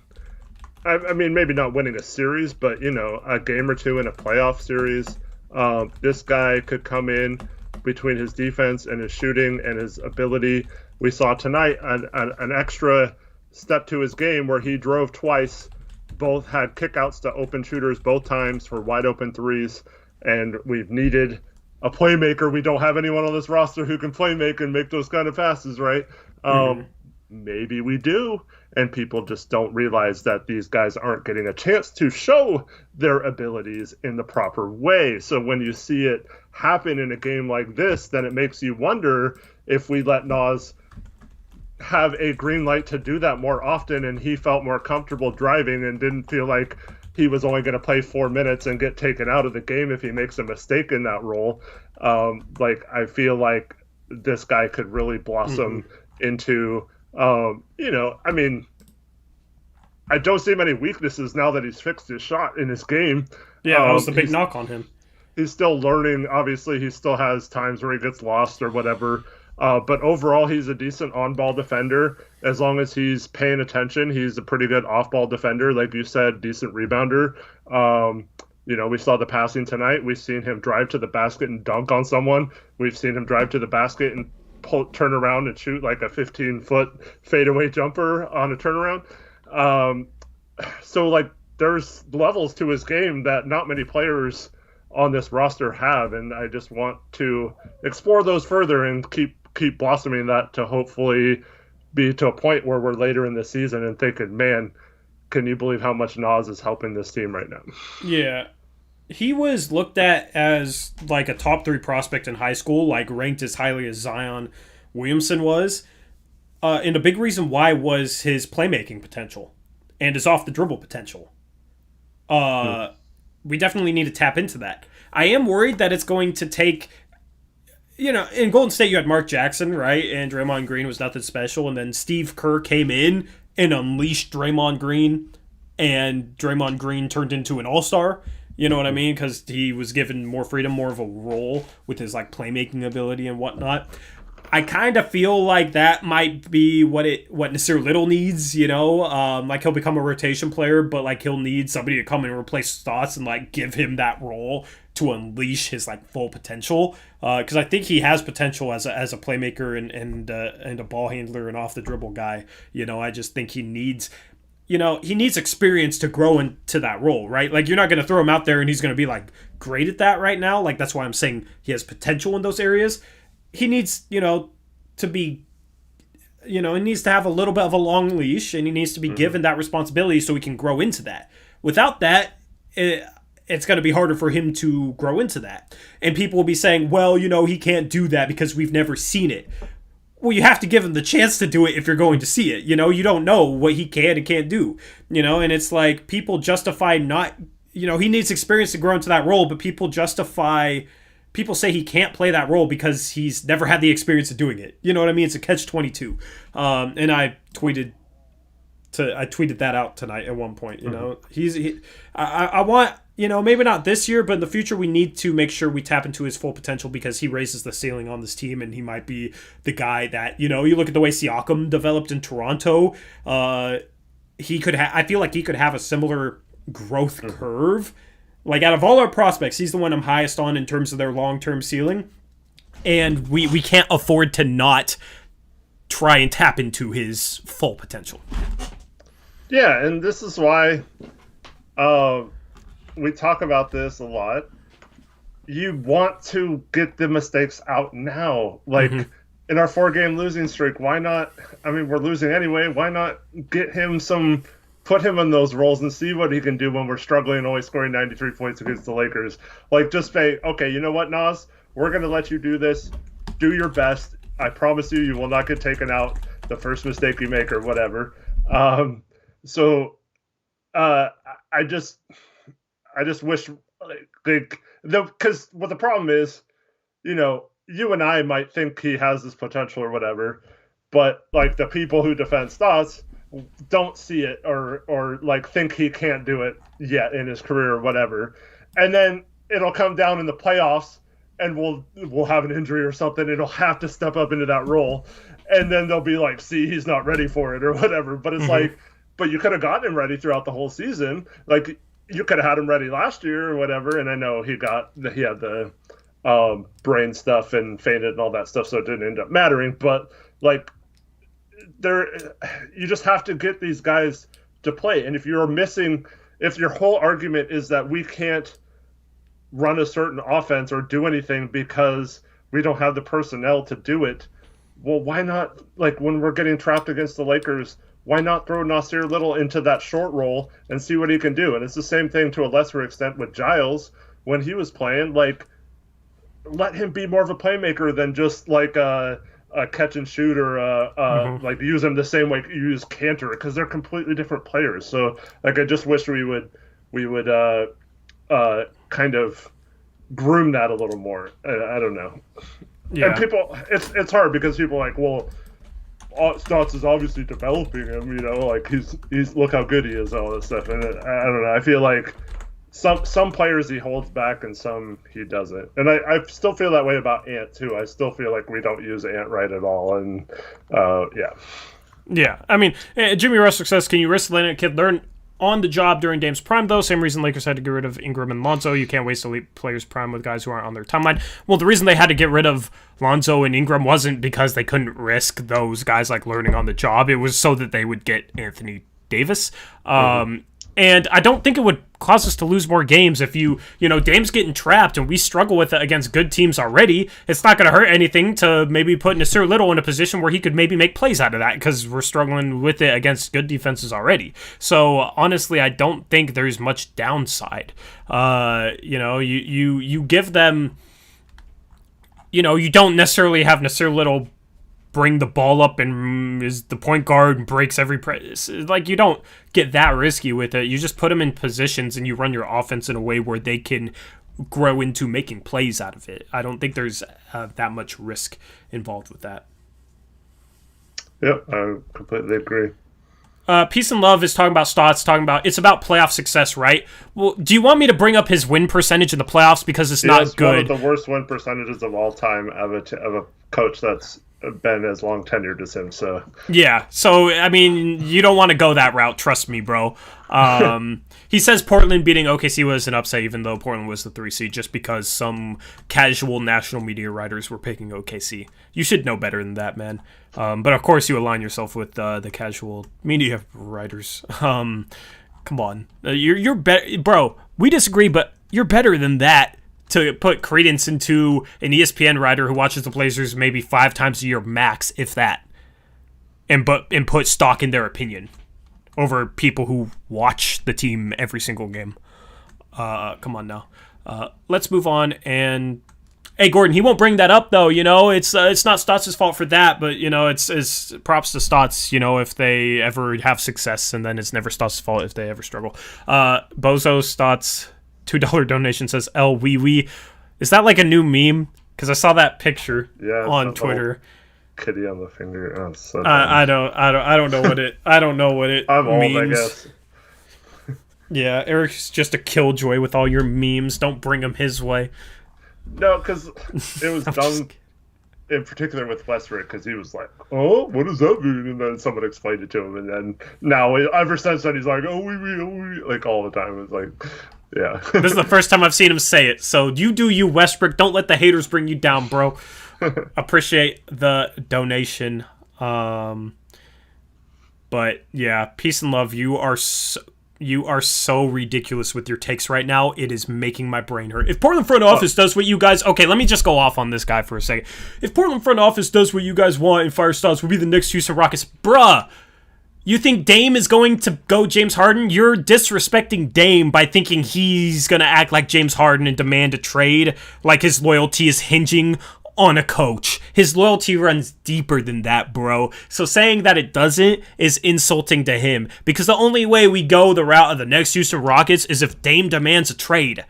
I mean, maybe not winning a series, but, a game or two in a playoff series. This guy could come in between his defense and his shooting and his ability. We saw tonight an extra step to his game where he drove twice. Both had kickouts to open shooters both times for wide open threes, and we've needed a playmaker. We don't have anyone on this roster who can play make and make those kind of passes, right? Maybe we do, and people just don't realize that these guys aren't getting a chance to show their abilities in the proper way. So when you see it happen in a game like this, then it makes you wonder if we let Nas have a green light to do that more often, and he felt more comfortable driving and didn't feel like he was only going to play 4 minutes and get taken out of the game if he makes a mistake in that role. I feel like this guy could really blossom into, I mean, I don't see many weaknesses now that he's fixed his shot in his game. Yeah, that was the big knock on him. He's still learning. Obviously, he still has times where he gets lost or whatever. But overall, he's a decent on-ball defender. As long as he's paying attention, he's a pretty good off-ball defender. Like you said, decent rebounder. We saw the passing tonight. We've seen him drive to the basket and dunk on someone. We've seen him drive to the basket and turn around and shoot like a 15-foot fadeaway jumper on a turnaround. So, there's levels to his game that not many players on this roster have, and I just want to explore those further and keep blossoming that to hopefully be to a point where we're later in the season and thinking, man, can you believe how much Nas is helping this team right now? Yeah. He was looked at as like a top 3 prospect in high school, like ranked as highly as Zion Williamson was. And a big reason why was his playmaking potential and his off the dribble potential. We definitely need to tap into that. I am worried that it's going to take, in Golden State you had Mark Jackson, right? And Draymond Green was nothing special. And then Steve Kerr came in and unleashed Draymond Green. And Draymond Green turned into an all-star. You know what I mean? Because he was given more freedom, more of a role with his playmaking ability and whatnot. I kind of feel like that might be what Nasir Little needs, he'll become a rotation player, but he'll need somebody to come in and replace Stotts and give him that role to unleash his full potential. Because I think he has potential as a playmaker and a ball handler and off the dribble guy. I just think he needs experience to grow into that role, right? You're not going to throw him out there and he's going to be great at that right now. Like, that's why I'm saying he has potential in those areas. He needs, to be, he needs to have a little bit of a long leash, and he needs to be given that responsibility so he can grow into that. Without that, it's going to be harder for him to grow into that. And people will be saying, well, he can't do that because we've never seen it. Well, you have to give him the chance to do it if you're going to see it. You don't know what he can and can't do. And it's like people justify not, he needs experience to grow into that role, but people say he can't play that role because he's never had the experience of doing it. You know what I mean? It's a catch-22. And I tweeted that out tonight at one point. I want, maybe not this year, but in the future, we need to make sure we tap into his full potential because he raises the ceiling on this team, and he might be the guy that, you look at the way Siakam developed in Toronto. I feel like he could have a similar growth curve. Like, out of all our prospects, he's the one I'm highest on in terms of their long-term ceiling, and we can't afford to not try and tap into his full potential. Yeah, and this is why we talk about this a lot. You want to get the mistakes out now. Like, in our 4-game losing streak, why not? I mean, we're losing anyway. Why not get him put him in those roles and see what he can do when we're struggling and only scoring 93 points against the Lakers? Like, just say, okay, you know what, Nas? We're going to let you do this. Do your best. I promise you will not get taken out the first mistake you make or whatever. I just wish, because what the problem is, you and I might think he has this potential or whatever, but like the people who defend Stotts don't see it or like think he can't do it yet in his career or whatever, and then it'll come down in the playoffs and we'll have an injury or something. It'll have to step up into that role, and then they'll be like, see, he's not ready for it or whatever. But it's like, but you could have gotten him ready throughout the whole season. Like, you could have had him ready last year or whatever. And I know he had the brain stuff and fainted and all that stuff, so it didn't end up mattering. But like, you just have to get these guys to play. And if your whole argument is that we can't run a certain offense or do anything because we don't have the personnel to do it, well, why not? Like, when we're getting trapped against the Lakers, why not throw Nasir Little into that short role and see what he can do? And it's the same thing to a lesser extent with Giles when he was playing. Like, let him be more of a playmaker than just like a catch and shoot or like use him the same way you use Cantor, because they're completely different players. So like, I just wish we would kind of groom that a little more. I don't know. Yeah. And people, it's hard because people are like, well, Stotts is obviously developing him, like he's look how good he is, all this stuff. And I don't know. I feel like some players he holds back and some he doesn't. And I still feel that way about Ant too. I still feel like we don't use Ant right at all. And yeah. Yeah. I mean, Jimmy Russell says, can you risk letting a kid learn on the job during Dame's prime, though? Same reason Lakers had to get rid of Ingram and Lonzo. You can't waste elite players' prime with guys who aren't on their timeline. Well, the reason they had to get rid of Lonzo and Ingram wasn't because they couldn't risk those guys like learning on the job. It was so that they would get Anthony Davis. And I don't think it would cause us to lose more games if Dame's getting trapped and we struggle with it against good teams already. It's not going to hurt anything to maybe put Nasir Little in a position where he could maybe make plays out of that because we're struggling with it against good defenses already. So honestly, I don't think there's much downside. You give them, you don't necessarily have Nasir Little bring the ball up and is the point guard and breaks every press. Like, you don't get that risky with it. You just put them in positions and you run your offense in a way where they can grow into making plays out of it. I don't think there's that much risk involved with that. Yep, I completely agree. Peace and Love is talking about Stotts, it's about playoff success, right? Well, do you want me to bring up his win percentage in the playoffs because it's not good? One of the worst win percentages of all time of a coach that's been as long tenured as him. So yeah, so I mean, you don't want to go that route, trust me, bro. He says Portland beating OKC was an upset, even though Portland was the 3 seed, just because some casual national media writers were picking OKC. You should know better than that, man. But of course, you align yourself with the casual media writers. come on. You're better, bro. We disagree, but you're better than that to put credence into an ESPN writer who watches the Blazers maybe 5 times a year max, if that, and put stock in their opinion over people who watch the team every single game. Come on now. Let's move on. And hey, Gordon, he won't bring that up though. It's not Stotts' fault for that, but it's props to Stotts. If they ever have success, and then it's never Stotts' fault if they ever struggle. Bozo Stotts $2 donation says "El wee wee." Is that like a new meme? Because I saw that picture on Twitter. Kitty on the finger. Oh, so I don't know what it. I don't know what it I'm means. old, I guess. Yeah, Eric's just a killjoy with all your memes. Don't bring them his way. No, because it was dumb, in particular with Westbrook, because he was like, "Oh, what does that mean?" And then someone explained it to him, and then now ever since then he's like, "Oh, we," like all the time. It's like, yeah. This is the first time I've seen him say it. So you do you, Westbrook. Don't let the haters bring you down, bro. Appreciate the donation. But yeah, peace and love. You are so ridiculous with your takes right now. It is making my brain hurt. If Portland front office does what you guys... Okay, let me just go off on this guy for a second. If Portland front office does what you guys want and fire Stotts, will be the next Houston Rockets. Bruh! You think Dame is going to go James Harden? You're disrespecting Dame by thinking he's going to act like James Harden and demand a trade, like his loyalty is hinging on a coach. His loyalty runs deeper than that, bro. So saying that it doesn't is insulting to him, because the only way we go the route of the next Houston Rockets is if Dame demands a trade.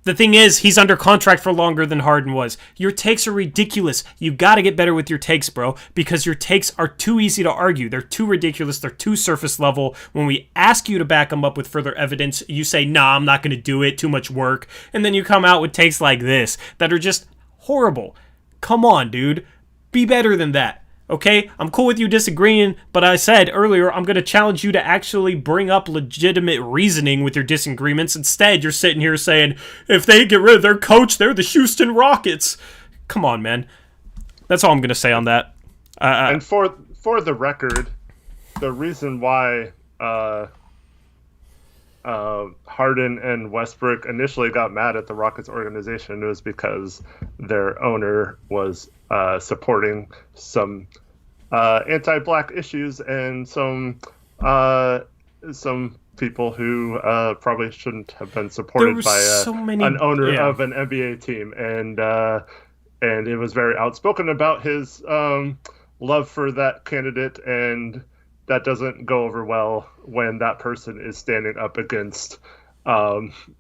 The thing is, he's under contract for longer than Harden was. Your takes are ridiculous. You gotta get better with your takes, bro, because your takes are too easy to argue. They're too ridiculous. They're too surface level. When we ask you to back them up with further evidence, you say, nah, I'm not gonna do it, too much work. And then you come out with takes like this that are just horrible. Come on, dude. Be better than that, okay? I'm cool with you disagreeing, but I said earlier I'm going to challenge you to actually bring up legitimate reasoning with your disagreements. Instead, you're sitting here saying, if they get rid of their coach, they're the Houston Rockets. Come on, man. That's all I'm going to say on that. And for the record, the reason why Harden and Westbrook initially got mad at the Rockets organization was because their owner was supporting some anti-black issues and some people who probably shouldn't have been supported by an owner of an NBA team, and it was very outspoken about his love for that candidate, and that doesn't go over well when that person is standing up against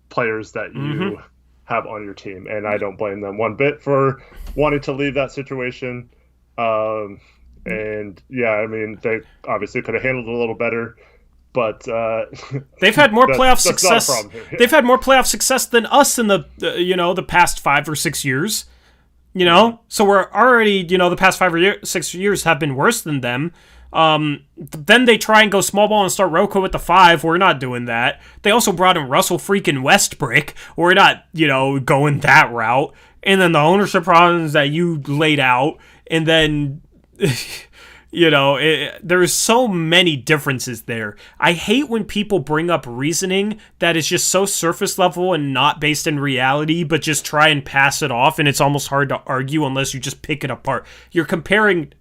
players that you have on your team. And I don't blame them one bit for wanting to leave that situation. And yeah, I mean, they obviously could have handled it a little better, but they've had more playoff success. Yeah. They've had more playoff success than us in the past 5 or 6 years. So we're already, the past 5 or 6 years have been worse than them. Then they try and go small ball and start Roko at the 5. We're not doing that. They also brought in Russell freaking Westbrook. We're not, going that route. And then the ownership problems that you laid out. And then, there's so many differences there. I hate when people bring up reasoning that is just so surface level and not based in reality, but just try and pass it off, and it's almost hard to argue unless you just pick it apart. You're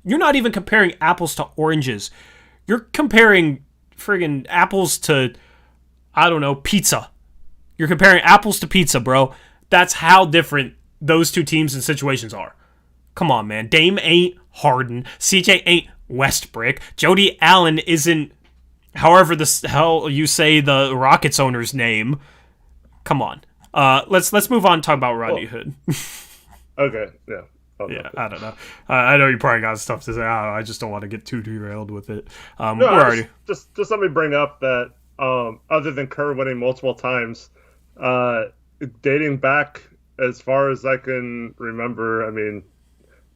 not even comparing apples to oranges. You're comparing friggin' apples to, I don't know, pizza. You're comparing apples to pizza, bro. That's how different those two teams and situations are. Come on, man. Dame ain't Harden. CJ ain't Westbrook. Jody Allen isn't, however the hell you say the Rockets owner's name. Come on. Let's move on and talk about Rodney Hood. Okay, yeah. I don't know. I know you probably got stuff to say. I just don't want to get too derailed with it. Just let me bring up that other than Kerr winning multiple times, dating back as far as I can remember, I mean,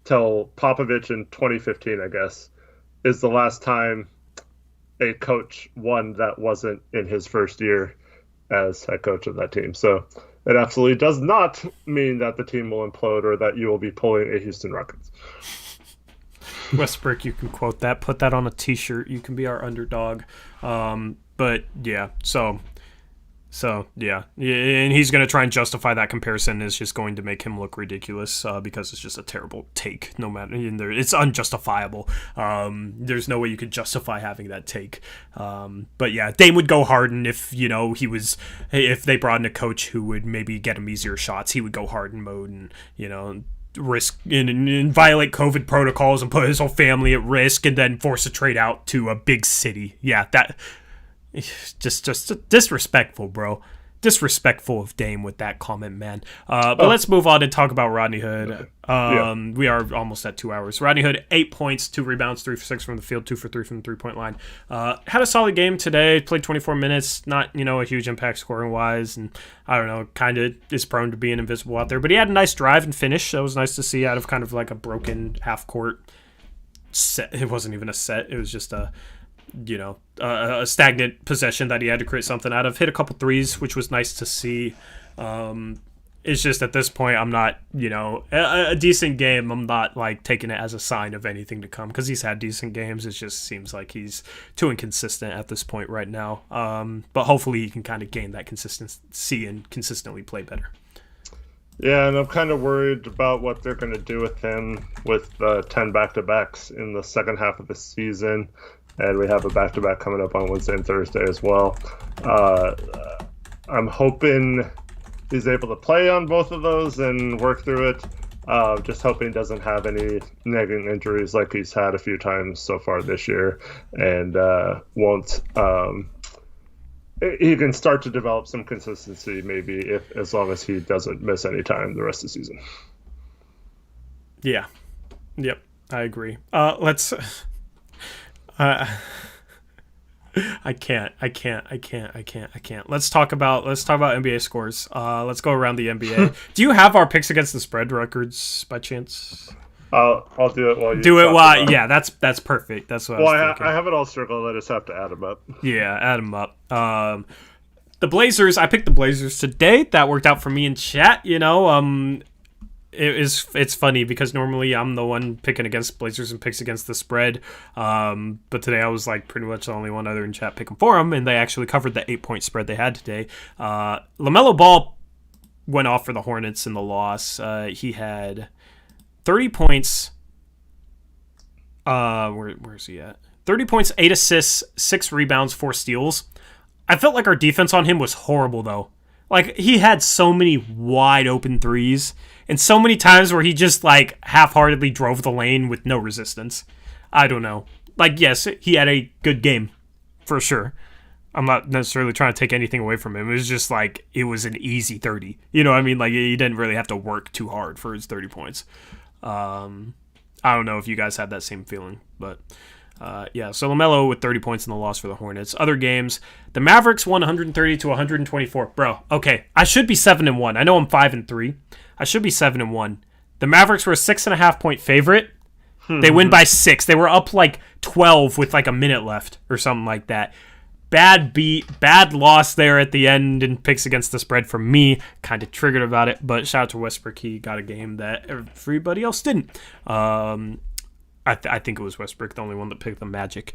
till Popovich in 2015, I guess, is the last time a coach won that wasn't in his first year as head coach of that team. So it absolutely does not mean that the team will implode or that you will be pulling a Houston Rockets. Westbrook, you can quote that. Put that on a t-shirt. You can be our underdog. But yeah, so yeah, and he's going to try and justify that comparison is just going to make him look ridiculous because it's just a terrible take. No matter, it's unjustifiable. There's no way you could justify having that take. But yeah, Dame would go Harden if if they brought in a coach who would maybe get him easier shots. He would go Harden mode and risk and violate COVID protocols and put his whole family at risk and then force a trade out to a big city. Yeah, that. Just disrespectful, bro. Disrespectful of Dame with that comment, man. But let's move on and talk about Rodney Hood. We are almost at 2 hours. Rodney Hood, 8 points, 2 rebounds, 3 for 6 from the field, 2 for 3 from the 3-point line. Had a solid game today. Played 24 minutes. Not a huge impact scoring wise, and I don't know, kind of is prone to being invisible out there. But he had a nice drive and finish. That was nice to see out of kind of like a broken half court set. It wasn't even a set. It was just a stagnant possession that he had to create something out of. Hit a couple threes, which was nice to see. It's just at this point, I'm not, a decent game. I'm not like taking it as a sign of anything to come because he's had decent games. It just seems like he's too inconsistent at this point right now. But hopefully he can kind of gain that consistency and consistently play better. Yeah, and I'm kind of worried about what they're going to do with him with 10 back-to-backs in the second half of the season. And we have a back-to-back coming up on Wednesday and Thursday as well. I'm hoping he's able to play on both of those and work through it. Just hoping he doesn't have any nagging injuries like he's had a few times so far this year. And he can start to develop some consistency maybe as long as he doesn't miss any time the rest of the season. Yeah. Yep. I agree. I can't. Let's talk about NBA scores. Let's go around the NBA. Do you have our picks against the spread records by chance? I'll do it while you do it while. Yeah, that's perfect. That's what. I have it all circled. I just have to add them up. Yeah, add them up. The Blazers. I picked the Blazers today. That worked out for me in chat. It's funny because normally I'm the one picking against Blazers and picks against the spread. But today I was like pretty much the only one other in chat picking for them, and they actually covered the 8-point spread they had today. LaMelo Ball went off for the Hornets in the loss. He had 30 points. Where's he at? 30 points, 8 assists, 6 rebounds, 4 steals. I felt like our defense on him was horrible though. Like he had so many wide open threes. And so many times where he just, like, half-heartedly drove the lane with no resistance. I don't know. Like, yes, he had a good game, for sure. I'm not necessarily trying to take anything away from him. It was just, like, it was an easy 30. You know what I mean? Like, he didn't really have to work too hard for his 30 points. I don't know if you guys had that same feeling, but... yeah, so LaMelo with 30 points in the loss for the Hornets. Other games, the Mavericks won 130 to 124. Bro, okay, I should be 7-1. I know I'm 5-3. I should be 7-1. The Mavericks were a 6.5 point favorite. They win by 6. They were up like 12 with like a minute left or something like that. Bad loss there at the end and picks against the spread from me. Kind of triggered about it, but shout out to Westbrook. He got a game that everybody else didn't. I think it was Westbrook, the only one that picked the Magic,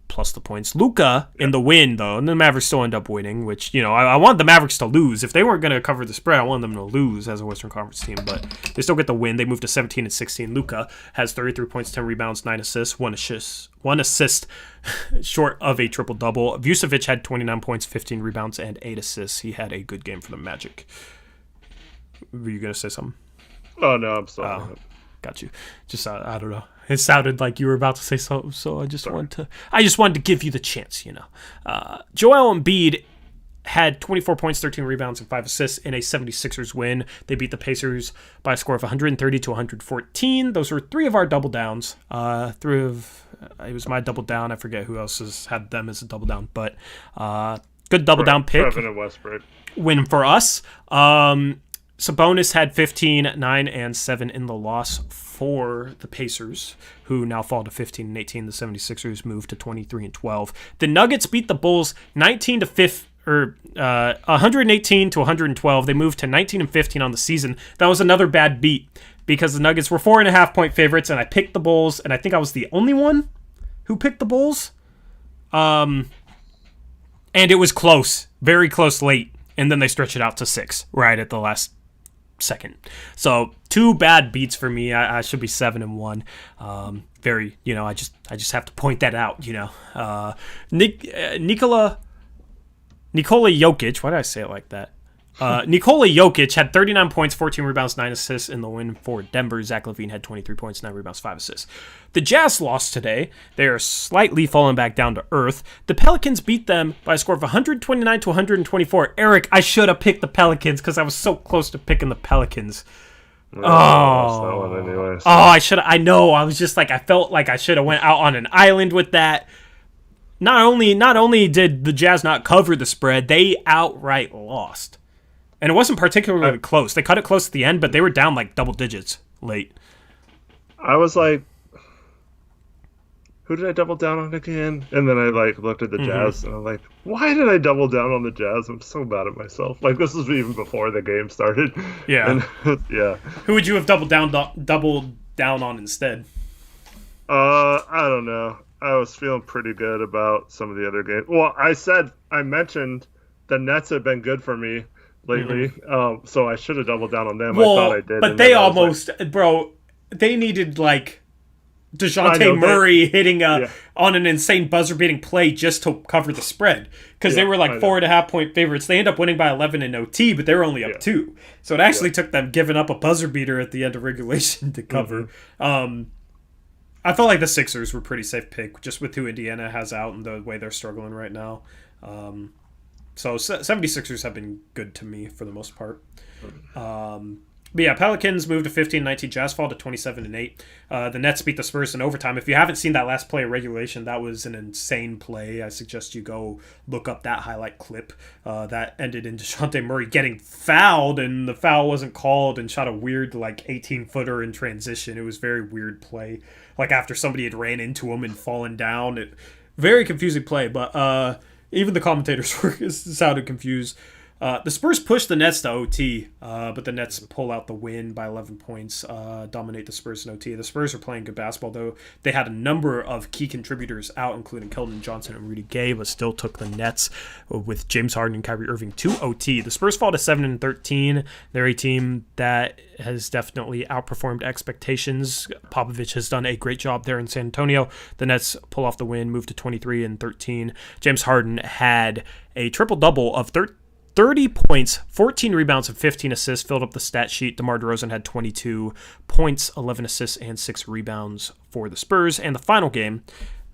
plus the points. Luka in the win, though, and the Mavericks still end up winning, which, I want the Mavericks to lose. If they weren't going to cover the spread, I want them to lose as a Western Conference team, but they still get the win. They moved to 17-16. Luka has 33 points, 10 rebounds, 9 assists, 1 assist short of a triple-double. Vucevic had 29 points, 15 rebounds, and 8 assists. He had a good game for the Magic. Were you going to say something? Oh, no, I'm sorry. Got you. Just, I don't know. It sounded like you were about to say so, so I just wanted to give you the chance, Joel Embiid had 24 points, 13 rebounds, and 5 assists in a 76ers win. They beat the Pacers by a score of 130 to 114. Those were 3 of our double downs. It was my double down. I forget who else has had them as a double down, but good double down pick. Trevin and Westbrook. Win for us. Sabonis had 15, 9, and 7 in the loss for the Pacers, who now fall to 15 and 18. The 76ers move to 23 and 12. The Nuggets beat the Bulls 118 to 112. They moved to 19 and 15 on the season. That was another bad beat because the Nuggets were 4.5 point favorites, and I picked the Bulls, and I think I was the only one who picked the Bulls. And it was close, very close late. And then they stretch it out to 6 right at the last second. So 2 bad beats for me. I should be 7-1. Very, I just have to point that out. Nikola Jokic. Why did I say it like that? Nikola Jokic had 39 points, 14 rebounds, 9 assists in the win for Denver. Zach LaVine had 23 points, 9 rebounds, 5 assists. The Jazz lost today. They are slightly falling back down to earth. The Pelicans beat them by a score of 129 to 124. Eric, I should have picked the Pelicans because I was so close to picking the Pelicans. I should. I know. I was just like, I felt like I should have went out on an island with that. Not only did the Jazz not cover the spread, they outright lost. And it wasn't particularly close. They cut it close at the end, but they were down like double digits late. I was like, who did I double down on again? And then I looked at the Jazz, and I'm like, why did I double down on the Jazz? I'm so mad at myself. Like, this was even before the game started. Yeah. And, yeah. Who would you have doubled down on instead? I don't know. I was feeling pretty good about some of the other games. Well, I mentioned the Nets have been good for me lately, so I should have doubled down on them. Well, I thought I did. But they almost, they needed like DeJounte Murray hitting on an insane buzzer-beating play just to cover the spread because they were like 4.5-point favorites. They end up winning by 11 in OT, but they were only up 2. So it actually took them giving up a buzzer beater at the end of regulation to cover. I felt like the Sixers were a pretty safe pick just with who Indiana has out and the way they're struggling right now. So 76ers have been good to me for the most part. But yeah, Pelicans moved to 15-19. Jazz fall to 27-8. The Nets beat the Spurs in overtime. If you haven't seen that last play of regulation, that was an insane play. I suggest you go look up that highlight clip. That ended in DeJounte Murray getting fouled, and the foul wasn't called, and shot a weird 18-footer in transition. It was a very weird play. Like after somebody had ran into him and fallen down. Very confusing play, but even the commentators sounded confused. The Spurs pushed the Nets to OT, but the Nets pull out the win by 11 points, dominate the Spurs in OT. The Spurs are playing good basketball, though. They had a number of key contributors out, including Keldon Johnson and Rudy Gay, but still took the Nets with James Harden and Kyrie Irving to OT. The Spurs fall to 7-13. They're a team that has definitely outperformed expectations. Popovich has done a great job there in San Antonio. The Nets pull off the win, move to 23-13. James Harden had a triple-double of 30 points, 14 rebounds, and 15 assists, filled up the stat sheet. DeMar DeRozan had 22 points, 11 assists, and 6 rebounds for the Spurs. And the final game,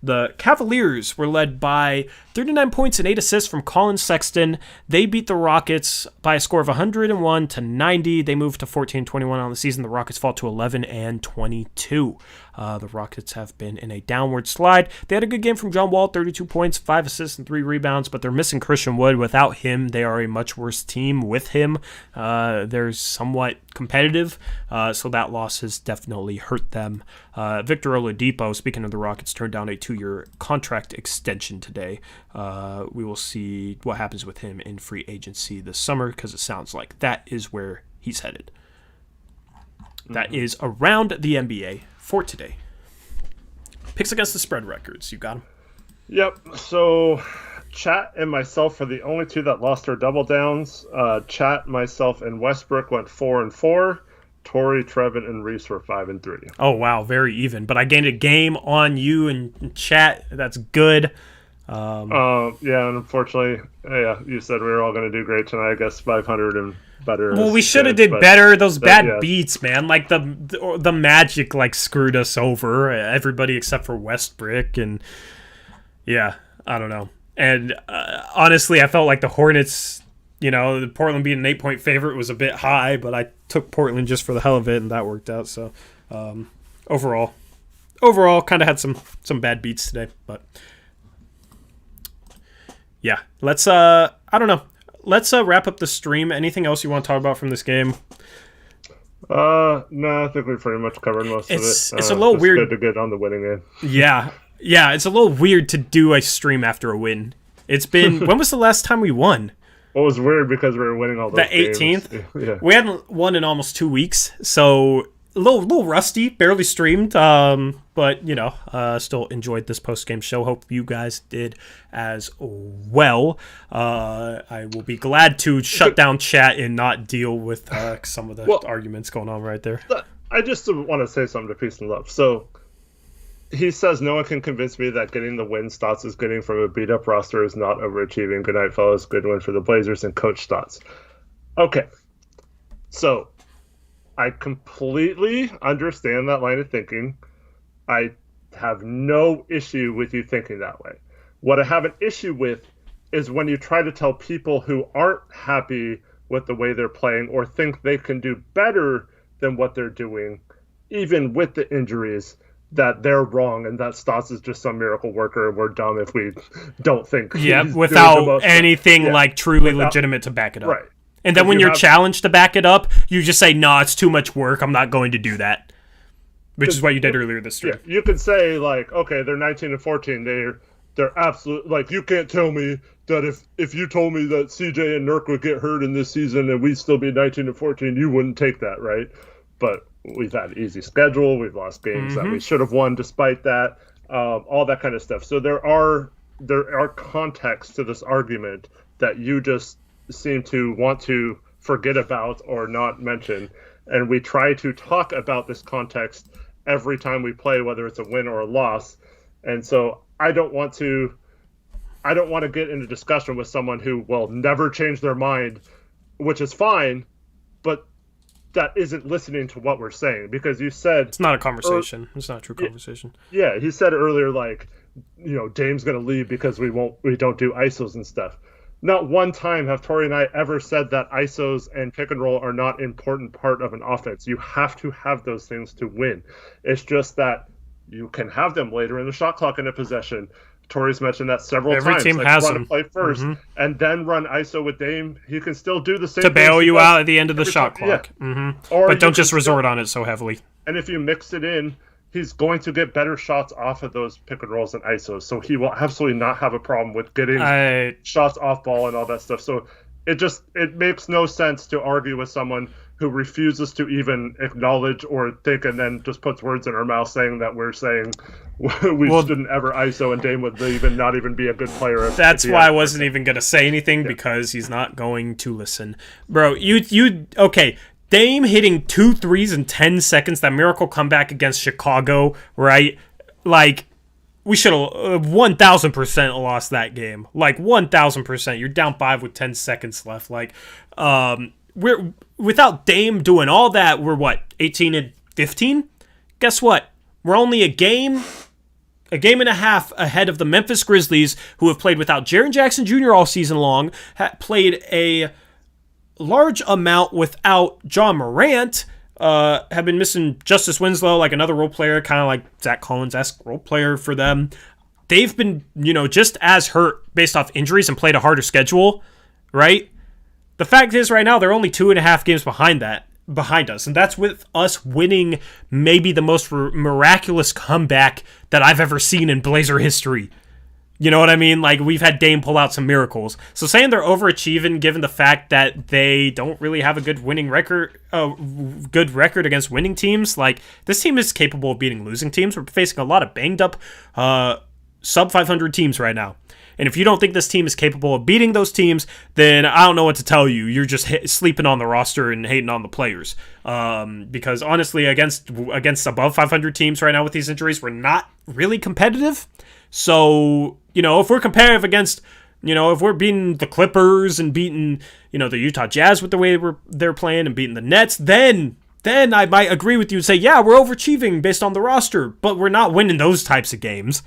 the Cavaliers were led by 39 points and 8 assists from Colin Sexton. They beat the Rockets by a score of 101-90. They moved to 14-21 on the season. The Rockets fall to 11-22. The Rockets have been in a downward slide. They had a good game from John Wall, 32 points, 5 assists, and 3 rebounds, but they're missing Christian Wood. Without him, they are a much worse team. With him, they're somewhat competitive, so that loss has definitely hurt them. Victor Oladipo, speaking of the Rockets, turned down a 2-year contract extension today. We will see what happens with him in free agency this summer because it sounds like that is where he's headed. That is around the NBA for today. Picks against the spread records. You got them? Yep. So Chat and myself are the only two that lost our double downs. Chat, myself, and Westbrook went 4-4. Torrey, Trevin, and Reese were 5-3. Oh, wow. Very even. But I gained a game on you and Chat. That's good. Yeah, and unfortunately, you said we were all going to do great tonight. I guess 500 and better. Well, we should have did better. Those bad beats, man. Like the Magic screwed us over. Everybody except for Westbrook, and yeah, I don't know. And honestly, I felt like the Hornets. The Portland being an 8-point favorite was a bit high, but I took Portland just for the hell of it, and that worked out. So overall, kind of had some bad beats today, but. Yeah, let's I don't know. Let's wrap up the stream. Anything else you want to talk about from this game? No, I think we pretty much covered most of it. It's a little weird. Good to get on the winning end. Yeah, it's a little weird to do a stream after a win. It's been when was the last time we won? Well, it was weird because we were winning all those games. The 18th? Yeah. We hadn't won in almost 2 weeks, so little rusty, barely streamed, but still enjoyed this post-game show. Hope you guys did as well. I will be glad to shut down chat and not deal with some of the arguments going on right there. I just want to say something to Peace and Love. So he says no one can convince me that getting the win Stotts is getting from a beat-up roster is not overachieving. Good night, fellas. Good win for the Blazers and Coach Stotts. Okay, so I completely understand that line of thinking. I have no issue with you thinking that way. What I have an issue with is when you try to tell people who aren't happy with the way they're playing or think they can do better than what they're doing, even with the injuries, that they're wrong and that Stotts is just some miracle worker and we're dumb if we don't think. Yeah, without anything truly legitimate to back it up. Right. And then when you're challenged to back it up, you just say, "No, it's too much work. I'm not going to do that." Which is what you did earlier this stream. Yeah, you could say okay, they're 19-14. They're absolute. You can't tell me that if you told me that CJ and Nurk would get hurt in this season and we'd still be 19-14, you wouldn't take that, right? But we've had an easy schedule. We've lost games that we should have won despite that. All that kind of stuff. So there are contexts to this argument that you just seem to want to forget about or not mention, and we try to talk about this context every time we play, whether it's a win or a loss. And so I don't want to get into discussion with someone who will never change their mind, which is fine, but that isn't listening to what we're saying, because you said it's not a conversation. It's not a true conversation. Yeah, he said earlier Dame's going to leave because we don't do ISOs and stuff. Not one time have Tori and I ever said that ISOs and pick and roll are not an important part of an offense. You have to have those things to win. It's just that you can have them later in the shot clock in a possession. Tori's mentioned that several times. Every team has run them. A play first and then run ISO with Dame. He can still do the same to bail you out at the end of the shot clock. Yeah. But don't just resort on it so heavily. And if you mix it in, he's going to get better shots off of those pick and rolls and ISOs. So he will absolutely not have a problem with getting shots off ball and all that stuff. So it makes no sense to argue with someone who refuses to even acknowledge or think and then just puts words in our mouth saying that we're saying we shouldn't ever ISO and Dame would not even be a good player. That's why I wasn't even going to say anything because he's not going to listen. Bro, okay. Dame hitting 2 threes in 10 seconds, that miracle comeback against Chicago, right? We should have 1,000% lost that game. 1,000%. You're down 5 with 10 seconds left. We're without Dame doing all that, we're 18-15? Guess what? We're only a game and a half ahead of the Memphis Grizzlies, who have played without Jaren Jackson Jr. all season long, played a large amount without John Morant, have been missing Justice Winslow, another role player, kind of like Zach Collins-esque role player for them. They've been, just as hurt based off injuries and played a harder schedule, right? The fact is, right now, they're only 2.5 games behind us, and that's with us winning maybe the most miraculous comeback that I've ever seen in Blazer history. You know what I mean? We've had Dame pull out some miracles. So saying they're overachieving, given the fact that they don't really have a good record against winning teams, this team is capable of beating losing teams. We're facing a lot of banged up sub 500 teams right now. And if you don't think this team is capable of beating those teams, then I don't know what to tell you. You're just sleeping on the roster and hating on the players. Because honestly, against above 500 teams right now with these injuries, we're not really competitive. So, if we're competitive against, if we're beating the Clippers and beating, the Utah Jazz with the way they're playing and beating the Nets, then I might agree with you and say, yeah, we're overachieving based on the roster, but we're not winning those types of games,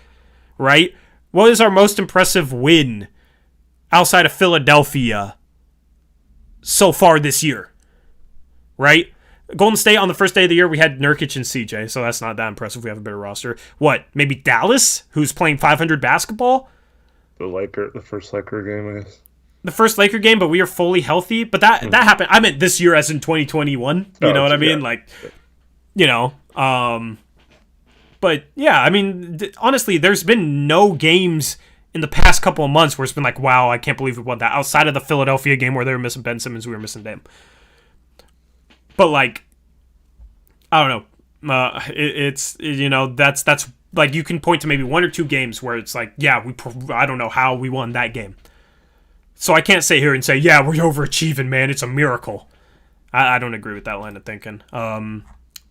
right? What is our most impressive win outside of Philadelphia so far this year, right? Golden State on the first day of the year, we had Nurkic and CJ, so that's not that impressive. We have a better roster. What, maybe Dallas, who's playing 500 basketball? The first Laker game, I guess. The first Laker game, but we are fully healthy. But that happened. I meant this year as in 2021. You know what I mean? But yeah, I mean, honestly, there's been no games in the past couple of months where it's been wow, I can't believe we won that. Outside of the Philadelphia game where they were missing Ben Simmons, we were missing Dame. But I don't know. It's that's like you can point to maybe one or two games where it's like, yeah, I don't know how we won that game. So I can't sit here and say, yeah, we're overachieving, man. It's a miracle. I don't agree with that line of thinking.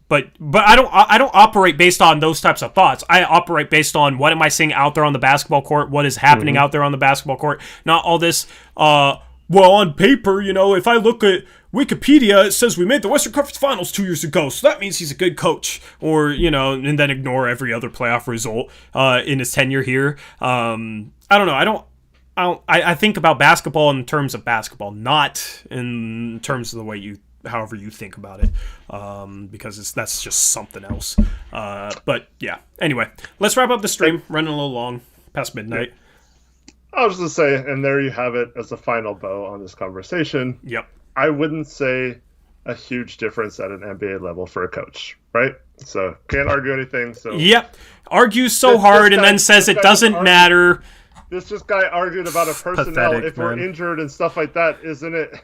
But I don't operate based on those types of thoughts. I operate based on what am I seeing out there on the basketball court, what is happening out there on the basketball court, not all this, well, on paper, if I look at Wikipedia, it says we made the Western Conference Finals 2 years ago, so that means he's a good coach, or, and then ignore every other playoff result in his tenure here. I don't know. I think about basketball in terms of basketball, not in terms of the way however you think about it, because that's just something else. But yeah, anyway, let's wrap up the stream. Running a little long, past midnight. I was just say, and there you have it as a final bow on this conversation. Yep. I wouldn't say a huge difference at an NBA level for a coach, right? So can't argue anything. So yep, argues so hard and then says it doesn't matter. This guy argued about a personnel. Pathetic, if we're injured and stuff like that, isn't it?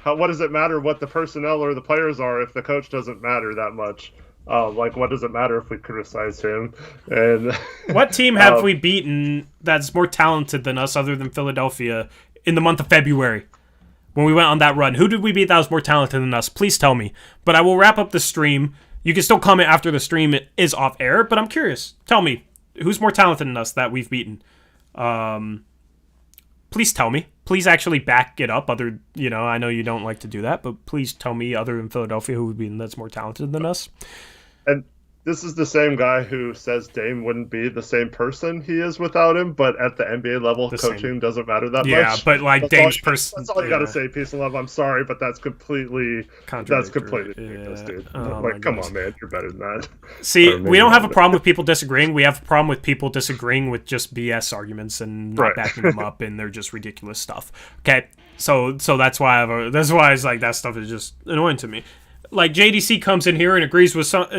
What does it matter what the personnel or the players are if the coach doesn't matter that much? What does it matter if we criticize him? And what team have we beaten that's more talented than us other than Philadelphia in the month of February when we went on that run? Who did we beat that was more talented than us? Please tell me. But I will wrap up the stream. You can still comment after the stream is off air, but I'm curious. Tell me, who's more talented than us that we've beaten? Please tell me. Please actually back it up. I know you don't like to do that, but please tell me other than Philadelphia who would be that's more talented than us. And this is the same guy who says Dame wouldn't be the same person he is without him, but at the NBA level, coaching doesn't matter that much. Yeah, but like Dame's person. That's all you got to say. Peace and love. I'm sorry, but that's completely ridiculous, dude. Come on, man. You're better than that. See, we don't have a problem with people disagreeing. We have a problem with people disagreeing with just BS arguments and not backing them up, and they're just ridiculous stuff. Okay, so that's why that's why it's like that stuff is just annoying to me. Like JDC comes in here and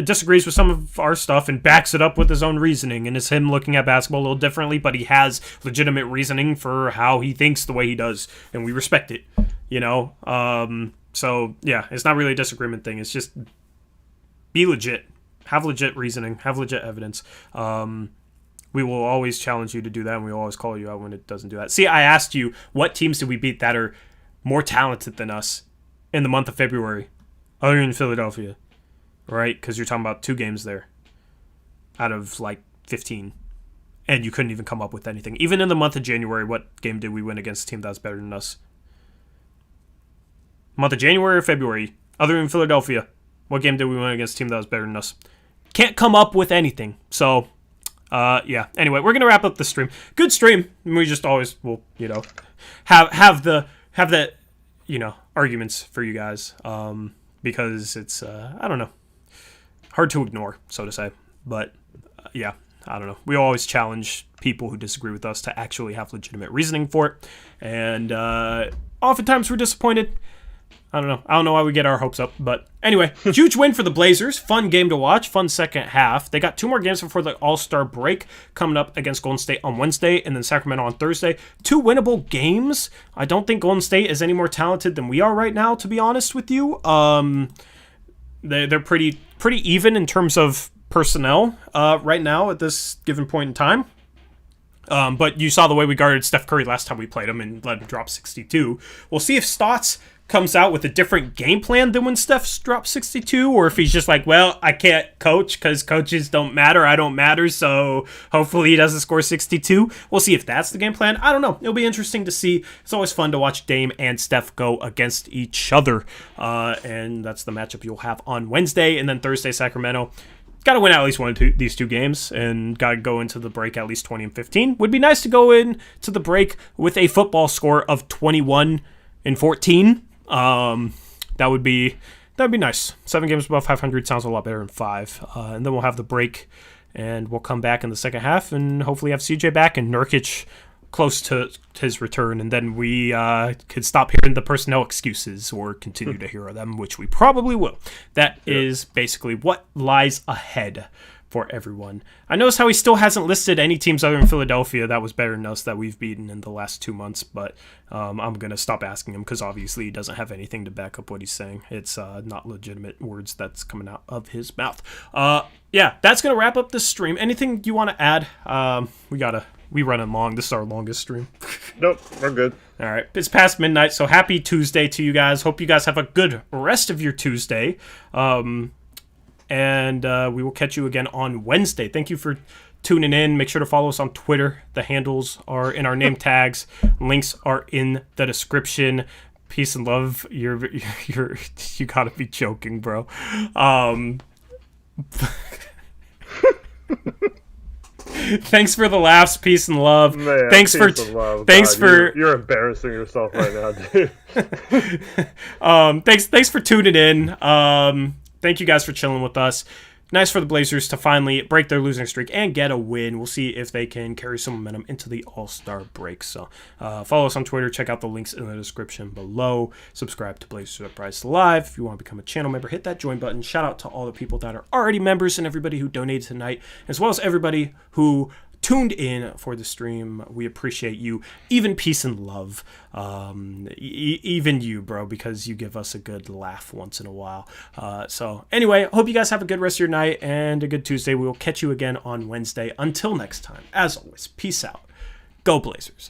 disagrees with some of our stuff and backs it up with his own reasoning, and it's him looking at basketball a little differently, but he has legitimate reasoning for how he thinks the way he does, and we respect it. So yeah, it's not really a disagreement thing. It's just be legit, have legit reasoning, have legit evidence. We will always challenge you to do that, and we will always call you out when it doesn't do that. See, I asked you what teams did we beat that are more talented than us in the month of February. Other than Philadelphia, right? Because you're talking about 2 games there out of 15. And you couldn't even come up with anything. Even in the month of January, what game did we win against a team that was better than us? Month of January or February, other than Philadelphia, what game did we win against a team that was better than us? Can't come up with anything. So, yeah. Anyway, we're going to wrap up the stream. Good stream. We just always will, have the arguments for you guys. Because it's, I don't know, hard to ignore, so to say. But, yeah, I don't know. We always challenge people who disagree with us to actually have legitimate reasoning for it. And oftentimes we're disappointed. I don't know why we get our hopes up. But anyway, huge win for the Blazers. Fun game to watch. Fun second half. They got 2 more games before the All-Star break coming up against Golden State on Wednesday and then Sacramento on Thursday. 2 winnable games. I don't think Golden State is any more talented than we are right now, to be honest with you. They're pretty even in terms of personnel right now at this given point in time. But you saw the way we guarded Steph Curry last time we played him and let him drop 62. We'll see if Stotts comes out with a different game plan than when Steph dropped 62, or if he's just like, well, I can't coach because coaches don't matter, I don't matter, so hopefully he doesn't score 62. We'll see if that's the game plan. I don't know. It'll be interesting to see. It's always fun to watch Dame and Steph go against each other, and that's the matchup you'll have on Wednesday, and then Thursday, Sacramento. Got to win at least one of these 2 games and got to go into the break at least 20-15. Would be nice to go into the break with a football score of 21-14. That would be nice. 7 games above 500 sounds a lot better than 5. And then we'll have the break, and we'll come back in the second half and hopefully have CJ back and Nurkic close to his return, and then we could stop hearing the personnel excuses or continue to hear them, which we probably will. That is basically what lies ahead for everyone. I noticed how he still hasn't listed any teams other than Philadelphia that was better than us that we've beaten in the last 2 months, but I'm going to stop asking him because obviously he doesn't have anything to back up what he's saying. It's not legitimate words that's coming out of his mouth. Yeah, that's going to wrap up this stream. Anything you want to add? We running long. This is our longest stream. Nope, we're good. All right, it's past midnight, so happy Tuesday to you guys. Hope you guys have a good rest of your Tuesday. And we will catch you again on Wednesday. Thank you for tuning in. Make sure to follow us on Twitter. The handles are in our name tags. Links are in the description. Peace and love. You gotta be joking, bro. Thanks for the laughs. Peace and love. Man, thanks for you're embarrassing yourself right now, dude. Thanks for tuning in. Thank you guys for chilling with us. Nice for the Blazers to finally break their losing streak and get a win. We'll see if they can carry some momentum into the All-Star break. So follow us on Twitter. Check out the links in the description below. Subscribe to Blazers Uprise Live. If you want to become a channel member, hit that join button. Shout out to all the people that are already members and everybody who donated tonight, as well as everybody who tuned in for the stream. We appreciate you. Even peace and love. Even you, bro, because you give us a good laugh once in a while. So anyway, hope you guys have a good rest of your night and a good Tuesday. We will catch you again on Wednesday. Until next time, as always, peace out. Go Blazers.